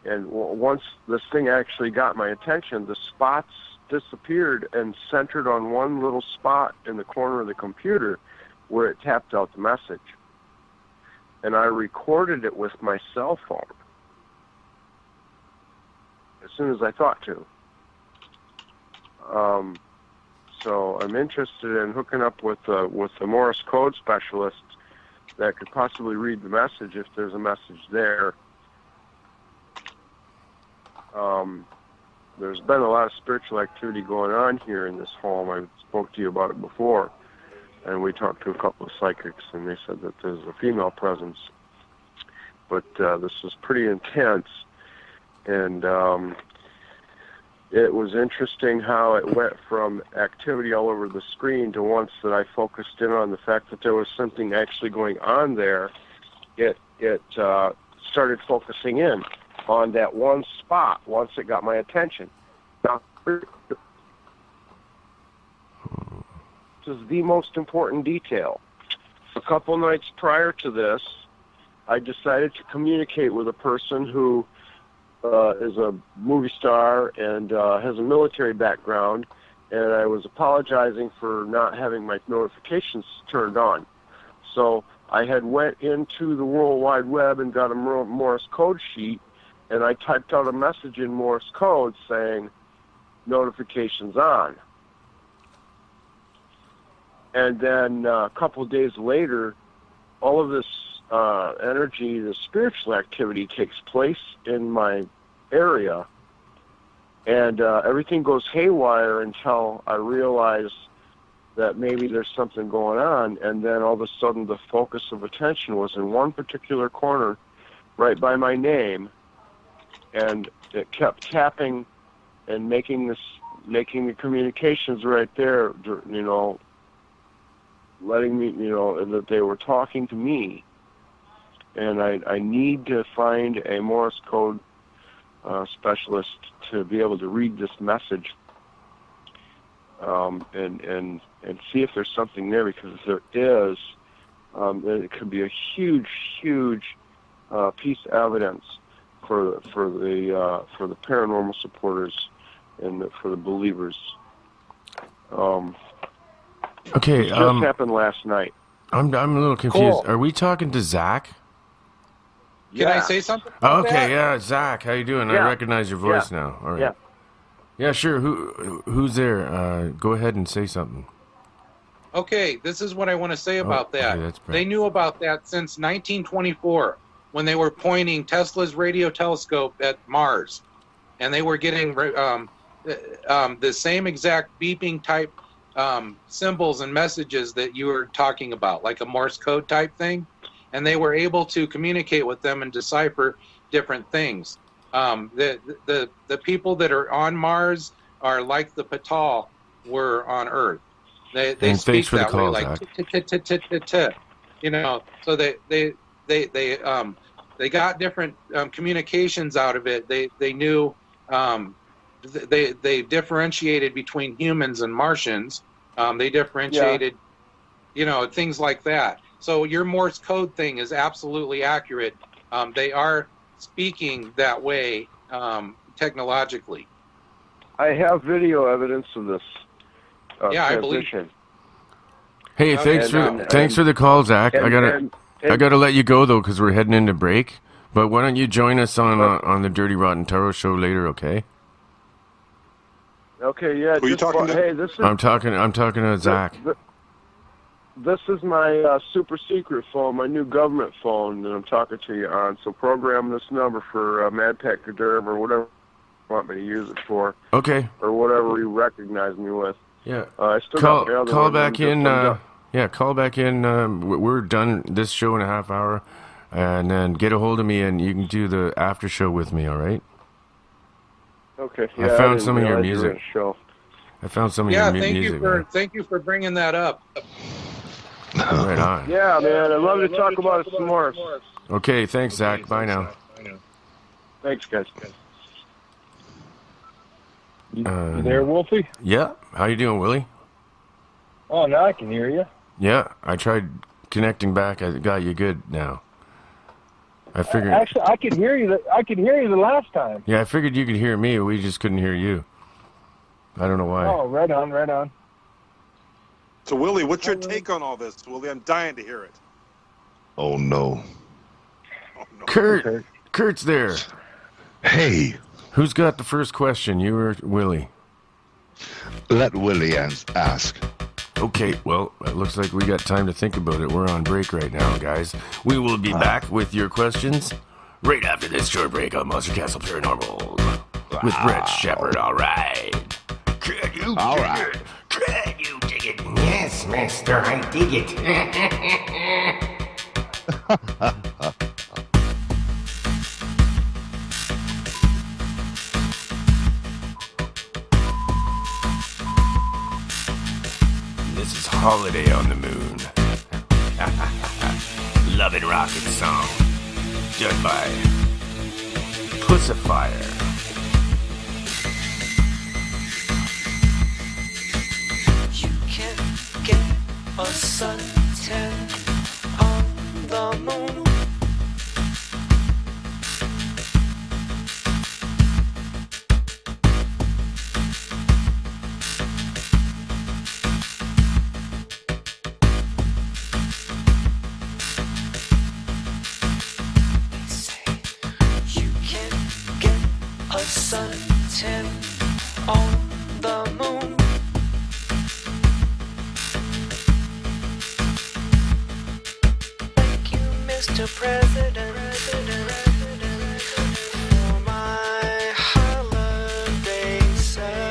and once this thing actually got my attention, the spots disappeared and centered on one little spot in the corner of the computer where it tapped out the message. And I recorded it with my cell phone as soon as I thought to. So I'm interested in hooking up with the Morse code specialist that could possibly read the message if there's a message there. There's been a lot of spiritual activity going on here in this home. I spoke to you about it before, and we talked to a couple of psychics, and they said that there's a female presence. But this was pretty intense, and it was interesting how it went from activity all over the screen to once that I focused in on the fact that there was something actually going on there, it started focusing in on that one spot once it got my attention. Now, this is the most important detail. A couple nights prior to this, I decided to communicate with a person who is a movie star and has a military background, and I was apologizing for not having my notifications turned on. So I had went into the World Wide Web and got a Morse code sheet, and I typed out a message in Morse code saying, notifications on. And then a couple of days later, all of this energy, the spiritual activity takes place in my area, and everything goes haywire until I realize that maybe there's something going on, and then all of a sudden the focus of attention was in one particular corner right by my name, and it kept tapping and making the communications right there, you know, letting me, you know, that they were talking to me. And I need to find a Morse code specialist to be able to read this message and see if there's something there, because if there is, it could be a huge piece of evidence for the paranormal supporters and for the believers. Okay. This just happened last night. I'm a little confused. Cool. Are we talking to Zach? Can I say something? Okay, yeah, Zach, how you doing? Yeah. I recognize your voice now. All right. Yeah, sure. Who's there? Go ahead and say something. Okay, this is what I want to say about that. Okay, that's Bret. They knew about that since 1924, when they were pointing Tesla's radio telescope at Mars, and they were getting the same exact beeping type symbols and messages that you were talking about, like a Morse code type thing, and they were able to communicate with them and decipher different things. The people that are on Mars are like the Patal were on Earth. They speak that way, like you know. So they got different communications out of it. They knew they differentiated between humans and Martians. They differentiated, you know, things like that. So your Morse code thing is absolutely accurate. They are speaking that way technologically. I have video evidence of this I believe. transition. Hey, thanks for the call, Zach. I gotta let you go though, because we're heading into break. But why don't you join us on the Dirty Rotten Taro show later? Okay. Okay. Yeah. Who are you talking to? Hey, this is. I'm talking to Zach. This is my super secret phone, my new government phone that I'm talking to you on. So program this number for Mad Pat Derv or whatever you want me to use it for. Okay. Or whatever you recognize me with. Yeah. I still got the other call one. back in. Call back in. We're done this show in a half hour, and then get a hold of me, and you can do the after show with me. All right. Okay. Yeah, I found some of your music. I found some of your music. Thank you for bringing that up. Right on. Yeah, man. I'd love to talk about it some more. Okay, thanks, Zach. Bye now. Thanks, guys. You there, Wolfie? Yeah. How you doing, Willie? Oh, now I can hear you. Yeah, I tried connecting back. I got you good now. I figured. Actually, I could hear you. I could hear you the last time. Yeah, I figured you could hear me. We just couldn't hear you. I don't know why. Oh, right on, right on. So, Willie, what's your take on all this, Willie? I'm dying to hear it. Oh, no. Kurt's there. Hey. Who's got the first question, you or Willie? Let Willie ask. Okay, well, it looks like we got time to think about it. We're on break right now, guys. We will be back with your questions right after this short break on Monster Castle Paranormal with Bret, Sheppard. All right. Can you dig it? Can you dig it? Yes, master, I dig it. This is Holiday on the Moon. Love and Rocket song. Done by Pussifier. You can get a suntan on the moon. Suntan on the moon. Thank you, Mr. President, for my holiday, sir.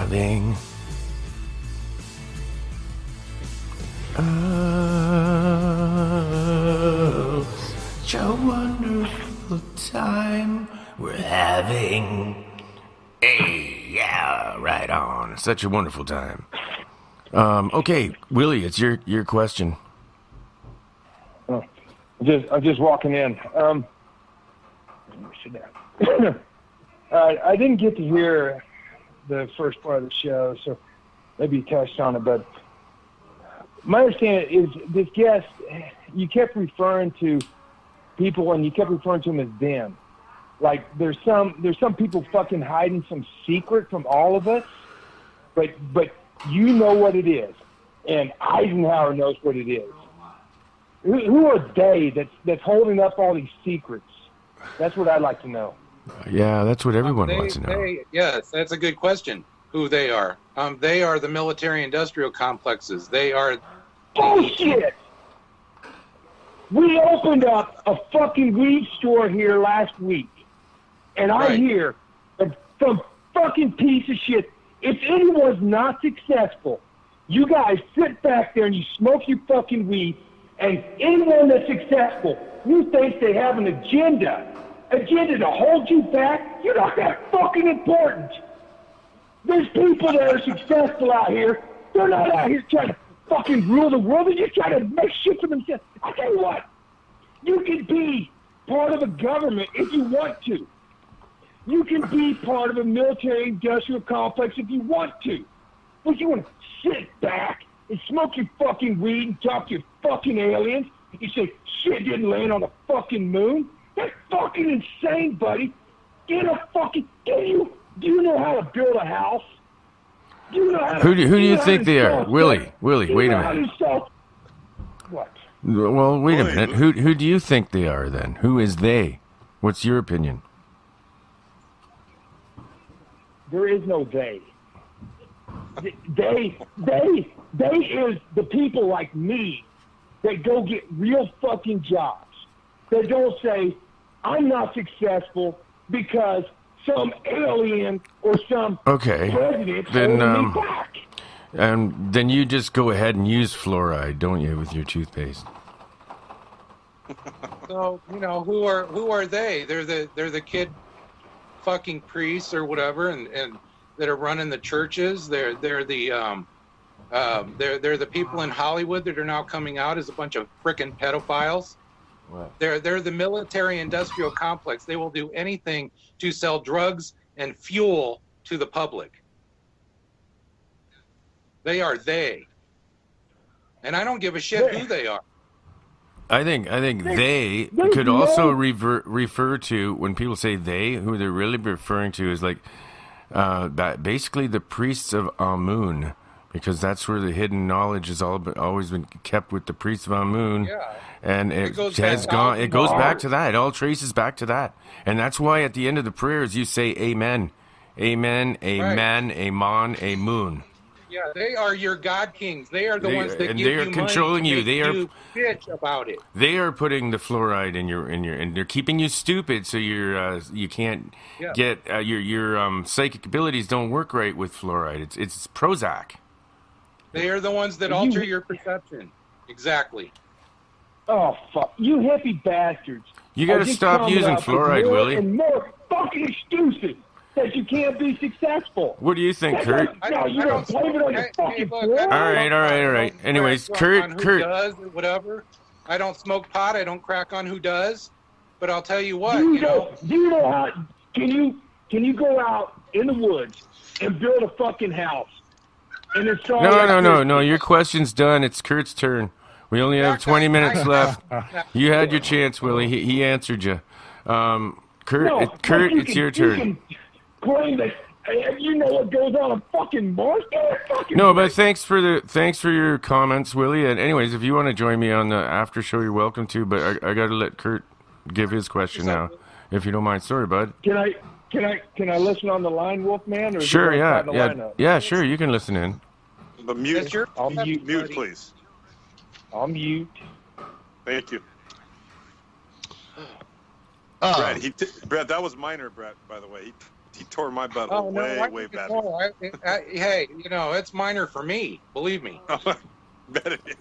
having such a wonderful time we're having. Hey, yeah, right on. Such a wonderful time. Okay, Willie, it's your question. Oh, I'm just walking in. I didn't get to hear the first part of the show, so maybe you touched on it, but my understanding is this guest, you kept referring to people and you kept referring to them as them. Like there's some people fucking hiding some secret from all of us, but you know what it is, and Eisenhower knows what it is. Who are they that's holding up all these secrets? That's what I'd like to know. Yeah, that's what everyone wants to know. Yes, that's a good question. Who they are? They are the military-industrial complexes. They are bullshit. We opened up a fucking weed store here last week, and I hear from fucking piece of shit. If anyone's not successful, you guys sit back there and you smoke your fucking weed, and anyone that's successful, you think they have an agenda to hold you back. You're not that fucking important. There's people that are successful out here. They're not out here trying to fucking rule the world. They're just trying to make shit for themselves. I'll tell you what. You can be part of a government if you want to. You can be part of a military-industrial complex if you want to. But you want to sit back and smoke your fucking weed and talk to your fucking aliens. You say shit didn't land on the fucking moon. That's fucking insane, buddy. Do you know how to build a house? Do you know how to, who do you think they are? Willie, wait a minute. What? Well, wait a minute. Who do you think they are then? Who is they? What's your opinion? There is no they. They is the people like me that go get real fucking jobs. That don't say, I'm not successful because some alien or some president then, holding me back. And then you just go ahead and use fluoride, don't you, with your toothpaste? So, who are they? They're the kid fucking priests or whatever, and that are running the churches. They're the people in Hollywood that are now coming out as a bunch of frickin' pedophiles. What? They're the military-industrial complex. They will do anything to sell drugs and fuel to the public. They are they, and I don't give a shit who they are. I think they could also refer to, when people say they, who they're really referring to is like basically the priests of Amun, because that's where the hidden knowledge has always been kept with the priests of Amun. Yeah. And it goes back to that. It all traces back to that. And that's why at the end of the prayers you say amen. Amen, amen, amen, amun. Yeah, they are your God kings. They are the ones that give they are you controlling money you. They are bitch about it. They are putting the fluoride in your and they're keeping you stupid, so you can't get your psychic abilities don't work right with fluoride. It's Prozac. They are the ones that alter your perception. Exactly. Oh fuck! You hippie bastards! You got to stop using fluoride, Willie. And more fucking excuses that you can't be successful. What do you think, Kurt? You don't blame it on your fucking fluoride. All right. Anyways, Kurt. Does or whatever. I don't smoke pot. I don't crack on who does. But I'll tell you what. Do you know how? Can you go out in the woods and build a fucking house? And install No. Your question's done. It's Kurt's turn. We only have 20 minutes left. You had your chance, Willie. He answered you. Kurt, it's your turn. Claim that you know what goes on in fucking Mars. No, but thanks for your comments, Willie. And anyways, if you want to join me on the after show, you're welcome to. But I got to let Kurt give his question now, if you don't mind. Sorry, bud. Can I listen on the line, Wolfman? Or sure, yeah, sure. You can listen in. But mute. I'll mute, please. I'll mute. Thank you. Brett, that was minor, Brett, by the way. He he tore my butt way bad. Hey, it's minor for me. Believe me.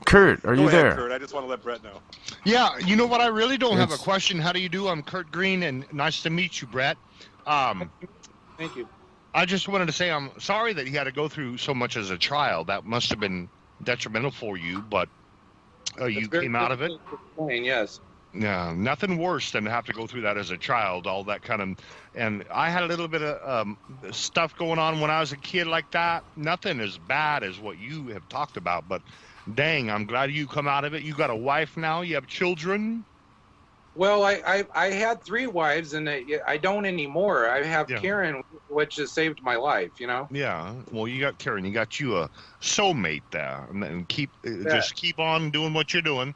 Kurt, are you there? Kurt, I just want to let Bret know. Yeah, you know what? I really don't have a question. How do you do? I'm Kurt Green, and nice to meet you, Bret. Thank you. I just wanted to say I'm sorry that you had to go through so much as a child. That must have been detrimental for you, but you came out of it. Yes. Yeah, nothing worse than to have to go through that as a child, all that kind of, and I had a little bit of stuff going on when I was a kid like that. Nothing as bad as what you have talked about, but dang, I'm glad you come out of it. You got a wife now, you have children. Well, I had 3 wives, and I don't anymore. I have Karen, which has saved my life, Yeah, well, you got Karen, you got you a soulmate there, and just keep on doing what you're doing.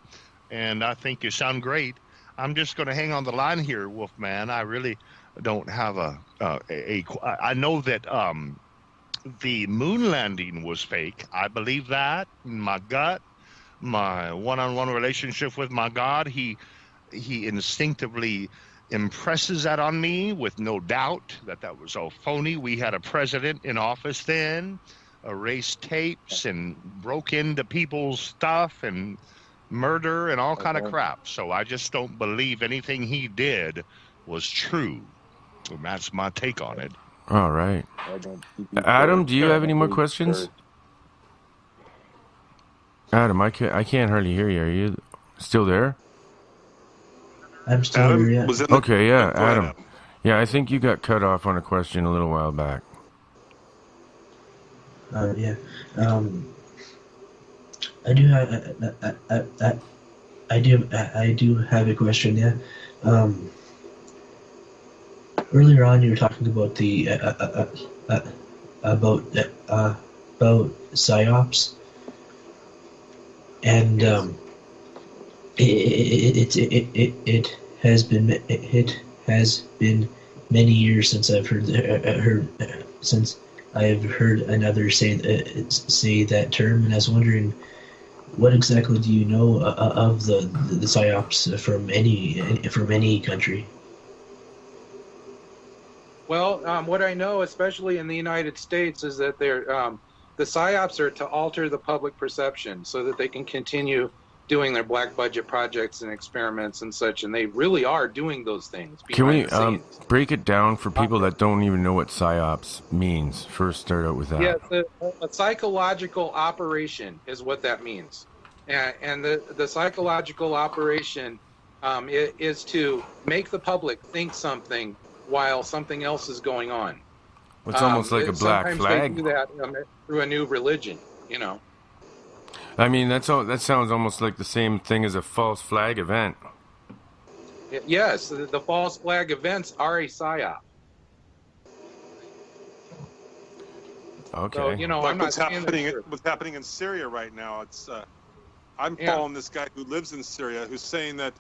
And I think you sound great. I'm just going to hang on the line here, Wolfman. I really don't have I know that the moon landing was fake. I believe that in my gut. My one-on-one relationship with my God, he instinctively impresses that on me with no doubt that was all phony. We had a president in office then, erased tapes and broke into people's stuff and murder and all kind of crap. So I just don't believe anything he did was true. And that's my take on it. All right. Adam, do you have any more questions? Adam, I can't hardly hear you. Are you still there? I'm still here, yeah. Okay, yeah, Adam. Yeah, I think you got cut off on a question a little while back. Yeah. I do have a question. Yeah. Earlier on, you were talking about the about psyops, and it has been many years since I've heard another say that term, and I was wondering, what exactly do you know of the psyops from any country? Well, what I know, especially in the United States, is that the psyops are to alter the public perception so that they can continue doing their black budget projects and experiments and such, and they really are doing those things. Can we break it down for people that don't even know what psyops means? First, start out with that. Yeah, a psychological operation is what that means, and the psychological operation is to make the public think something while something else is going on. It's almost like a black flag. Sometimes they do that through a new religion, I mean, that sounds almost like the same thing as a false flag event. Yes, the false flag events are a psyop. Okay. So, I'm not what's happening in Syria right now. It's I'm following this guy who lives in Syria who's saying that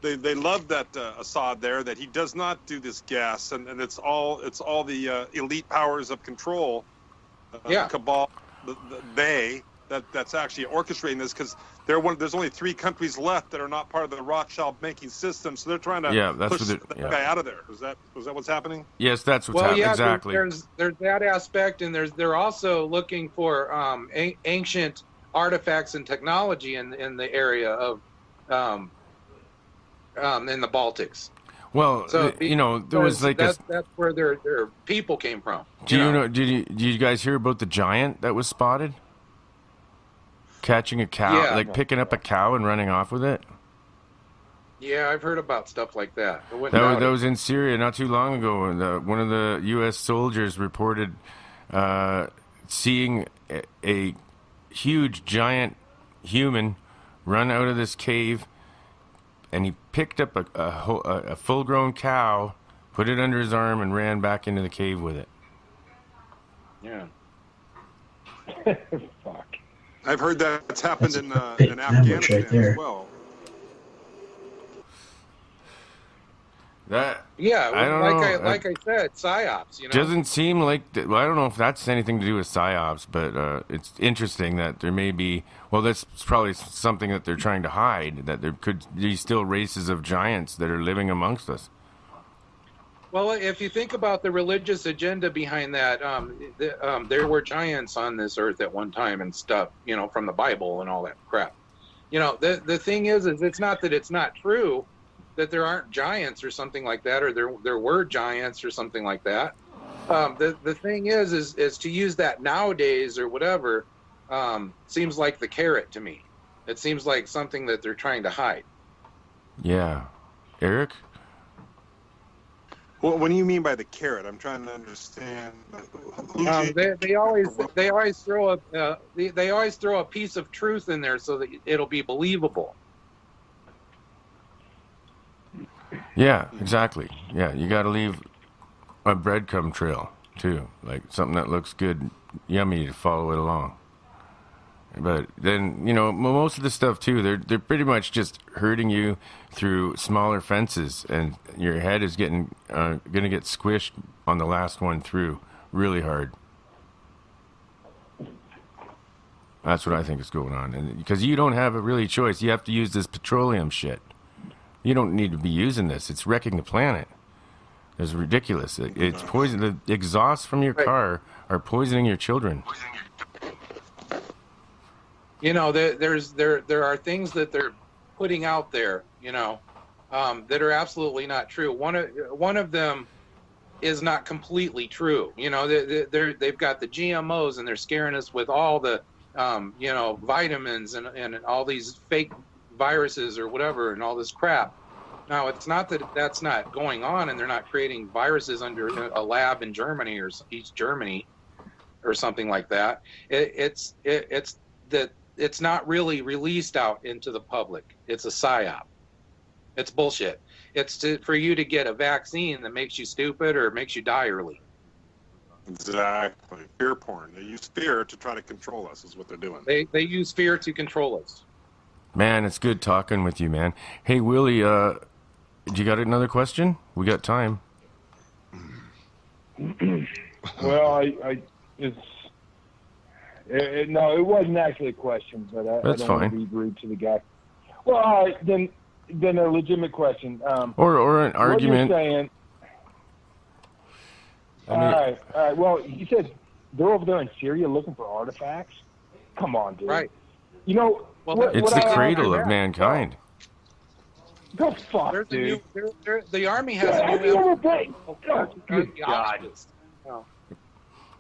they love that Assad there, that he does not do this gas, and it's all the elite powers of control, cabal, that's actually orchestrating this, because there's only 3 countries left that are not part of the Rothschild banking system, so they're trying to push that guy out of there. Was that what's happening? Yes, that's what's happening. Exactly. There's that aspect, and they're also looking for ancient artifacts and technology in the area of in the Baltics. Well, so there was like that's where their people came from. Did you guys hear about the giant that was spotted catching a cow, picking up a cow and running off with it? Yeah, I've heard about stuff like that. That was in Syria not too long ago. One of the U.S. soldiers reported seeing a huge giant human run out of this cave, and he picked up a full-grown cow, put it under his arm, and ran back into the cave with it. Yeah. Fuck. I've heard that's happened in Afghanistan as well. I said, psyops. Doesn't seem like. Well, I don't know if that's anything to do with psyops, but it's interesting that there may be. Well, that's probably something that they're trying to hide. That there could be still races of giants that are living amongst us. Well, if you think about the religious agenda behind that, there were giants on this earth at one time and stuff, you know, from the Bible and all that crap. You know, the thing is it's not that it's not true that there aren't giants or something like that, or there were giants or something like that. The thing is to use that nowadays or whatever seems like the carrot to me. It seems like something that they're trying to hide. Yeah. Eric? Well, what do you mean by the carrot? I'm trying to understand. They always throw a piece of truth in there so that it'll be believable. Yeah, exactly. Yeah, you got to leave a breadcrumb trail too, like something that looks good, yummy to follow it along. But then, you know, most of the stuff too, they're pretty much just herding you through smaller fences, and your head is gonna get squished on the last one through really hard. That's what I think is going on, and because you don't have a really choice, you have to use this petroleum shit. You don't need to be using this. It's wrecking the planet. It's ridiculous. It's poison. The exhausts from your car are poisoning your children. You know, there are things that they're putting out there, you know, that are absolutely not true. One of them is not completely true. You know, they've got the GMOs and they're scaring us with all the, you know, vitamins and all these fake viruses or whatever and all this crap. Now, it's not that that's not going on and they're not creating viruses under a lab in Germany or East Germany or something like that. It's that it's not really released out into the public. It's a psyop. It's bullshit. It's for you to get a vaccine that makes you stupid or makes you die early. Exactly. Fear porn. They use fear to try to control us is what they're doing. They use fear to control us. Man, it's good talking with you, man. Hey, Willie, you got another question? We got time. Well, no, it wasn't actually a question, but I don't want to be rude to the guy. Well, all right, then a legitimate question. Or an argument. What you're saying. All right. Well, you said they're over there in Syria looking for artifacts. Come on, dude. Right. You know, it's the cradle of mankind. Go fuck, dude. The army has a new thing. Good God.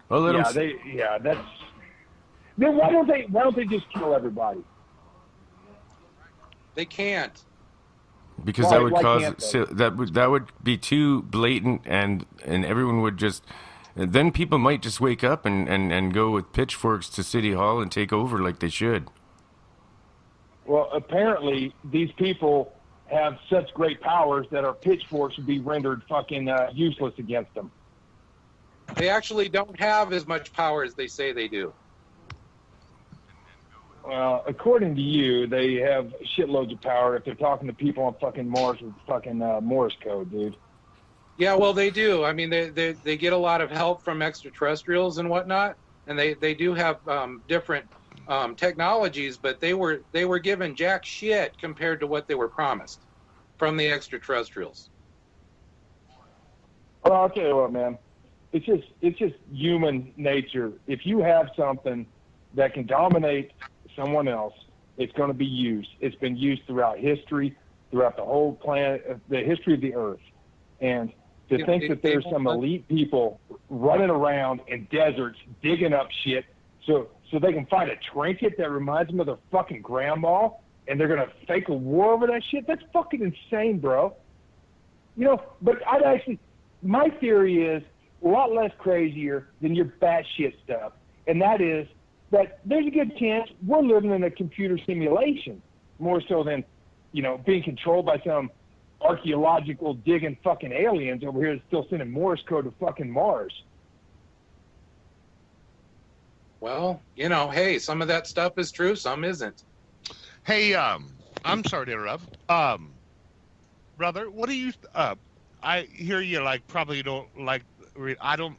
Well, that's. Then why don't they just kill everybody? They can't. Because that would that would be too blatant, and everyone would just. Then people might just wake up and go with pitchforks to City Hall and take over like they should. Well, apparently these people have such great powers that our pitchforks would be rendered fucking useless against them. They actually don't have as much power as they say they do. Well, according to you, they have shitloads of power if they're talking to people on fucking Mars with fucking Morse code, dude. Yeah, well, they do. I mean, they get a lot of help from extraterrestrials and whatnot, and they do have different technologies, but they were given jack shit compared to what they were promised from the extraterrestrials. Well, I'll tell you what, man. It's just human nature. If you have something that can dominate someone else, it's going to be used. It's been used throughout history, throughout the whole planet, the history of the Earth. And to think that there's some elite people running around in deserts digging up shit so they can find a trinket that reminds them of their fucking grandma, and they're going to fake a war over that shit, that's fucking insane, bro. You know, but my theory is a lot less crazier than your batshit stuff, and that is that there's a good chance we're living in a computer simulation more so than, you know, being controlled by some archaeological digging fucking aliens over here that's still sending Morse code to fucking Mars. Well, you know, hey, some of that stuff is true, some isn't. Hey, I'm sorry to interrupt. Brother, what do you, I hear you probably don't like, I don't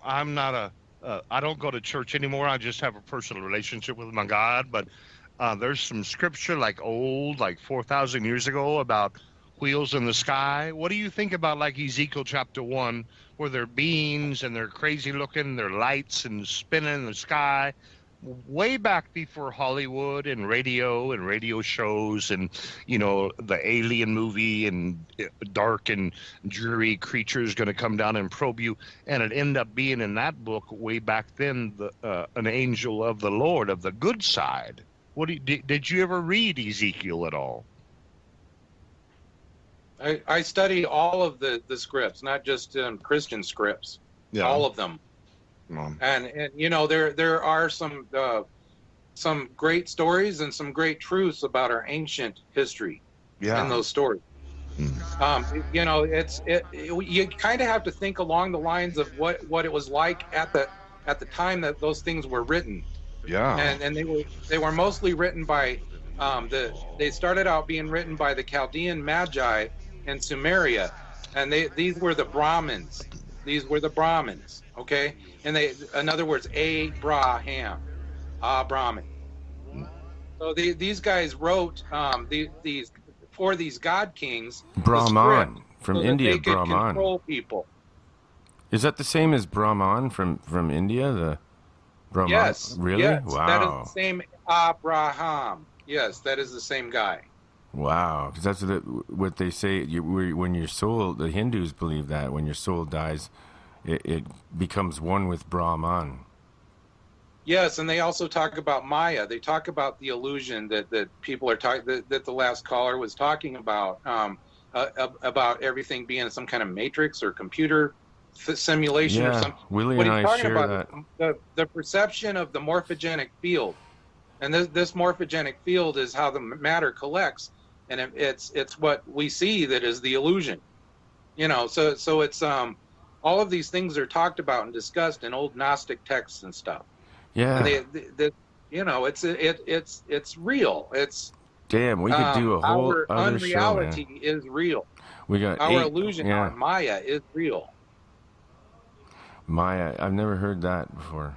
go to church anymore. I just have a personal relationship with my God, but there's some scripture old, 4,000 years ago about wheels in the sky? What do you think about like Ezekiel chapter 1, where they're beings and they're crazy looking, they're lights and spinning in the sky? Way back before Hollywood and radio shows and, you know, the alien movie and dark and dreary creatures going to come down and probe you. And it ended up being in that book way back then, an angel of the Lord of the good side. Did you ever read Ezekiel at all? I study all of the scripts, not just Christian scripts, all of them. And you know, there are some great stories and some great truths about our ancient history in those stories. You know, you kind of have to think along the lines of what it was like at the time that those things were written. And they were mostly written by they started out being written by the Chaldean Magi in Sumeria, and these were the Brahmins. These were the Brahmins, okay? And in other words, Abraham, Brahmin. So these guys wrote these for these god kings. Brahman from India. They could Brahman. Control people. Is that the same as Brahman from India? The Brahman. Yes. Really? Yes, Wow. that is the same Abraham. Yes, that is the same guy. Wow, because that's what they say. When your soul, the Hindus believe that when your soul dies, it becomes one with Brahman. Yes, and they also talk about Maya. They talk about the illusion that people are talking, that the last caller was talking about everything being some kind of matrix or computer simulation or something. Willie what and he's I talking share about that. is the perception of the morphogenic field, and this morphogenic field is how the matter collects. And it's what we see that is the illusion, you know. So it's all of these things are talked about and discussed in old Gnostic texts and stuff. Yeah. And they you know, it's real. It's damn. We could do a whole our other unreality show, man. is real. We got our illusion on Maya is real. Maya, I've never heard that before.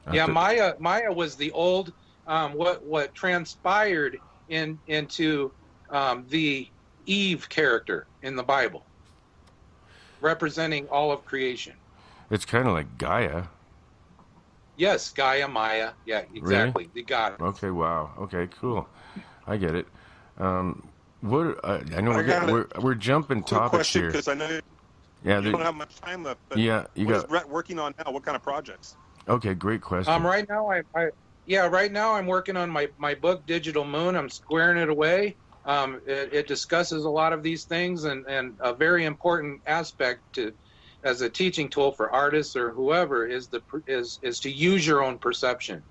Maya was the old what transpired into the Eve character in the Bible, representing all of creation. It's kind of like Gaia. Yes, Gaia, Maya. Yeah, exactly. Really? You got it. Okay, wow. Okay, cool. I get it. What I know we're jumping topics here. Because I know you don't have much time left. But yeah, what is Bret working on now? What kind of projects? Okay, great question. Right now right now I'm working on my book Digital Moon. I'm squaring it away. It discusses a lot of these things, and a very important aspect as a teaching tool for artists or whoever is to use your own perception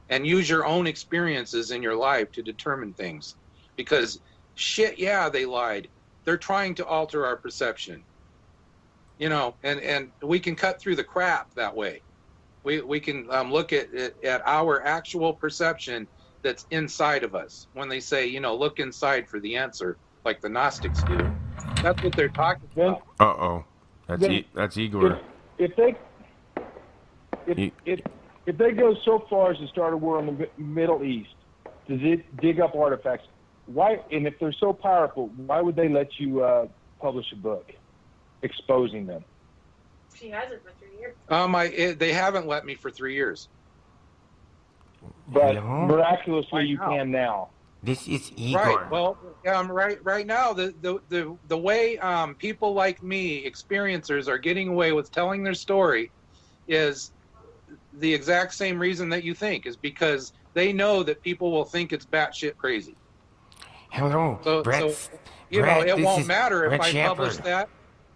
and use your own experiences in your life to determine things. Because they lied. They're trying to alter our perception. You know, and we can cut through the crap that way. We can look at our actual perception that's inside of us. When they say, you know, look inside for the answer, like the Gnostics do, that's what they're talking about. Uh-oh. That's Igor. If they go so far as to start a war in the Middle East, to dig up artifacts, why? And if they're so powerful, why would they let you publish a book exposing them? She hasn't for 3 years. They haven't let me for 3 years. But miraculously, you can now. This is Igor. Right. Well, right now, the way people like me, experiencers, are getting away with telling their story is the exact same reason that you think, is because they know that people will think it's batshit crazy. Hello, Bret. So you know, it won't matter if I Sheppard. publish that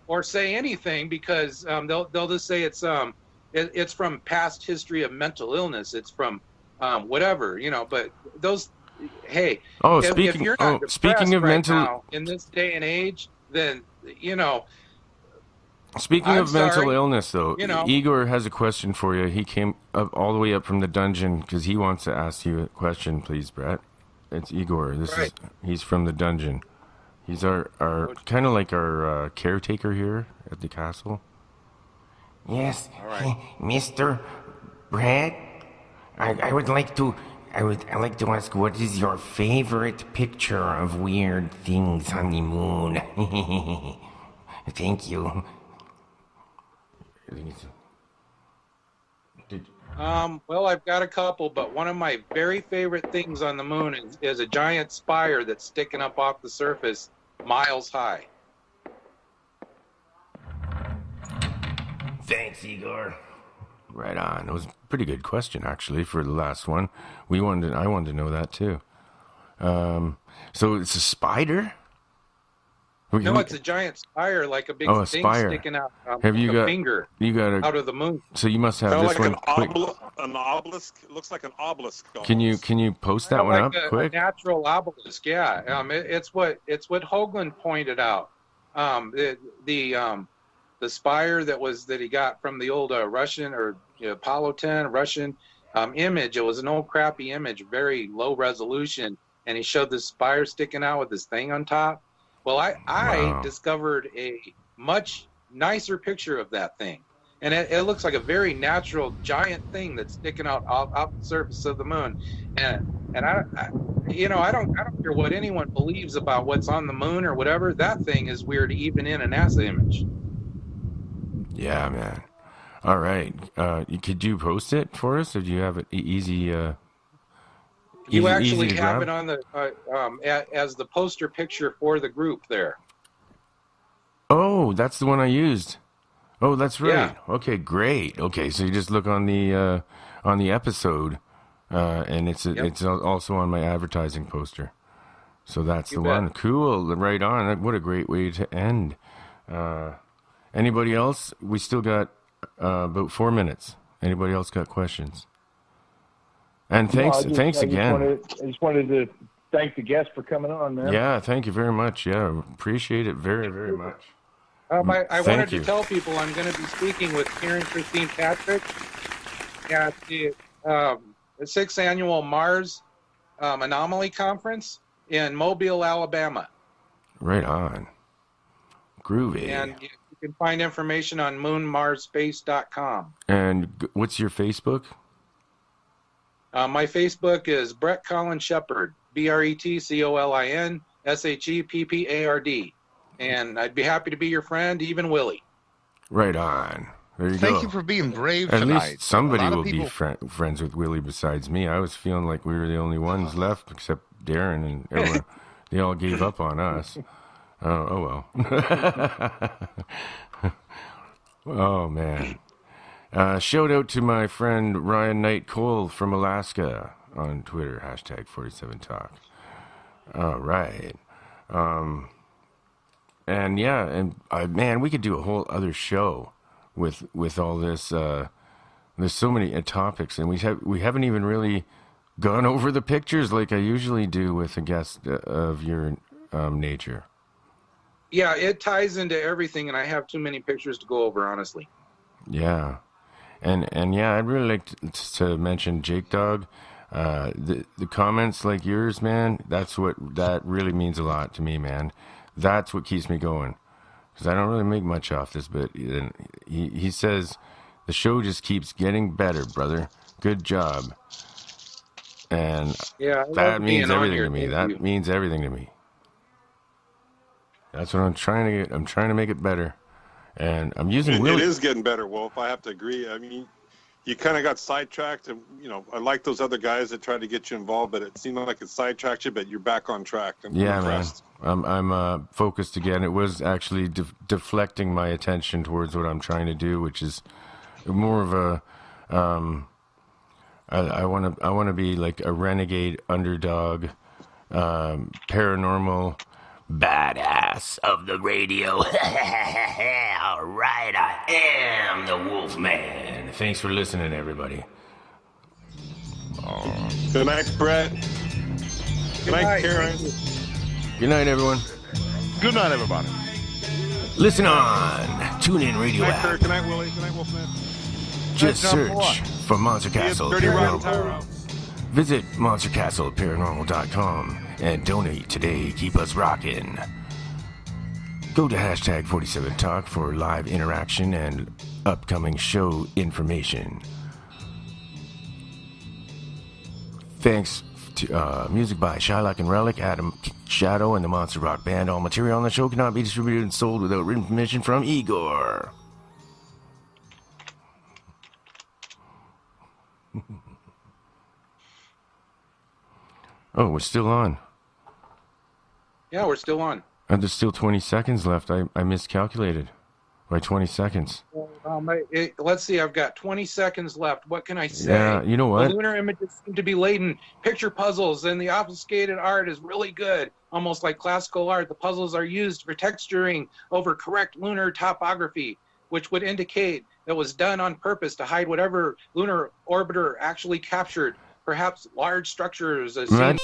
or say anything, because they'll just say it's from past history of mental illness. It's from whatever, you know. But those, hey, if you're not speaking of right mental, now, in this day and age, then you know. Speaking of mental illness, though, you know, Igor has a question for you. He came up all the way up from the dungeon because he wants to ask you a question, please, Bret. It's Igor. He's from the dungeon. He's our kind of like our caretaker here at the castle. Yes, Mr. Bret, I would like to I like to ask, what is your favorite picture of weird things on the moon? Thank you. Well, I've got a couple, but one of my very favorite things on the moon is a giant spire that's sticking up off the surface miles high. Thanks, Igor. Right on. It was a pretty good question, actually, for the last one. I wanted to know that, too. So it's a spider? No, it's a giant spire, like a big thing spire. sticking out, Have you like got, a finger out of the moon. So you must have Kind of this like one. an obelisk. It looks like an obelisk. Almost. Can you post that one up quick? A natural obelisk, yeah. It's what Hoagland pointed out. The spire that he got from the old Russian or Apollo 10 Russian image. It was an old crappy image, very low resolution, and he showed this spire sticking out with this thing on top. Well, I discovered a much nicer picture of that thing, and it looks like a very natural giant thing that's sticking out off the surface of the moon, and I don't care what anyone believes about what's on the moon or whatever. That thing is weird, even in a NASA image. Yeah, man. All right. Could you post it for us, or do you have it easy? You actually have it on the as the poster picture for the group there. Oh, that's the one I used. Oh, that's right. Yeah. Okay, great. Okay, so you just look on the episode, and it's also on my advertising poster. So that's the one. Cool. Right on. What a great way to end. Anybody else? We still got about 4 minutes. Anybody else got questions? And thanks again. I just wanted to thank the guest for coming on, man. Yeah, thank you very much. Yeah, appreciate it very, very much. I wanted to tell people I'm going to be speaking with Karen Christine Patrick at the 6th Annual Mars Anomaly Conference in Mobile, Alabama. Right on. Groovy. And you can find information on moonmarsspace.com. And what's your Facebook? My Facebook is Bret Colin Sheppard, BretColin Sheppard. And I'd be happy to be your friend, even Willie. Right on. There you go. Thank you for being brave At tonight. least somebody will be friends with Willie besides me. I was feeling like we were the only ones left, except Darren and everyone. They all gave up on us. Oh well. Oh, man. Shout out to my friend Ryan Knight Cole from Alaska on Twitter, #47Talk. All right. And yeah, and man, we could do a whole other show with all this. There's so many topics, and we haven't even really gone over the pictures like I usually do with a guest of your nature. Yeah, it ties into everything, and I have too many pictures to go over, honestly. Yeah. And yeah, I'd really like to mention Jake Dog. The comments like yours, man, that really means a lot to me, man. That's what keeps me going. Because I don't really make much off this, but he says, the show just keeps getting better, brother. Good job. And that means everything to me. That means everything to me. That's what I'm trying to get. I'm trying to make it better. And I'm using Willie. It is getting better, Wolf. I have to agree. I mean, you kind of got sidetracked, and I like those other guys that tried to get you involved, but it seemed like it sidetracked you. But you're back on track. I'm impressed. Man. I'm focused again. It was actually deflecting my attention towards what I'm trying to do, which is more of a. I want to be like a renegade underdog, paranormal. Badass of the radio. All right, I am the Wolfman. Thanks for listening, everybody. Good night, Bret. Good night, Karen. Good night, everyone. Good night, everybody. Listen on. Tune in radio app. Good night, Willie. Good night, Wolfman. Just search for Monster Castle Paranormal. Visit monstercastleparanormal.com and donate today. Keep us rocking. Go to #47Talk for live interaction and upcoming show information. Thanks to music by Shylock and Relic, Adam Shadow, and the Monster Rock Band. All material on the show cannot be distributed and sold without written permission from Igor. Oh, we're still on. Yeah, we're still on. And there's still 20 seconds left. I miscalculated by 20 seconds. Let's see, I've got 20 seconds left. What can I say? Yeah, you know what? The lunar images seem to be laden. Picture puzzles, and the obfuscated art is really good, almost like classical art. The puzzles are used for texturing over correct lunar topography, which would indicate that was done on purpose to hide whatever lunar orbiter actually captured. Perhaps large structures as seen